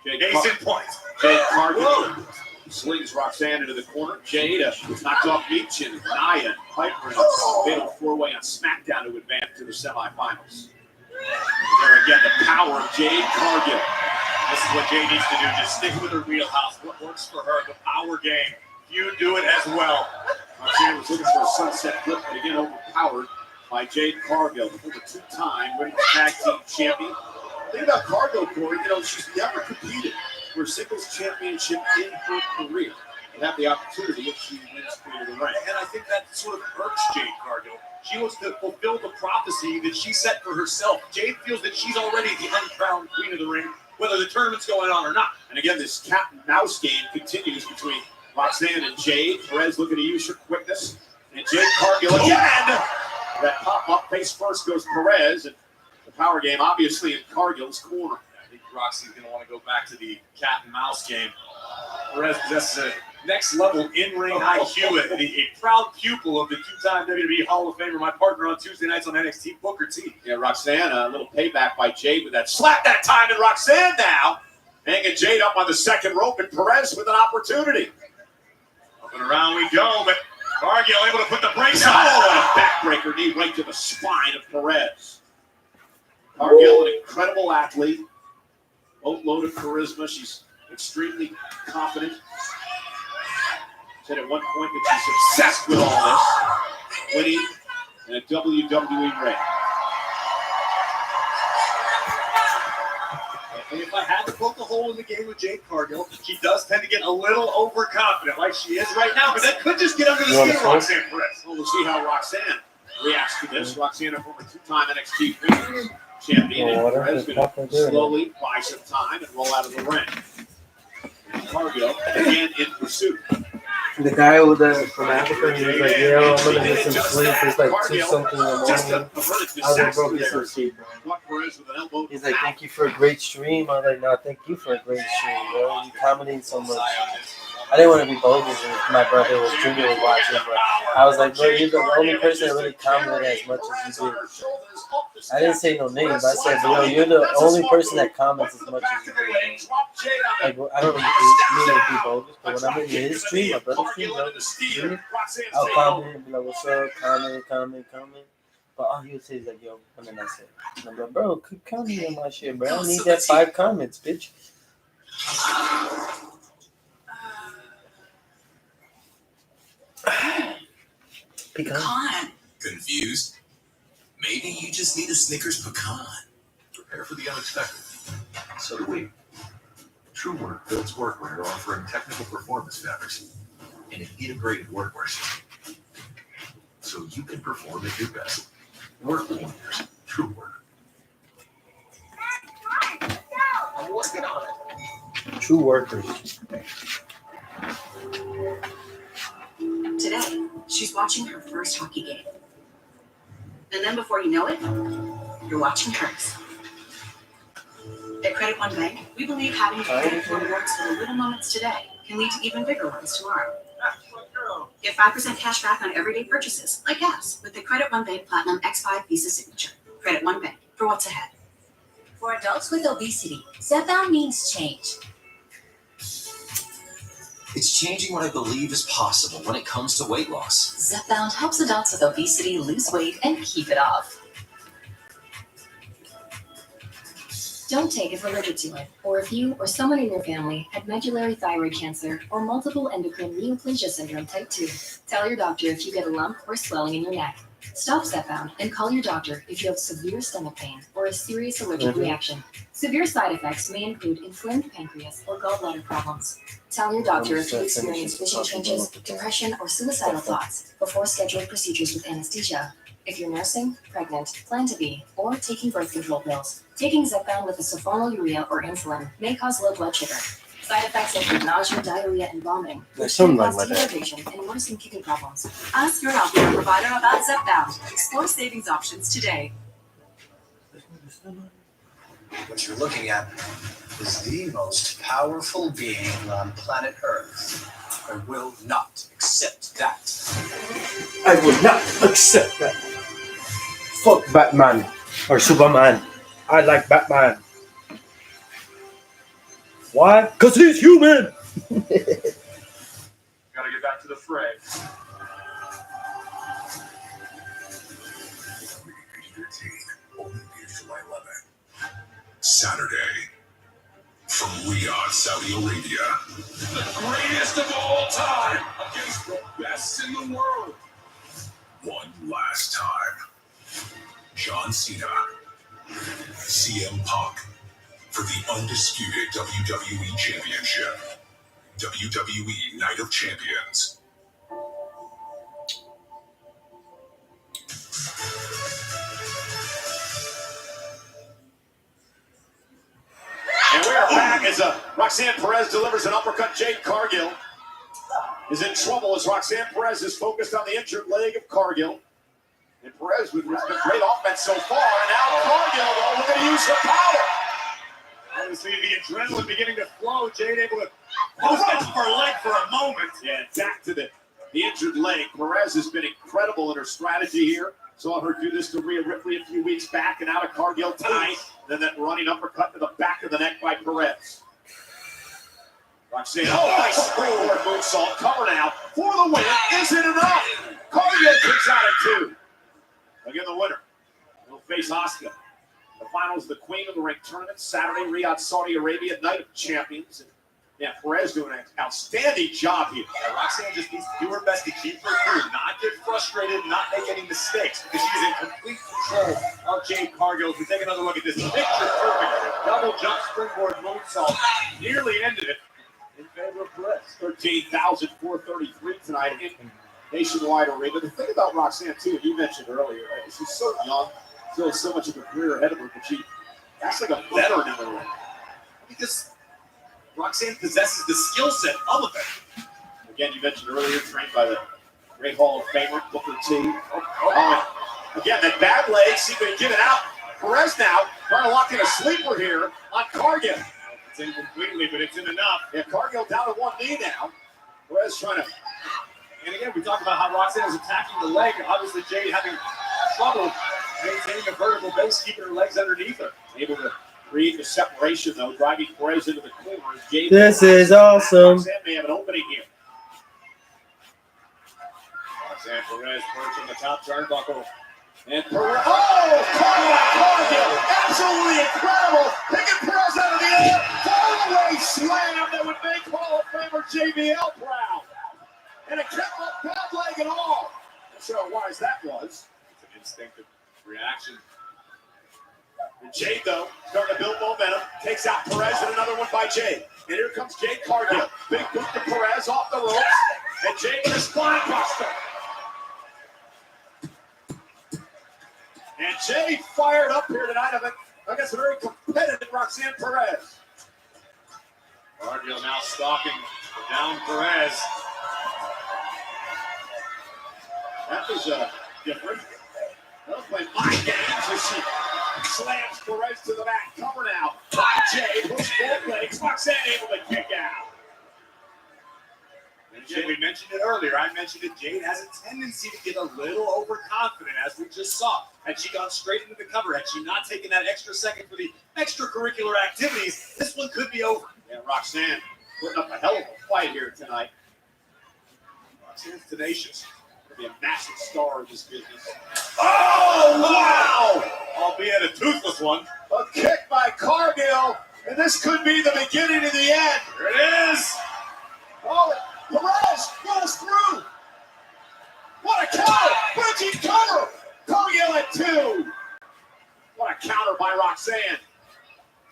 Case in point. Jade Cargill slings Roxanne into the corner. Jade knocked off Meech and Nia and Piper in a fatal four-way on SmackDown to advance to the semifinals. There again, the power of Jade Cargill. This is what Jade needs to do. Just stick with her wheelhouse. What works for her, the power game. You do it as well. Roxanne was looking for a sunset flip, but again overpowered by Jade Cargill, the two-time women's tag team champion. The thing about Cargill, Corey, she's never competed for a singles championship in her career. And have the opportunity if she wins Queen of the Ring. And I think that sort of irks Jade Cargill. She wants to fulfill the prophecy that she set for herself. Jade feels that she's already the uncrowned Queen of the Ring, whether the tournament's going on or not. And again, this cat and mouse game continues between Roxanne and Jade. Perez looking to use her quickness. And Jade Cargill again. That pop-up face first goes Perez. And the power game obviously in Cargill's corner. I think Roxy's going to want to go back to the cat and mouse game. Perez possesses a next level in-ring IQ, a proud pupil of the two-time WWE Hall of Famer, my partner on Tuesday nights on NXT, Booker T. Yeah, Roxanne, a little payback by Jade with that slap that time, and Roxanne now hanging Jade up on the second rope, and Perez with an opportunity. Up and around we go, but Cargill able to put the brakes on. Oh, and a backbreaker knee right to the spine of Perez. Cargill, an incredible athlete, boatload of charisma. She's extremely confident. Said at one point that she's obsessed with all this, winning in a WWE ring. And if I had to poke a hole in the game with Jade Cargill, she does tend to get a little overconfident, like she is right now. But that could just get under the skin of Roxanne Perez. Well, we'll see how Roxanne reacts to this. Roxanne, a former two-time NXT Women's Champion, and Perez going to slowly buy some time and roll out of the ring. And Cargill again in pursuit. The guy from Africa, he was like, yeah, I'm going to get some sleep. It's like 2 something in the morning. I was like, bro, get some sleep, bro. He's like, thank you for a great stream. I was like, no, thank you for a great stream, bro. You commenting so much. I didn't want to be bogus if my brother was Junior was watching, but I was like, bro, you're the only person that really commented as much as you did. I didn't say no names. I said, bro, you're the only person that comments as much as you do. Like, I don't mean to be bogus, but when I'm in his stream, my brother's stream, I'll comment and be like, what's up? Comment. But all he would say is like, yo, and then that's it. And I'm like, bro, keep commenting on my shit, bro. I don't need that 5 comments, bitch. Pecan. Confused? Maybe you just need a Snickers pecan. Prepare for the unexpected. So do we. True Work builds workwear offering technical performance fabrics and an integrated workwear system, so you can perform at your best. Work warriors. True Work. I'm working on it. True workers. Today, she's watching her first hockey game. And then before you know it, you're watching hers. At Credit One Bank, we believe having credit rewards for the little moments today can lead to even bigger ones tomorrow. Get 5% cash back on everyday purchases, like gas, with the Credit One Bank Platinum X5 Visa Signature. Credit One Bank, for what's ahead. For adults with obesity, Zepbound means change. It's changing what I believe is possible when it comes to weight loss. Zepbound helps adults with obesity lose weight and keep it off. Don't take if allergic to it, or if you or someone in your family had medullary thyroid cancer or multiple endocrine neoplasia syndrome type 2. Tell your doctor if you get a lump or swelling in your neck. Stop Zepbound and call your doctor if you have severe stomach pain or a serious allergic reaction. Severe side effects may include inflamed pancreas or gallbladder problems. Tell your doctor if you experience vision changes, depression, or suicidal thoughts before scheduled procedures with anesthesia. If you're nursing, pregnant, plan to be, or taking birth control pills, taking Zepbound with a sulfonylurea or insulin may cause low blood sugar. Side effects include nausea, diarrhea, and vomiting. There's something like my dad. Dehydration and worsening kidney problems. Ask your healthcare provider about Zepbound. Explore savings options today. What you're looking at is the most powerful being on planet Earth. I will not accept that. I will not accept that. Fuck Batman or Superman. I like Batman. Why? Because he's human. Gotta get back to the fray. Only July 11th. Saturday. From Riyadh, Saudi Arabia. The greatest of all time against the best in the world. One last time. John Cena. CM Punk. For the undisputed WWE Championship. WWE Night of Champions. And we are back as Roxanne Perez delivers an uppercut. Jade Cargill is in trouble as Roxanne Perez is focused on the injured leg of Cargill. And Perez with been great offense so far. And now Cargill, though, looking to use her power. Obviously, the adrenaline beginning to flow. Jade able to post her leg for a moment. Yeah, back to the injured leg. Perez has been incredible in her strategy here. Saw her do this to Rhea Ripley a few weeks back, and out of Cargill tonight. Then that running uppercut to the back of the neck by Perez. Roxanne, nice springboard moonsault. Cover now for the win. Is it enough? Cargill kicks out at 2. Again, the winner will face Asuka. The finals of the Queen of the Ring tournament, Saturday, Riyadh, Saudi Arabia, Night of Champions. And yeah, Perez doing an outstanding job here. Yeah, Roxanne just needs to do her best to keep her cool, not get frustrated, not make any mistakes, because she's in complete control of Jade Cargill. If we take another look at this picture perfect double jump springboard moonsault nearly ended it in favor of Perez. 13,433 tonight in nationwide arena. The thing about Roxanne, too, you mentioned earlier, right, she's so young, still has so much of a career ahead of her, but she acts like a veteran in the ring. Because Roxanne possesses the skill set of a veteran. Again, you mentioned earlier, trained by the Great Hall of Famer, Booker T. Again, that bad leg seemed to be given out. Perez now trying to lock in a sleeper here on Cargill. It's in completely, but it's in enough. Yeah, Cargill down to one knee now. Perez trying to... And again, we talked about how Roxanne is attacking the leg. Obviously, Jade having trouble maintaining a vertical base, keeping her legs underneath her. Able to create the separation, though, driving Perez into the corner. Jade This is awesome. Roxanne may have an opening here. Roxanne Perez perched on the top turnbuckle. And Perez, Cargill, absolutely incredible. Picking Perez out of the air, far-away slam that would make Hall of Famer JBL proud. And it kept up bad leg and all. Not sure how wise that was. It's an instinctive reaction. And Jade, though, starting to build momentum, takes out Perez and another one by Jade. And here comes Jade Cargill. Big boot to Perez off the ropes. And Jade with a spine buster. And Jade fired up here tonight against a very competitive Roxanne Perez. Cargill now stalking down Perez. That was different. They'll play mind games as she slams Perez to the back. Cover now by Jade. Push both legs. Roxanne able to kick out. And Jade, we mentioned it earlier. I mentioned it. Jade has a tendency to get a little overconfident, as we just saw. Had she gone straight into the cover, had she not taken that extra second for the extracurricular activities, this one could be over. And Roxanne putting up a hell of a fight here tonight. Roxanne's tenacious. Be a massive star of this business. Oh, wow! Albeit a toothless one. A kick by Cargill, and this could be the beginning of the end. Here it is. Oh, Perez goes through. What a counter! Bridging cover. Cargill at 2. What a counter by Roxanne.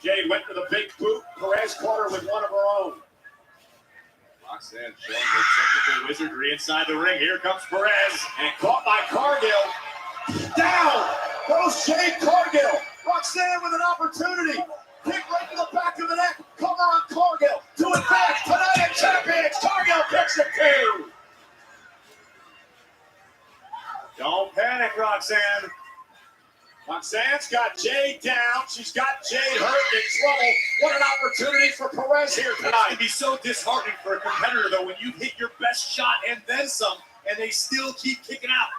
Jade went for the big boot. Perez caught her with one of her own. Roxanne showing her technical wizardry inside the ring. Here comes Perez. And caught by Cargill. Down goes Jade Cargill. Roxanne with an opportunity. Kick right to the back of the neck. Cover on Cargill. To advance. Tonight at Champions. Cargill kicks it 2. Don't panic, Roxanne. Roxanne's got Jade down. She's got Jade hurt in trouble. What an opportunity for Perez here tonight. It'd be so disheartening for a competitor, though, when you hit your best shot and then some, and they still keep kicking out.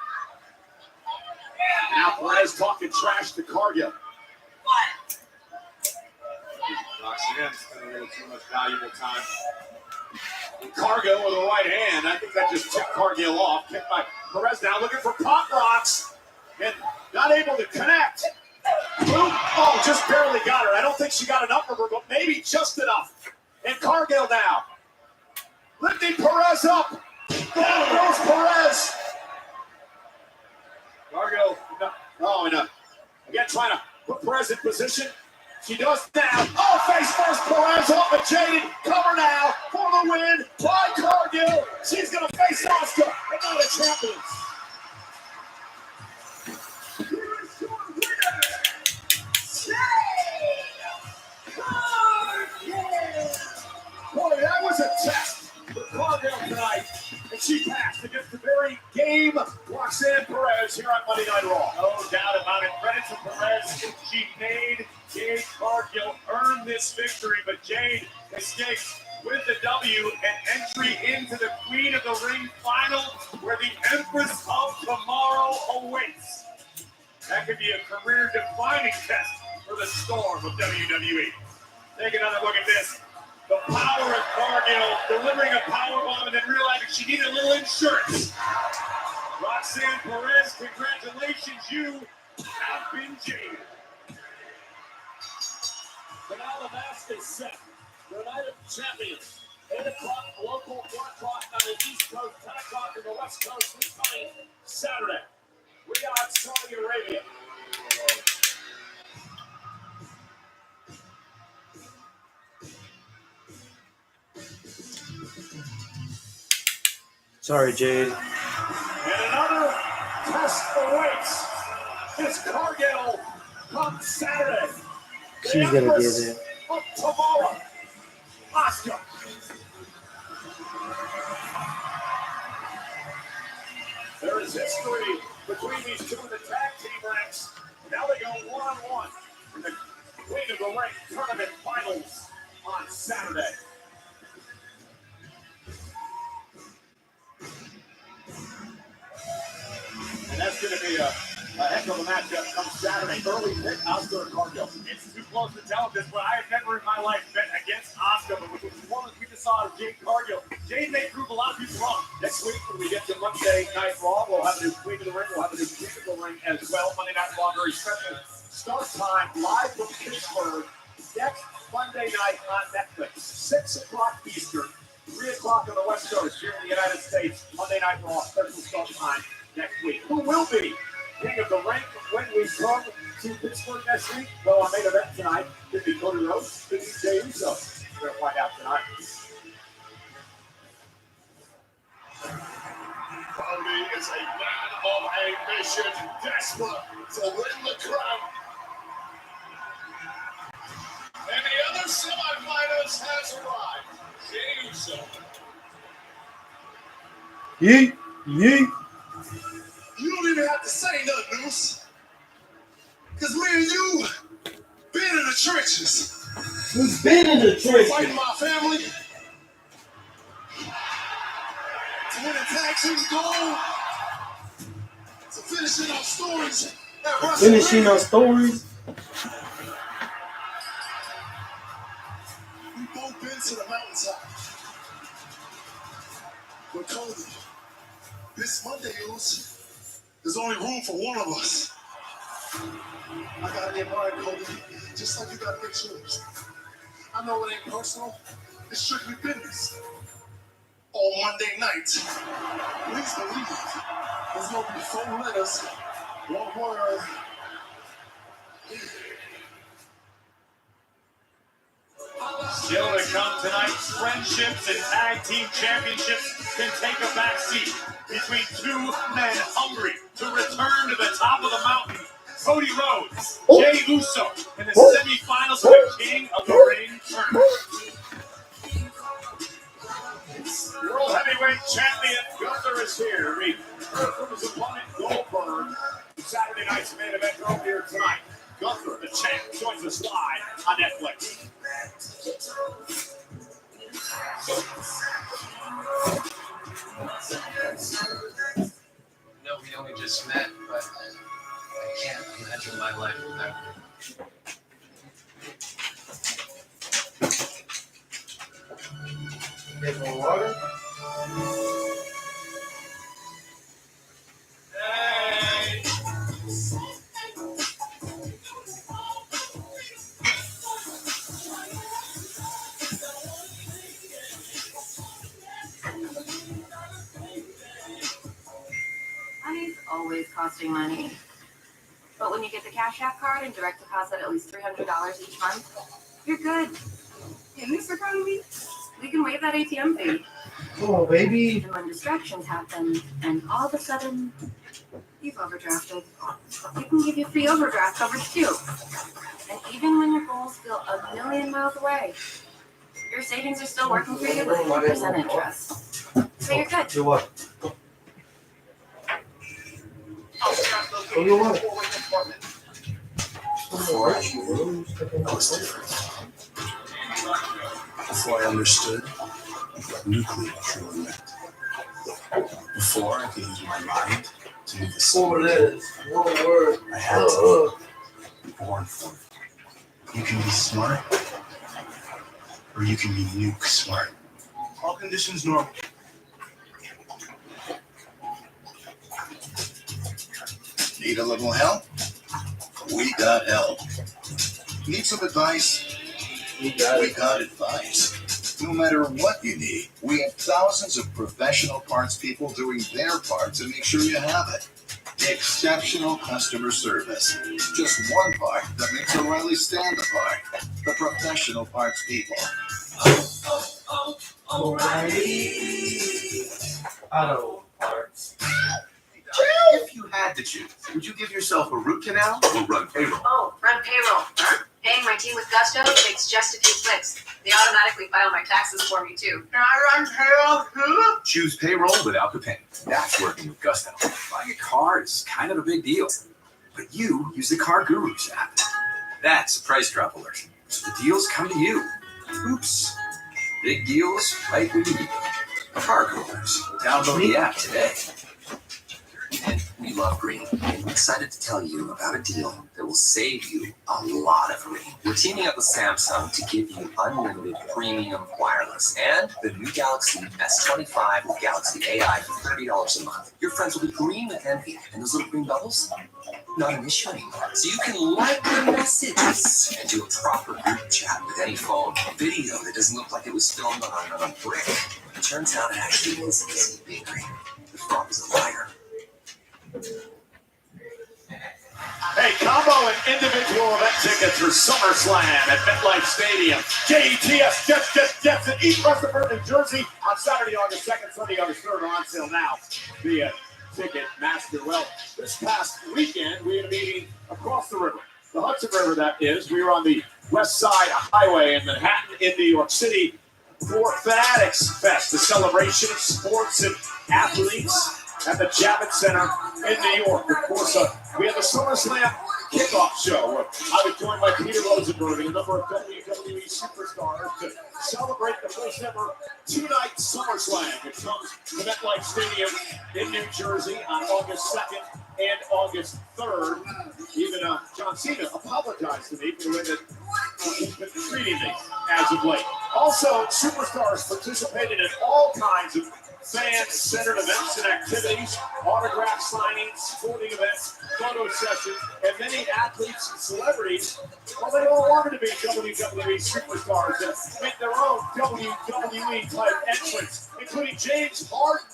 Now Perez talking trash to Cargill. Roxanne spending a little too much valuable time. Cargill with a right hand. I think that just tipped Cargill off. Kicked by Perez now looking for pop rocks. And not able to connect. Oh, just barely got her. I don't think she got enough of her, but maybe just enough. And Cargill now. Lifting Perez up. Down goes Perez. Cargill. Again, trying to put Perez in position. She does now. Oh, face first. Perez off a Jaded. Cover now for the win by Cargill. She's going to face Asuka. And now the champions. Boy, that was a test for Cargill tonight, and she passed against the very game Roxanne Perez here on Monday Night Raw. No doubt about it. Credit to Perez. She made Jade Cargill earn this victory, but Jade escapes with the W and entry into the Queen of the Ring final, where the Empress of Tomorrow awaits. That could be a career-defining test for the Storm of WWE. Take another look at this. The power of Cargill delivering a powerbomb and then realizing she needed a little insurance. Roxanne Perez, congratulations, you have been jaded. So now the mask is set. The night of champions. 8 o'clock local, 4 o'clock on the East Coast, 10 o'clock on the West Coast this coming Saturday. Riyadh, Saudi Arabia. Sorry, Jade. And another test awaits. It's Cargill on Saturday. She's gonna get it. Of tomorrow. Asuka. There is history between these two in the tag team ranks. Now they go one-on-one in the Queen of the Ring Tournament Finals on Saturday. And that's going to be a heck of a matchup come Saturday. Early pick, Asuka and Cargill. It's too close to tell this, but I have never in my life bet against Asuka. But with the performance we just saw of Jade Cargill, Jade may prove a lot of people wrong. Next week, when we get to Monday Night Raw, we'll have a new Queen of the Ring. We'll have a new Queen of the Ring as well. Monday Night Raw, very special start time, live from Pittsburgh. Next Monday night on Netflix, 6 o'clock Eastern, 3 o'clock on the West Coast here in the United States. Monday Night Raw, special start time next week. Who will be King of the Ring when we come to Pittsburgh next week? Well, our main event tonight could be Cody Rhodes, could be Jey Uso. We're going to find out tonight. Cody is a man of ambition, desperate to win the crown. And the other semi-finalist has arrived. Jey Uso. Yeet, yeet. You don't even have to say nothing, Noose. Because me and you been in the trenches. We've been in the trenches. Fighting my family. To win a tag team gold. To finishing our stories at WrestleMania. Finishing our stories. We both been to the mountaintop. But Cody, this Monday, there's only room for one of us. I gotta get mine, Cody, just like you gotta get yours. I know it ain't personal, it's strictly business. On Monday night, please believe there's gonna be 4 letters, 1 word. Still to come tonight, friendships and tag team championships can take a back seat between two men hungry to return to the top of the mountain. Cody Rhodes, Jey Uso in the semifinals of the King of the Ring tournament. World Heavyweight Champion Gunther is here to meet from his opponent Goldberg. Saturday night's main event earlier tonight. Gunther, the champ, joins us live on Netflix. No, we only just met, but I can't imagine my life without you. Get more water? Hey! Money's always costing money. But when you get the Cash App card and direct deposit at least $300 each month, you're good. In this economy, we can waive that ATM fee. Oh, baby. And when distractions happen, and all of a sudden, you've overdrafted, we can give you free overdraft coverage too. And even when your goals feel a million miles away, your savings are still working for you with 4% interest. So you're good. You what? Oh, you what? Before I understood what nuclear truly meant. Before I could use my mind to move the sun. One word. I had to be born for it. You can be smart, or you can be nuke smart. All conditions normal. Need a little help? We got help. Need some advice? We got advice. No matter what you need, we have thousands of professional parts people doing their part to make sure you have it. Exceptional customer service. Just one part that makes O'Reilly stand apart. The professional parts people. O'Reilly. Auto parts. If you had to choose, would you give yourself a root canal or run payroll? Oh, run payroll. Paying my team with Gusto takes just a few clicks. They automatically file my taxes for me too. Can I run payroll too? Choose payroll without the pain. That's working with Gusto. Buying a car is kind of a big deal, but you use the Car Gurus app. That's a price drop alert. So the deals come to you. Oops. Big deals right when you need them. Car Gurus. Download the app today. And we love green. And we're excited to tell you about a deal that will save you a lot of green. We're teaming up with Samsung to give you unlimited premium wireless and the new Galaxy S25 with Galaxy AI for $30 a month. Your friends will be green with envy, and those little green bubbles, not an issue anymore. So you can like the messages and do a proper group chat with any phone. Video that doesn't look like it was filmed on a brick. It turns out it actually is easy being green. The frog is a liar. Hey, combo and individual event tickets for SummerSlam at MetLife Stadium. JETS, Jets, in East Rutherford, New Jersey on Saturday, August 2nd, Sunday, August 3rd are on sale now via Ticketmaster. Well, this past weekend, we had a meeting across the river, the Hudson River, that is. We were on the West Side Highway in Manhattan, in New York City, for Fanatics Fest, the celebration of sports and athletes at the Javits Center in New York. Of course, we had the SummerSlam kickoff show. I was joined by Peter Rosenberg and a number of WWE superstars to celebrate the first ever two-night SummerSlam. It comes to MetLife Stadium in New Jersey on August 2nd and August 3rd. Even John Cena apologized to me for the way that he's been treating me as of late. Also, superstars participated in all kinds of fan-centered events and activities, autograph signings, sporting events, photo sessions, and many athletes and celebrities, well, they all wanted to be WWE superstars and make their own WWE-type entrance, including James Harden,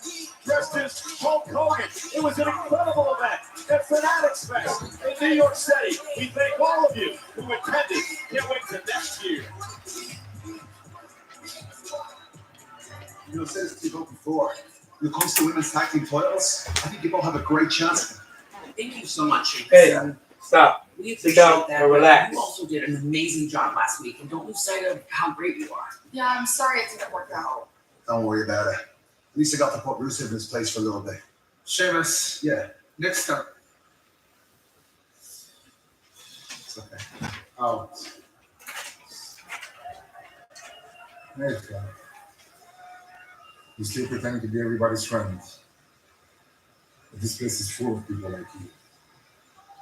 dressed as Hulk Hogan. It was an incredible event at Fanatics Fest in New York City. We thank all of you who attended. Can't wait till next year. You know, I said this to you both before. When it comes to women's tag team titles, I think you both have a great chance. Thank you so much. Hey, stop. We Sit appreciate down that. and relax. You also did an amazing job last week, and don't lose sight of how great you are. Yeah, I'm sorry it didn't work out. Don't worry about it. At least I got to put Rusev in his place for a little bit. Sheamus, Yeah, next time. it's okay. Oh. There you go. You still pretending to be everybody's friend. But this place is full of people like you.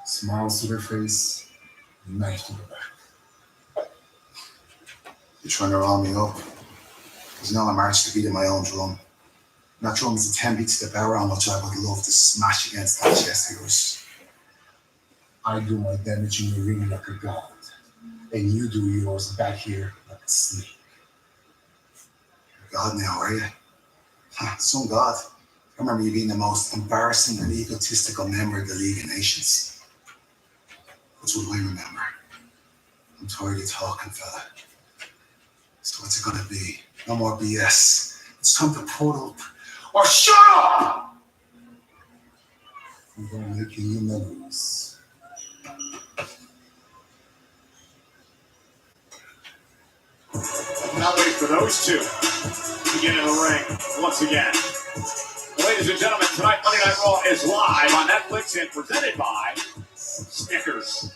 Smiles to their face, knife to the back. You're trying to round me up. There's no march to beat in my own drum. That drum is a 10 beats to the power how much I would love to smash against that chest of yours. I do my damage in the ring like a god. And you do yours back here like a snake. You're God now, are you? Some God. I remember you being the most embarrassing and egotistical member of the League of Nations. That's what I remember. I'm tired of talking, fella. So what's it gonna be? No more BS. It's time to put up or shut up! I'm gonna make you new memories. Now wait for those two to get in the ring once again. Ladies and gentlemen, tonight Monday Night Raw is live on Netflix and presented by Snickers.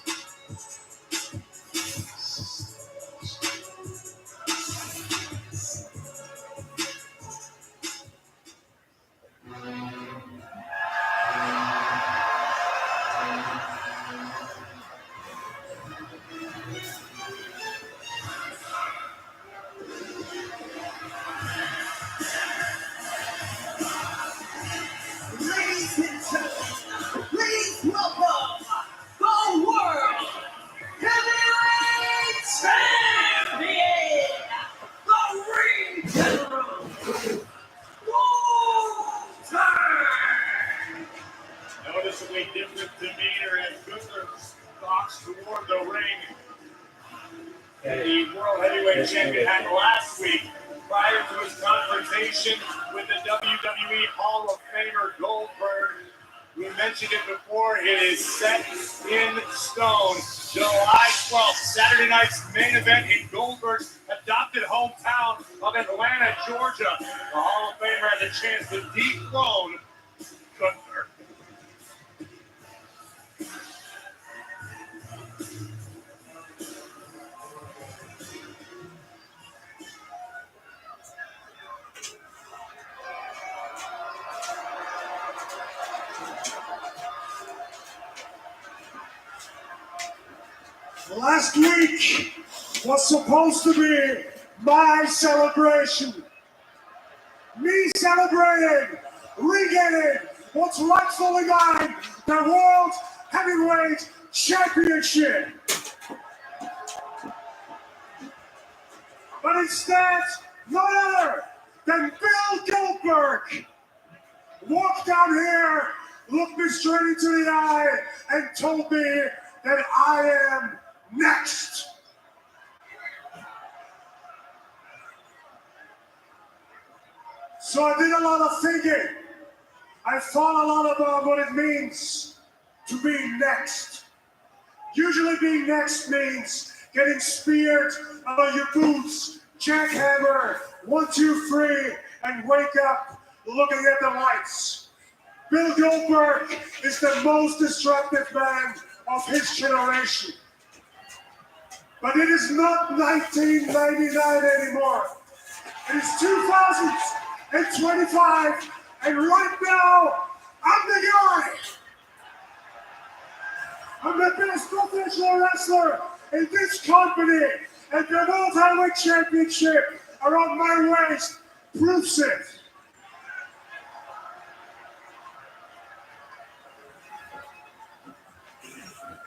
Ladies and gentlemen, please welcome the World Heavyweight Champion, the Ring General, Walter. Noticeably different demeanor as Gunther stalks toward the ring. The World Heavyweight Champion had last week prior to his confrontation with the WWE Hall of Famer Goldberg. We mentioned it before, it is set in stone. July 12th, Saturday night's main event in Goldberg's adopted hometown of Atlanta, Georgia. The Hall of Famer has a chance to dethrone Gunther. Last week was supposed to be my celebration. Me celebrating, regaining what's rightfully mine, the World Heavyweight Championship. But instead, none other than Bill Goldberg walked down here, looked me straight into the eye, and told me that I am next. So I did a lot of thinking. I thought a lot about what it means to be next. Usually being next means getting speared out of your boots, jackhammer, 1, 2, 3, and wake up looking at the lights. Bill Goldberg is the most destructive man of his generation. But it is not 1999 anymore. It is 2025, and right now, I'm the guy. I'm the best professional wrestler in this company, and the World Heavyweight Championship around my waist proves it.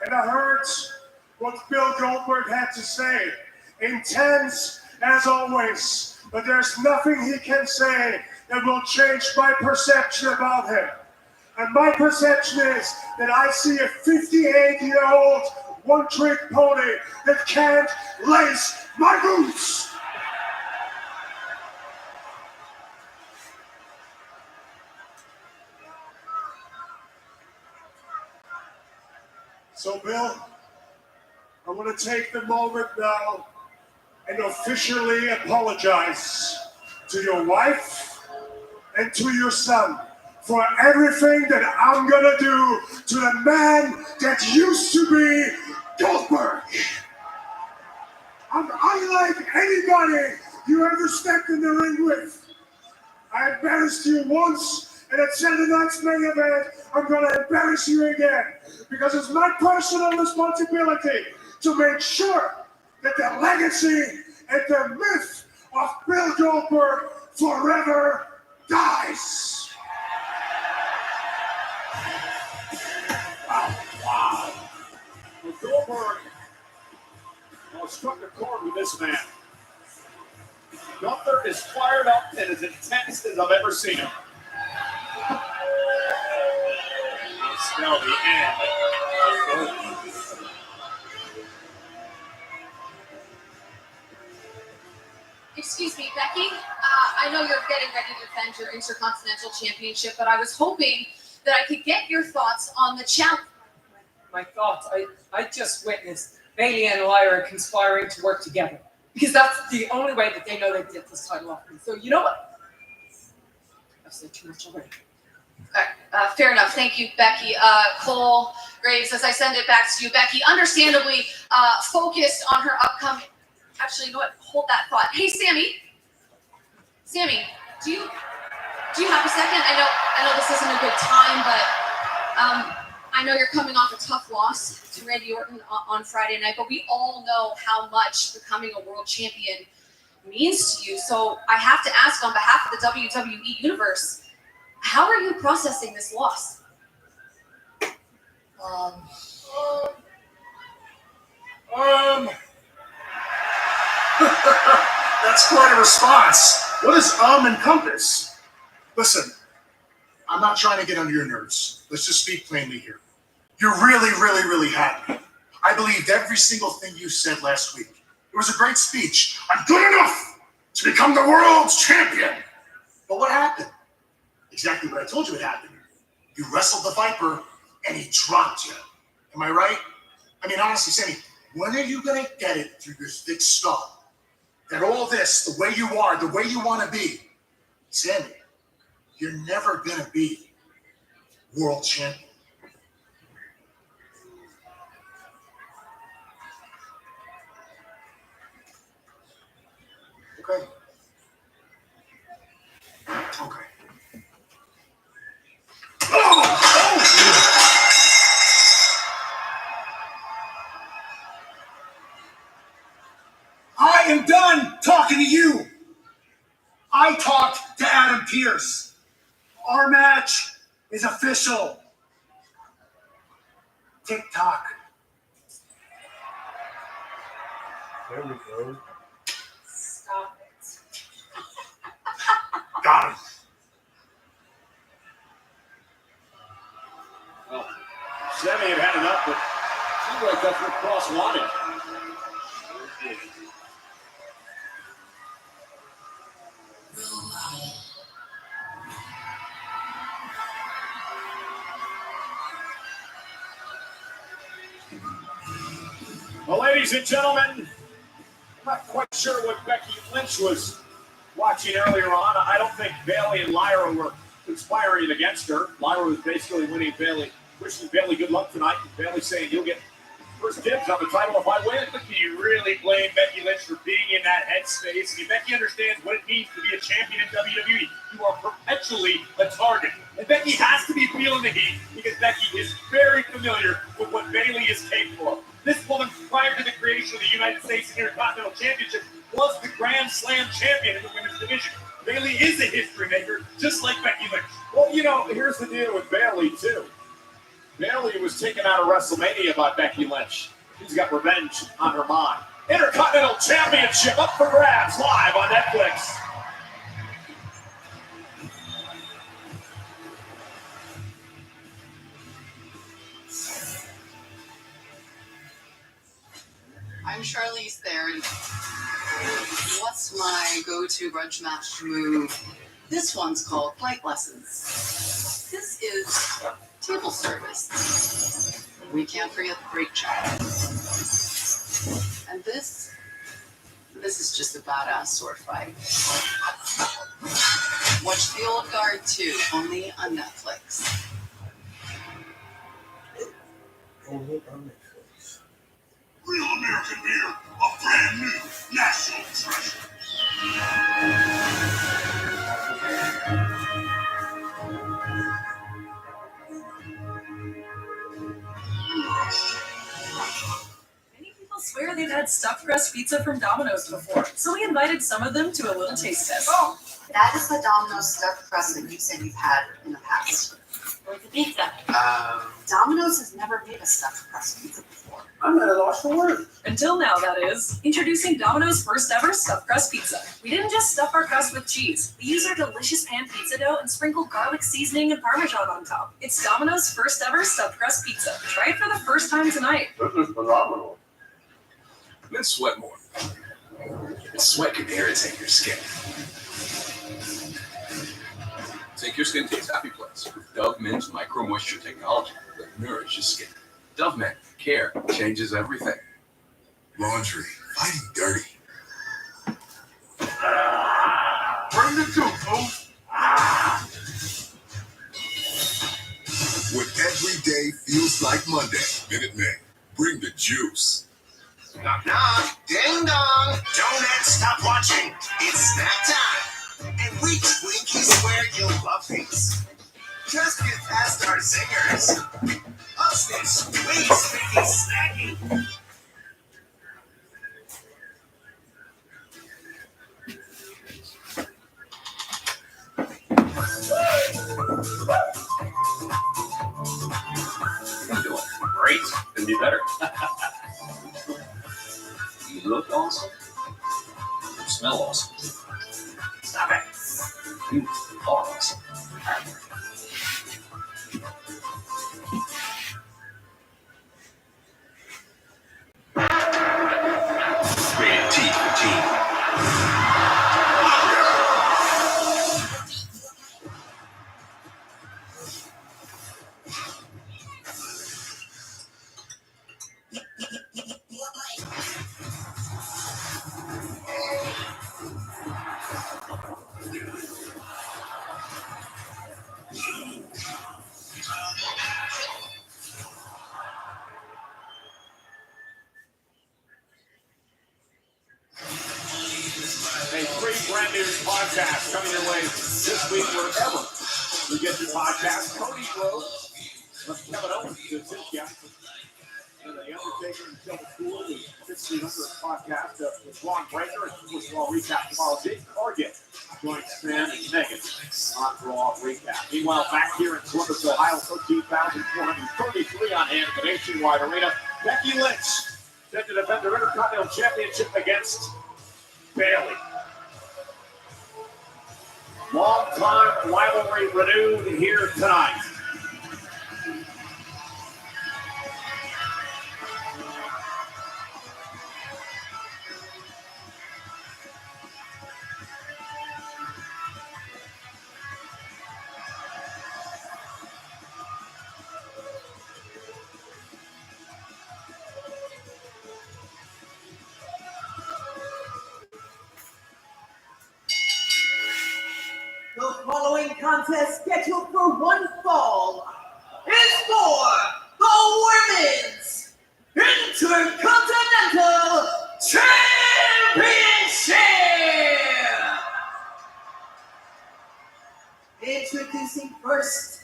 And I heard what Bill Goldberg had to say. Intense as always, but there's nothing he can say that will change my perception about him. And my perception is that I see a 58-year-old one-trick pony that can't lace my boots. So, Bill, I want to take the moment now and officially apologize to your wife and to your son for everything that I'm gonna do to the man that used to be Goldberg. I'm unlike anybody you ever stepped in the ring with. I embarrassed you once, and at Saturday night's main event, I'm gonna embarrass you again, because it's my personal responsibility to make sure that the legacy and the myth of Bill Goldberg forever dies. Wow. Well, Goldberg struck a chord with this man. Gunther is fired up and as intense as I've ever seen him. It's now the end. Excuse me, Becky. I know you're getting ready to defend your Intercontinental Championship, but I was hoping that I could get your thoughts on the challenge. My thoughts, I just witnessed Bailey and Lyra conspiring to work together. Because that's the only way that they know they can get this title off me. So you know what? I've said too much already. All right, fair enough. Thank you, Becky. Cole Graves, as I send it back to you, Becky, understandably focused on her upcoming... Actually, you know what? Hold that thought. Hey, Sammy. Sammy, do you have a second? I know this isn't a good time, but I know you're coming off a tough loss to Randy Orton on Friday night, but we all know how much becoming a world champion means to you. So I have to ask on behalf of the WWE Universe, how are you processing this loss? That's quite a response. What does encompass? Listen, I'm not trying to get under your nerves. Let's just speak plainly here. You're really, really, really happy. I believed every single thing you said last week. It was a great speech. I'm good enough to become the world's champion. But what happened? Exactly what I told you would happen. You wrestled the Viper, and he dropped you. Am I right? I mean, honestly, Sammy, when are you going to get it through your thick skull that all this, the way you are, the way you want to be, Sammy, you're never going to be world champion. Okay. Okay. I am done talking to you. I talked to Adam Pearce. Our match is official. TikTok. There we go. Stop it. Got him. Well, Sammy had enough, but seemed like that's what Cross wanted. Sure did. Well, ladies and gentlemen, I'm not quite sure what Becky Lynch was watching earlier on. I don't think Bayley and Lyra were conspiring against her. Lyra was basically winning Bayley, wishing Bayley good luck tonight. And Bayley saying you'll get first dibs on the title if I win. But do you really blame Becky Lynch for being in that headspace? I mean, Becky understands what it means to be a champion in WWE. You are perpetually a target. And Becky has to be feeling the heat because Becky is very familiar with what Bayley is capable of. This woman, prior to the creation of the United States Intercontinental Championship, was the Grand Slam champion in the women's division. Bayley is a history maker, just like Becky Lynch. Well, you know, here's the deal with Bayley, too. Bayley was taken out of WrestleMania by Becky Lynch. She's got revenge on her mind. Intercontinental Championship up for grabs live on Netflix. I'm Charlize Theron. What's my go-to grudge match move? This one's called Flight Lessons. This is table service. We can't forget the brake check. And this is just a badass sword fight. Watch The Old Guard 2, only on Netflix. Real American beer, a brand new national treasure. Many people swear they've had stuffed crust pizza from Domino's before, so we invited some of them to a little taste test. Oh, that is the Domino's stuffed crust that you said you've had in the past. Where's the pizza? Domino's has never made a stuffed crust pizza before. I'm at a loss for words. Until now, that is. Introducing Domino's first ever stuffed crust pizza. We didn't just stuff our crust with cheese. We used our delicious pan pizza dough and sprinkled garlic seasoning and Parmesan on top. It's Domino's first ever stuffed crust pizza. Try it for the first time tonight. This is phenomenal. Then sweat more. Sweat can irritate your skin. Take your skin to its happy place with Dove Men's Micro Moisture Technology that nourishes skin. Dove Men, care changes everything. Laundry, fighting dirty. Bring the juice, folks. When every day feels like Monday, Minute Maid, bring the juice. Knock, knock. Ding dong. Don't stop watching. It's snack time. And we Twinkies wear your fluffies. Just get past our singers. Upstairs, sweet, sticky, snacky. You're doing great. Can be better. You look awesome. You smell awesome. Stop it. You are awesome. Rated T for teen. free brand new podcast coming your way this week wherever you get your podcast. Cody Rhodes from Kevin Owens is his guest. And The Undertaker and Kevin Cool, the 1600 podcast with Ron Breaker. And of course, we'll recap tomorrow. Jason Target joins Sam and Megan on Raw Recap. Meanwhile, back here in Columbus, Ohio, 13,433 on hand at the Nationwide Arena. Becky Lynch set to defend the Intercontinental Championship against Bayley. Long-time rivalry renewed here tonight. The following contest scheduled for one fall is for the Women's Intercontinental Championship! Introducing first,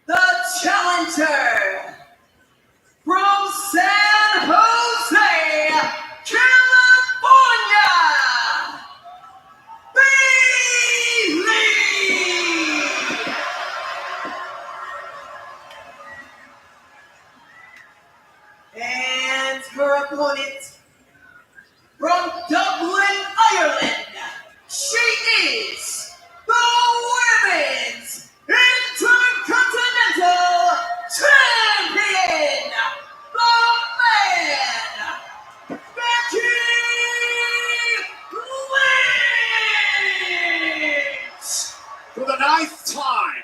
the challenger from San Jose, California! And her opponent from Dublin, Ireland, she is the Women's Intercontinental Champion, the Man, Becky Lynch! For the 9th time,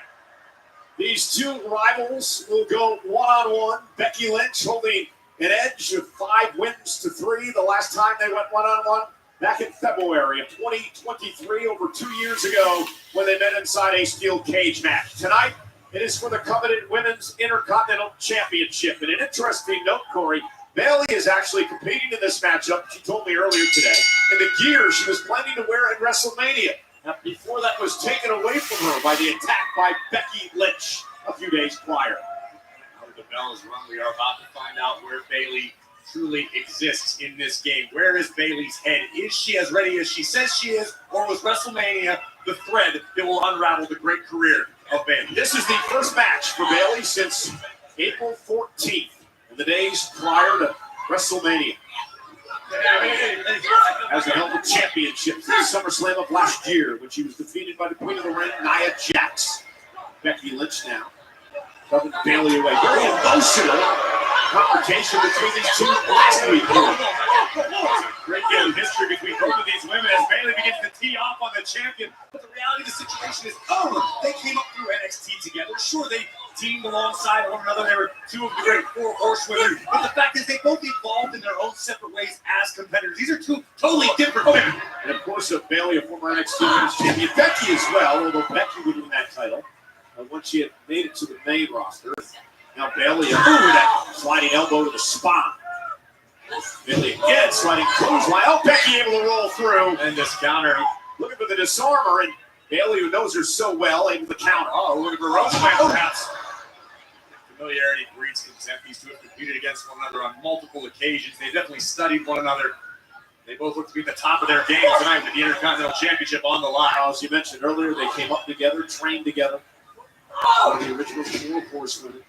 these two rivals will go one-on-one. Becky Lynch holding an edge of 5 wins to 3 the last time they went one-on-one back in February of 2023, over 2 years ago, when they met inside a steel cage match. Tonight, it is for the coveted Women's Intercontinental Championship. And an interesting note, Corey, Bayley is actually competing in this matchup, she told me earlier today, in the gear she was planning to wear at WrestleMania. Now, before that was taken away from her by the attack by Becky Lynch a few days prior. Now that the bell is rung, we are about to find out where Bayley truly exists in this game. Where is Bayley's head? Is she as ready as she says she is, or was WrestleMania the thread that will unravel the great career of Bayley? This is the first match for Bayley since April 14th, in the days prior to WrestleMania. As a held the championship since SummerSlam of last year, when she was defeated by the Queen of the Ring, Nia Jax. Becky Lynch now shoving Bayley away. Very emotional confrontation between these two last week. Great deal of history between both of these women as Bayley begins to tee off on the champion. But the reality of the situation is, they came up through NXT together. Sure, they teamed alongside one another. They were two of the great 4 horsewomen. But the fact is, they both evolved in their own separate ways as competitors. These are two totally different women. And of course, Bayley, a former NXT Women's Champion. Becky as well, although Becky would win that title once she had made it to the main roster. Now Bayley, that sliding elbow to the spine. Bayley again, sliding clothesline. Oh, Becky able to roll through. And this counter. Looking for the disarmer, and Bayley, who knows her so well, able to counter. Oh, looking for Roseman, perhaps. Familiarity breeds contempt. These two have competed against one another on multiple occasions. They definitely studied one another. They both look to be at the top of their game tonight with the Intercontinental Championship on the line. As you mentioned earlier, they came up together, trained together. The original 4 horsewomen.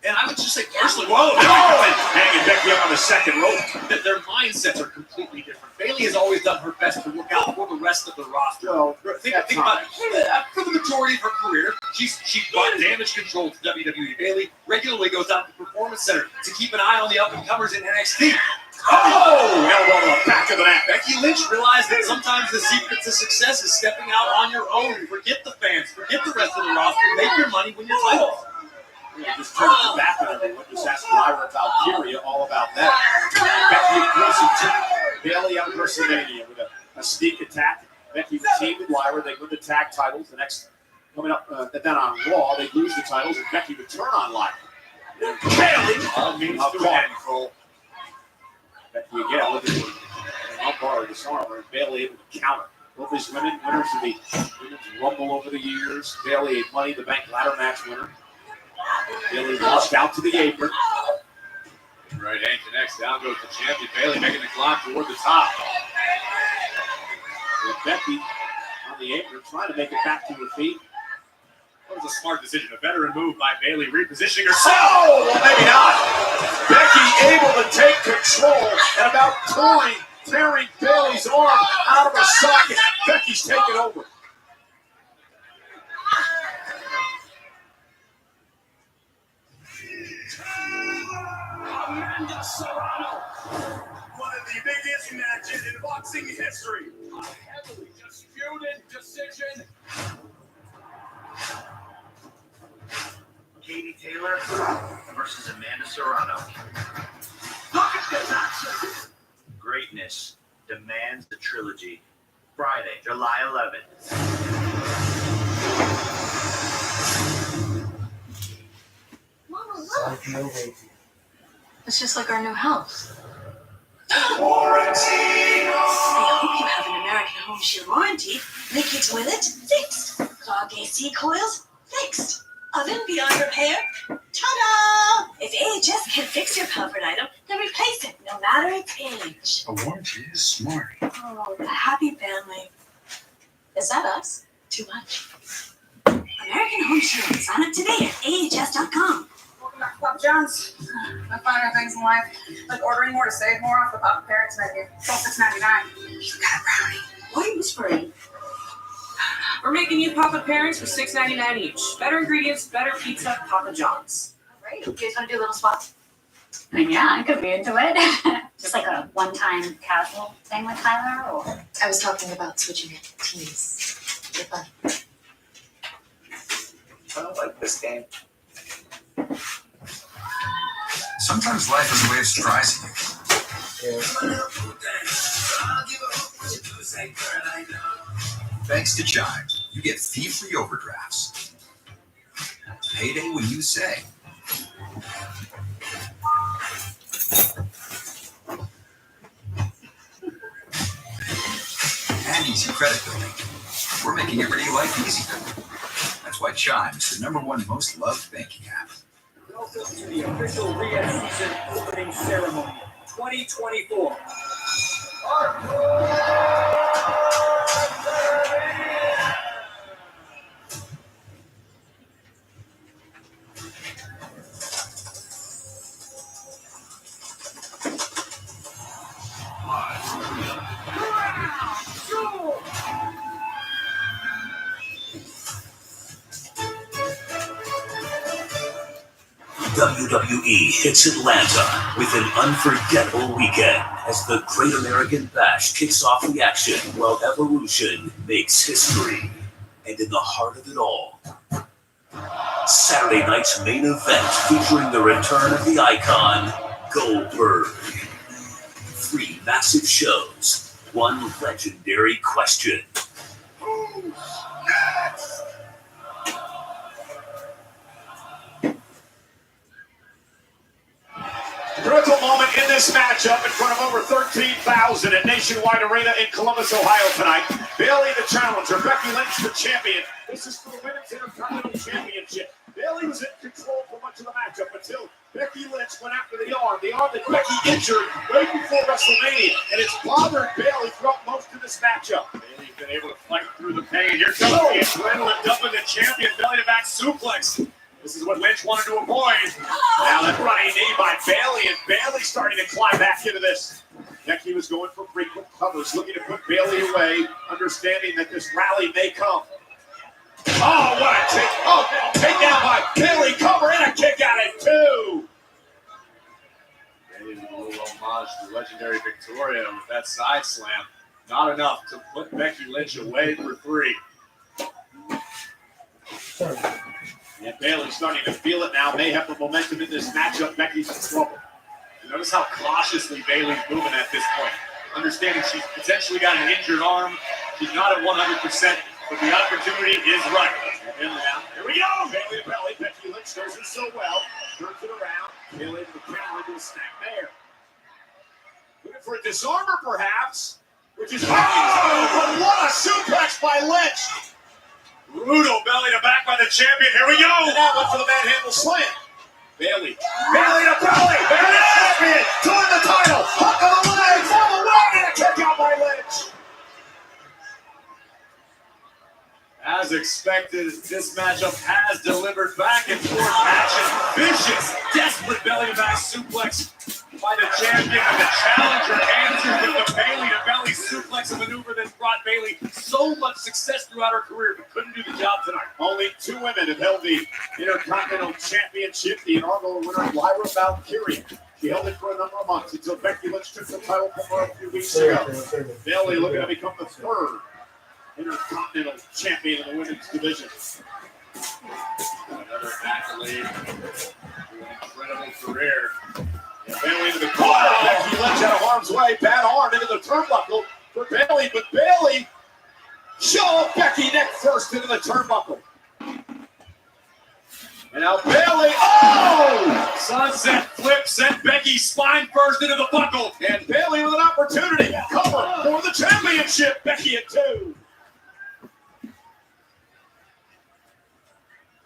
And I would just say personally, and hanging Becky up on the second rope. That their mindsets are completely different. Bayley has always done her best to look out for the rest of the roster. Think about it. For the majority of her career, she's brought damage control to WWE. Bayley regularly goes out to the Performance Center to keep an eye on the up-and-comers in NXT. Elbow to the back of the neck. Becky Lynch realized that sometimes the secret to success is stepping out on your own. Forget the fans. Forget the rest of the roster. Make your money when you're titled. Just turn your back on everyone. Just ask Lyra Valkyria all about that. Becky, of course, took Bayley out of WrestleMania with a sneak attack. Becky teamed with Lyra. They win the tag titles. The next coming up, then on Raw, they lose the titles, and Becky would turn on Lyra. And Bayley all means to handful. Becky again looking for lumbar or disarm, and Bailey able to counter. Both these winners of the Women's Rumble over the years. Bailey, a Money in the Bank ladder match winner. Bailey launched out to the apron. Right hand connects, down goes the champion. Bailey making the climb toward the top. With Becky on the apron, trying to make it back to her feet. That was a smart decision, a veteran move by Bailey, repositioning herself. Oh, well, maybe not. Becky able to take control and about tearing Bailey's arm out of her socket. Becky's taking over. Amanda Serrano, one of the biggest matches in boxing history. A heavily disputed decision. Katie Taylor versus Amanda Serrano. Look at this action. Greatness demands the trilogy. Friday, July 11th. Mama, look. It's just like our new house. I hope you have an American Home Shield warranty. Leaky toilet? Fixed. Clogged AC coils? Fixed. Oven beyond repair? Ta-da! If AHS can fix your covered item, then replace it, no matter its age. A warranty is smart. Oh, the happy family. Is that us? Too much. American Home Shield. Sign up today at AHS.com. Welcome back to Papa John's. I find our things in life, like ordering more to save more off the Papa Parents menu. $12.99. You got a brownie. Why are you whispering? We're making you Papa Parents for $6.99 each. Better ingredients, better pizza, Papa John's. Great. You guys want to do a little spot? Yeah, I could be into it. Just like a one-time casual thing with Tyler, or? I was talking about switching it. Tease. Get fun. I don't like this game. Sometimes life is a way of surprising you. Thanks to Chime, you get fee-free overdrafts. Payday when you say. And easy credit building. We're making everyday life easier. That's why Chime is the #1 most loved banking app. Welcome to the official Riyadh season opening ceremony 2024. WWE hits Atlanta with an unforgettable weekend as the Great American Bash kicks off the action while Evolution makes history. And in the heart of it all, Saturday night's main event featuring the return of the icon, Goldberg. 3 massive shows, 1 legendary question. Who's next? Critical moment in this matchup in front of over 13,000 at Nationwide Arena in Columbus, Ohio tonight. Bailey the challenger, Becky Lynch the champion. This is for the Women's Intercontinental Championship. Bailey was in control for much of the matchup until Becky Lynch went after the arm that Becky injured right before WrestleMania, and it's bothered Bailey throughout most of this matchup. Bailey's been able to fight through the pain. Here comes the adrenaline dumping the champion, belly to back suplex. This is what Lynch wanted to avoid. Now that running knee by Bailey, and Bailey starting to climb back into this. Becky was going for frequent covers, looking to put Bailey away, understanding that this rally may come. Oh, what a take. Oh, takedown by Bailey, cover and a kick out at 2. Bailey with a little homage to legendary Victoria with that side slam. Not enough to put Becky Lynch away for 3. And Bailey's starting to feel it now. May have the momentum in this matchup. Becky's in trouble. Notice how cautiously Bailey's moving at this point. Understanding she's potentially got an injured arm. She's not at 100%, but the opportunity is right. And now, here we go. Bailey to belly. Becky Lynch does it so well. Turns it around. Bailey able to counter into a snap there. Looking for a disarmer, perhaps. Which is but what a suplex by Lynch! Brutal belly to back by the champion. Here we go! And that one for the manhandle slam. Bailey to belly! Bailey champion! To win the title! Hook of the leg for the win! And a kick out by Lynch! As expected, this matchup has delivered back and forth action. Vicious, desperate belly-to-back suplex by the champion and the challenger answers with the Bailey to belly suplex, a maneuver that brought Bailey so much success throughout her career, but couldn't do the job tonight. Only 2 women have held the Intercontinental Championship. The inaugural winner, Lyra Valkyria. She held it for a number of months until Becky Lynch took the title from her a few weeks ago. Bailey looking to become the 3rd Intercontinental Champion in the women's division. Another accolade to an incredible career. And Bailey into the corner. Becky Lynch out of harm's way. Bad arm into the turnbuckle for Bailey, but Bailey shove Becky neck first into the turnbuckle. And now Bailey, sunset flip sent Becky spine first into the buckle. And Bailey with an opportunity. Cover for the championship. Becky at 2.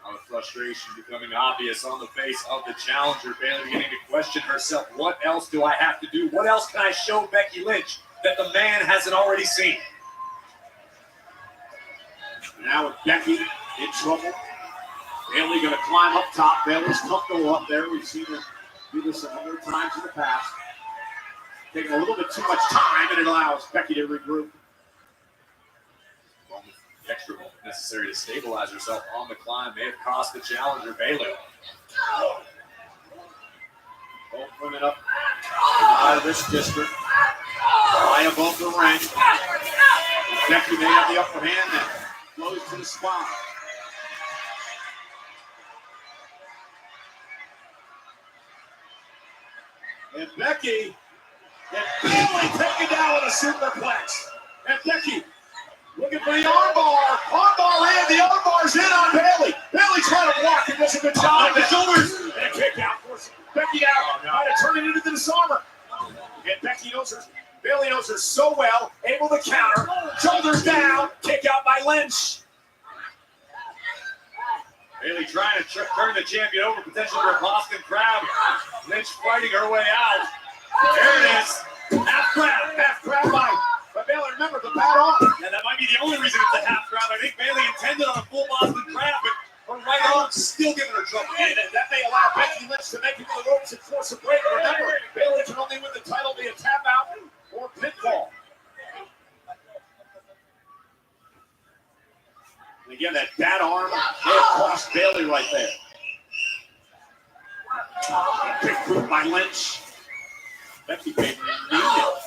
Now the frustration becoming obvious on the face of the challenger. Bailey beginning to question herself. What else do I have to do? What else can I show Becky Lynch that the man hasn't already seen? Now with Becky in trouble. Bailey going to climb up top. Bailey's comfortable up there. We've seen her do this a number of times in the past. Taking a little bit too much time, and it allows Becky to regroup. The extra moment necessary to stabilize herself on the climb may have cost the challenger, Bailey. Both women up out of this district. High above the ring. Becky may have the upper hand now. Blows to the spine. And Becky and Bailey taken down with a superplex. And Becky looking for the armbar. Armbar in. The armbar's in on Bailey. Bailey trying to block and does a good job. The shoulders. And a kick out. Forcing Becky out. Trying to turn it into the disarmer. And Becky knows her. Bailey knows her so well. Able to counter. Shoulders down. Kick out by Lynch. Bailey trying to turn the champion over, potential for a Boston crab. Lynch fighting her way out. There it is. Half crab by Bailey. Remember the bad arm. Yeah, that might be the only reason it's a half crab. I think Bailey intended on a full Boston crab, but her right arm still giving her trouble. And that may allow Becky Lynch to make it to the ropes and force a break. Remember, Bailey can only win the title via tap out or pinfall. And again, that bad arm may have cost Bailey right there. Big boot by Lynch. Becky favoring it.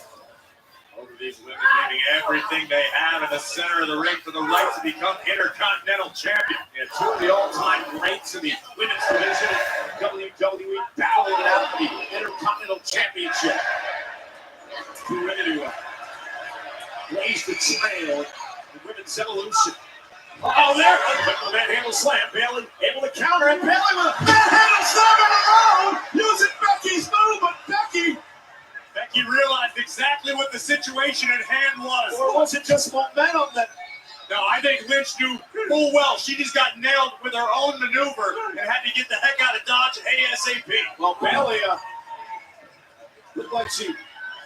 Both of these women giving everything they have in the center of the ring for the right to become Intercontinental Champion. And 2 of the all-time greats in the women's division, WWE battling it out for the Intercontinental Championship. 2 women who blaze the trail in women's evolution. Oh, there! The manhandle slam. Bailey able to counter, and Bailey with a manhandle slam in a row, using Becky's move, but Becky realized exactly what the situation at hand was. Or was it just momentum that? No, I think Lynch knew full well. She just got nailed with her own maneuver and had to get the heck out of Dodge ASAP. Well, Bailey looked like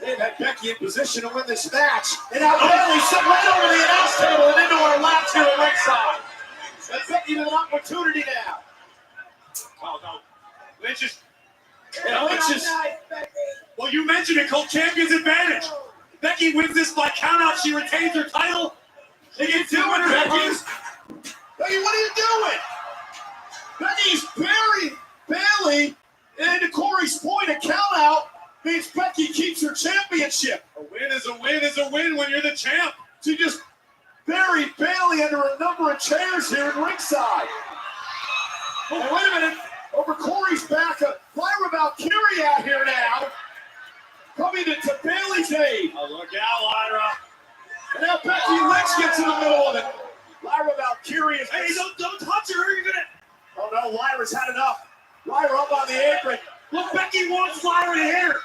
they've had Becky in position to win this match. And now Bailey sent right over the announce table and into her lap here at ringside. And Becky with an opportunity now. Oh, no. Lynch is... Well, you mentioned it, called Champion's Advantage. Becky wins this by countout. She retains her title. They get 2 winners. Becky, what are you doing? Becky's burying Bailey. And to Corey's point, a countout means Becky keeps her championship. A win is a win is a win when you're the champ. She just buried Bailey under a number of chairs here at ringside. Oh, wait a minute. Over Corey's back, Lyra Valkyria out here now. Coming to Bailey's aid. Oh, look out, Lyra. And now Becky Lynch gets in the middle of it. Lyra Valkyria. Hey, don't touch her. You're gonna... Oh, no, Lyra's had enough. Lyra up on the apron. Look, Becky wants Lyra to hit her.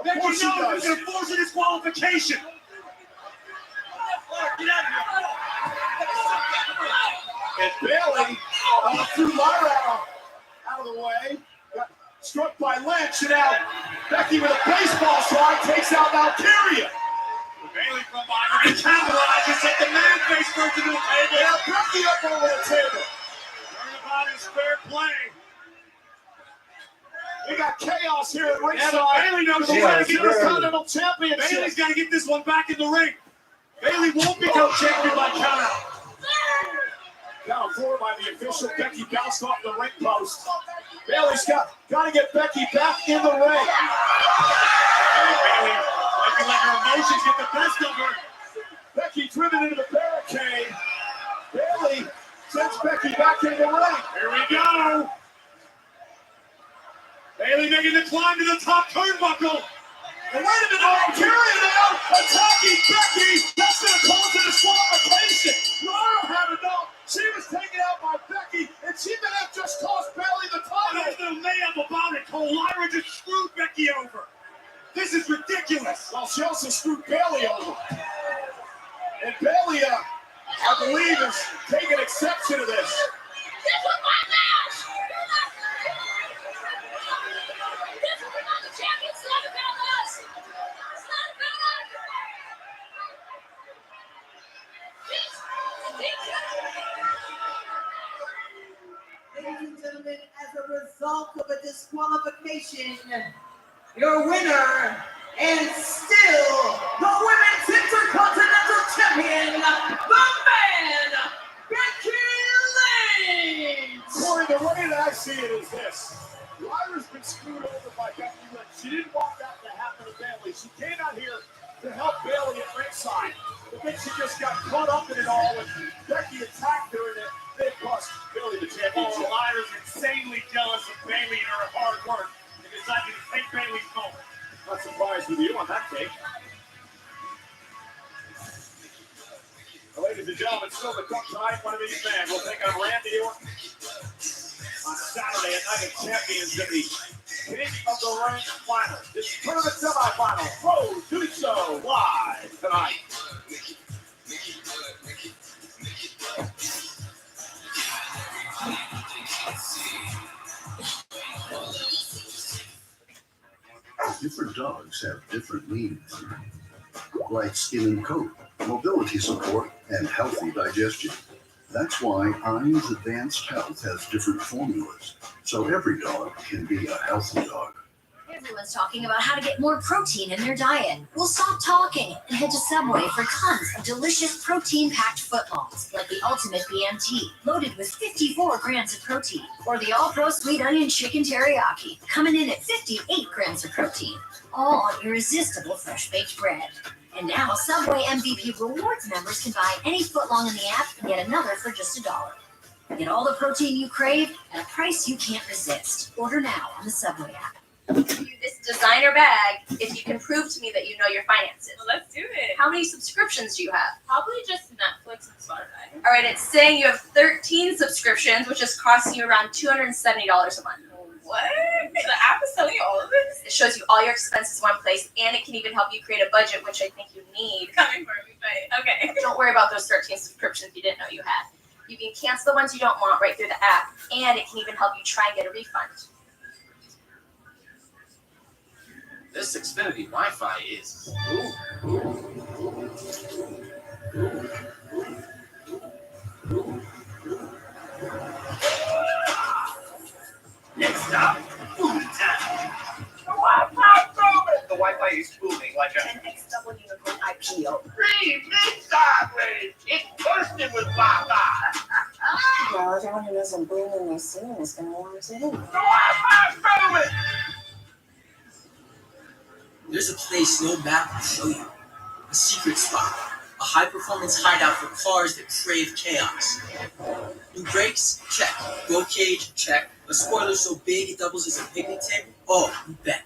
Becky knows course she it's does. going to force a disqualification. Get out of here. And Bailey threw Lyra out of the way. Got struck by Lynch. And now Becky with a baseball slide takes out Valkyria. Bailey from behind. He capitalizes, set the man face first into the table. Yeah, Becky up over the table. Learn about his fair play. We got chaos here at Yeah, ringside. but Bailey knows she's got to get this Continental Championship. Bailey's got to get this one back in the ring. Bailey won't become champion by countout. Down 4 by the official. Becky bounced off the ring post. Bailey's got to get Becky back in the ring. Bailey might be letting her emotions get the best of her. Becky driven into the barricade. Bailey sends Becky back in the ring. Here we go. Bailey making the climb to the top turnbuckle. And wait a minute, Valkyria now attacking Becky. That's going to cause a disqualification. Lyra had enough. She was taken out by Becky, and she may have just cost Bailey the title. There's no layup about it, Cole. Lyra just screwed Becky over. This is ridiculous. Well, she also screwed Bailey over. And Bailey, I believe, is taking exception to this. This was my match! This was about the champions, it's not about us! It's not about us! This is ridiculous! Ladies and gentlemen, as a result of a disqualification, your winner and still the Women's Intercontinental Champion, the man, Becky Lynch! Corey, the way that I see it is this. Lyra's been screwed over by Becky Lynch. She didn't want that to happen to Bailey. She came out here to help Bailey at ringside. But then she just got caught up in it all, and Becky attacked her, and it cost Bailey the championship. Oh, Lyra's insanely jealous of Bailey and her hard work and decided to take Bailey's moment. Not surprised with you on that take. Well, ladies and gentlemen, still the cup tonight. One of these men will take on Randy Orton on Saturday at Night of Champions in the King of the Ring final. This tournament semifinal. Pro do so live tonight. Different dogs have different needs, like skin and coat, mobility support, and healthy digestion. That's why Iams Advanced Health has different formulas, so every dog can be a healthy dog. Everyone's talking about how to get more protein in their diet. Well, stop talking and head to Subway for tons of delicious protein-packed footlongs, like the Ultimate BMT, loaded with 54 grams of protein, or the All-Pro Sweet Onion Chicken Teriyaki, coming in at 58 grams of protein, all on irresistible fresh-baked bread. And now, Subway MVP Rewards members can buy any footlong in the app and get another for just $1. Get all the protein you crave at a price you can't resist. Order now on the Subway app. This designer bag if you can prove to me that you know your finances. Well, let's do it. How many subscriptions do you have? Probably just Netflix and Spotify. All right, it's saying you have 13 subscriptions, which is costing you around $270 a month. What? The app is telling you all of this? It shows you all your expenses in one place, and it can even help you create a budget, which I think you need. Coming for me, but okay. Don't worry about those 13 subscriptions you didn't know you had. You can cancel the ones you don't want right through the app, and it can even help you try and get a refund. This Xfinity Wi-Fi is. Next stop, Boom Town. The Wi-Fi is booming like a 10XW Unicorn IPO. Please, sideways. It's bursting with Wi-Fi. Well, everyone who knows I'm booming this soon is going to want to. The Wi-Fi's booming. There's a place no map will show you. A secret spot. A high-performance hideout for cars that crave chaos. New brakes? Check. Roll cage? Check. A spoiler so big it doubles as a picnic table? Oh, you bet.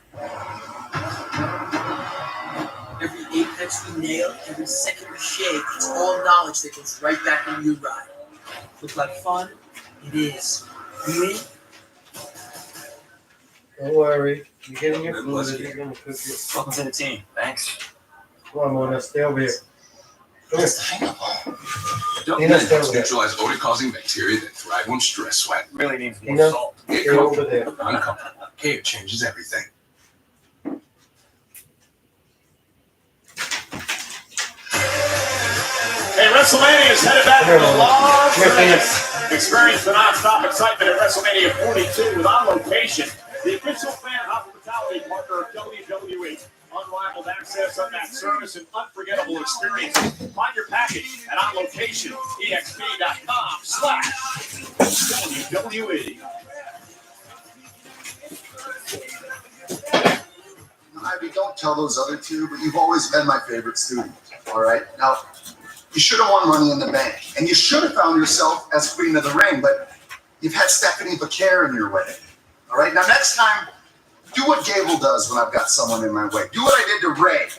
Every apex we nail, every second we shave, it's all knowledge that goes right back into your ride. Look like fun? It is. You in? Don't worry. You're getting your food. You're gonna cook it. Welcome to the team. Thanks. Come on, Mona. Stay over here. Come here. Don't Nina, let stay us over there. neutralize odor-causing bacteria that thrive on stress sweat. Really needs more Nina, salt. Get stay over comfortable. there. Uncomfortable. Care changes everything. Hey, WrestleMania is headed back to the Las Come here, Vegas. Experience the non-stop excitement at WrestleMania 42 with On Location, the official fan hospitality partner of WWE. Unrivaled access, unmatched service, and unforgettable experiences. Find your package at onlocation.exp.com/WWE. Ivy, don't tell those other two, but you've always been my favorite student. All right? Now, you should have won Money in the Bank, and you should have found yourself as Queen of the Ring, but you've had Stephanie Becaire in your wedding. All right? Now, next time, do what Gable does when I've got someone in my way. Do what I did to Ray.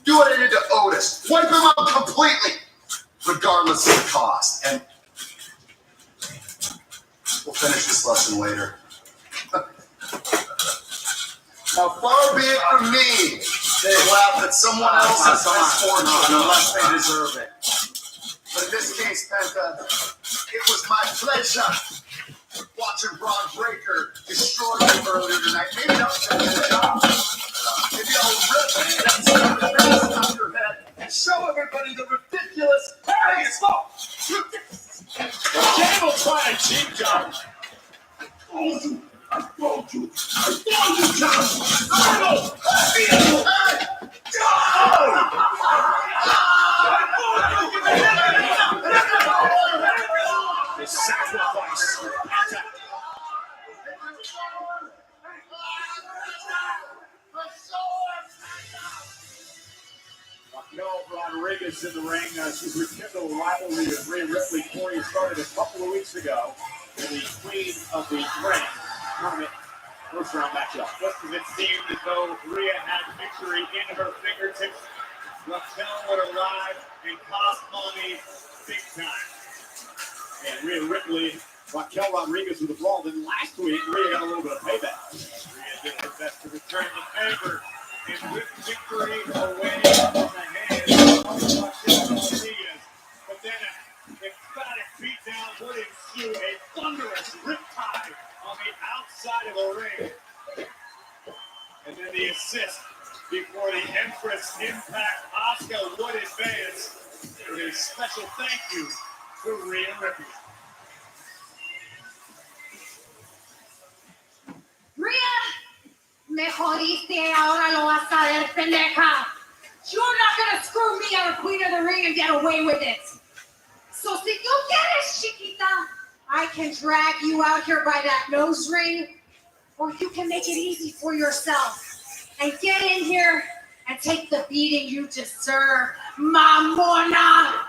Do what I did to Otis. Wipe him out completely, regardless of the cost. And we'll finish this lesson later. Now, far be it from me to laugh at someone else's misfortune unless they deserve it. But in this case, Penta, it was my pleasure watching Braun Breaker destroy you earlier tonight. Maybe that was a good job. Maybe I'll rip that mask off your head and show everybody the ridiculous Harry Smoke. Gable tried a cheap job. I told you, John. Arnold! The sacrifice. Raquel Rodriguez in the ring. She's rekindled a rivalry with Rhea Ripley. Corey started a couple of weeks ago in the Queen of the Ring tournament first round matchup. Just as it seemed as though Rhea had victory in her fingertips, Raquel would arrive and cost money big time. And Rhea Ripley, Raquel Rodriguez with the brawl. Then last week, Rhea got a little bit of payback. Rhea did her best to return the favor. And with victory away from the hands of Raquel Rodriguez. But then an emphatic beatdown would ensue, a thunderous riptide on the outside of the ring. And then the assist before the Empress Impact Asuka would advance with a special thank you to Rhea Ripley. Rhea, me jodiste, ahora lo vas a ver, pendeja. You're not gonna screw me out of Queen of the Ring and get away with it. So si tú quieres, chiquita, I can drag you out here by that nose ring, or you can make it easy for yourself and get in here and take the beating you deserve, mamona.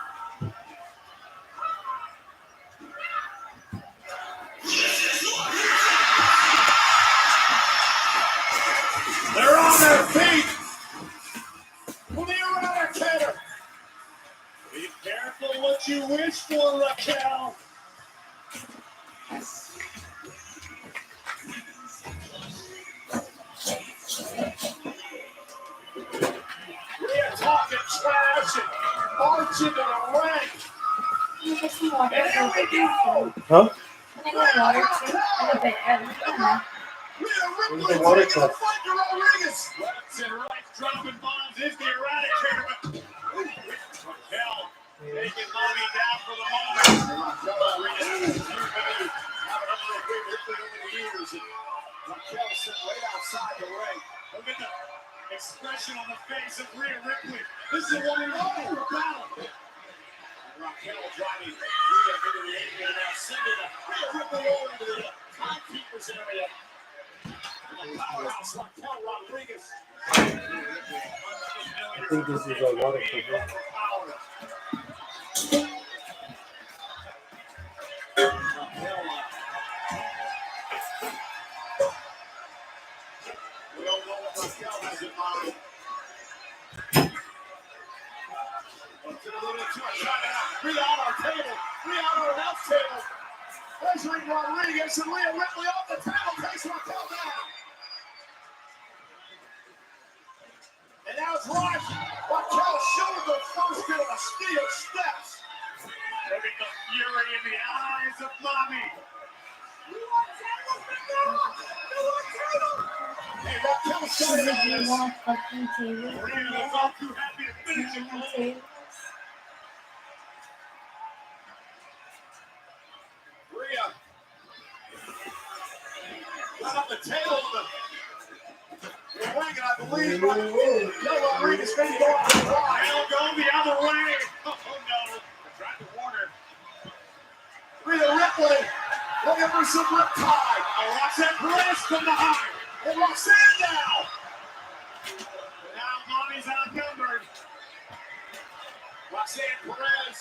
They're on their feet. For the Eradicator. Be careful what you wish for, Raquel. Rhea talking trash and marching to the ring. And here we go. Huh? Rhea Where's the water cup? Rodriguez. Lefts and rights dropping bombs is the Eradicator. Raquel taking Mommy down for the moment. Raquel Rodriguez has a few videos out of her Ripley over the years. And Raquel sat right outside the ring. Look at the expression on the face of Rhea Ripley. This is a one and only battle. Raquel driving Rhea into the apron and now sending Rhea Ripley over to the timekeeper's area. Powerhouse Raquel Rodriguez. I think this is a water cup. We don't know what Raquel has in mind. It's a little too much. Rhea on our table. Rhea on our announce table. Measuring Rodriguez and Rhea Ripley off the table. Takes Raquel down. was right. Raquel showed the first bit of a steel steps. Look at the fury in the eyes of Mommy. Hey, Raquel showed Do it. you want fucking table? Rhea was all too happy to finish it. Rhea got up the tail of the ring, and I believe Rodriguez may go out the line. He'll go the other way. Oh no. Tried to warn her. Rhea Ripley looking for some riptide. Roxanne Perez from behind. And Roxanne now. Now Mommy's outnumbered. Roxanne Perez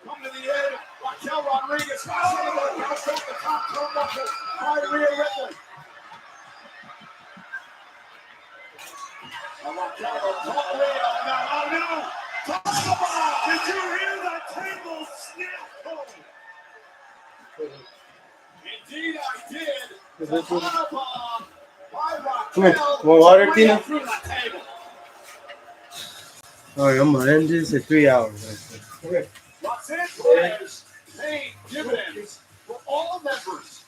come to the end. Raquel Rodriguez. Roxanne Rodriguez off the top turnbuckle by Rhea Ripley. And Raquel caught Rhea. Oh no. Toss the ball. Did you hear the table snap? Indeed I did. The bomb by Come here. Raquel. More water, Tina? Through that table. All right, I'm gonna end this at 3 hours. Come here. Roxanne Perez paid dividends for all members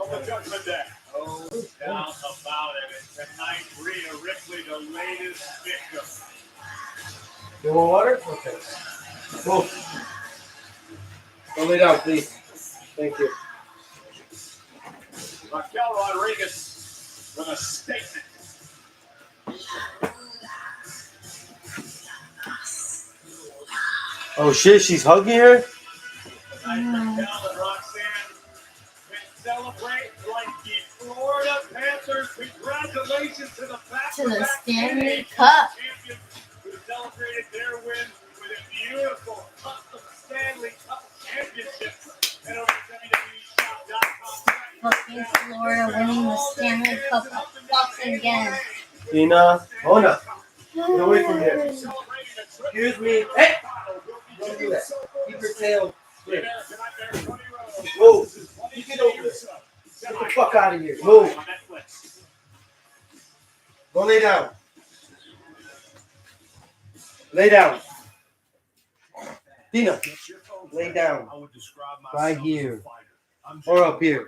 of the Judgment Day. Oh, doubt about it. And tonight, Rhea Ripley, the latest victim. You want water? Okay. Go. Go lay down, please. Thank you. Raquel Rodriguez with a statement. Oh shit, she's hugging her? Tonight, Raquel and Roxanne can celebrate like the Florida Panthers. Congratulations to the back-to-back Stanley Cup. champions who celebrated their win with a beautiful custom Stanley Cup championship. Head over to www.shop.com. Fucking Florida winning the Stanley Cup fucking again. Tina, Mona, get away from here. Excuse me. Hey! Don't do that. Keep your tail straight. Move. You get over there. Get the fuck out of here. Move. Go lay down. Lay down. Tina, lay down. Right here. Or up here.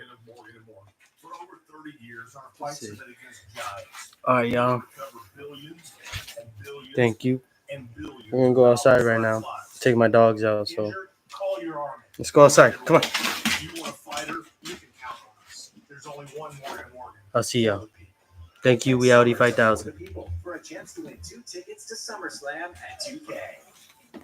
For over 30 years, our fights have been against giants. All right, y'all. Cover billions and billions Thank you. and billions. We're gonna go outside right now. Take my dogs out, so Call your army. let's go outside. Come on. If you want a fighter, you can count on us. There's only one Morgan Morgan. I'll see y'all. Thank you. We out E5000. For a chance to win 2 tickets to SummerSlam at 2K.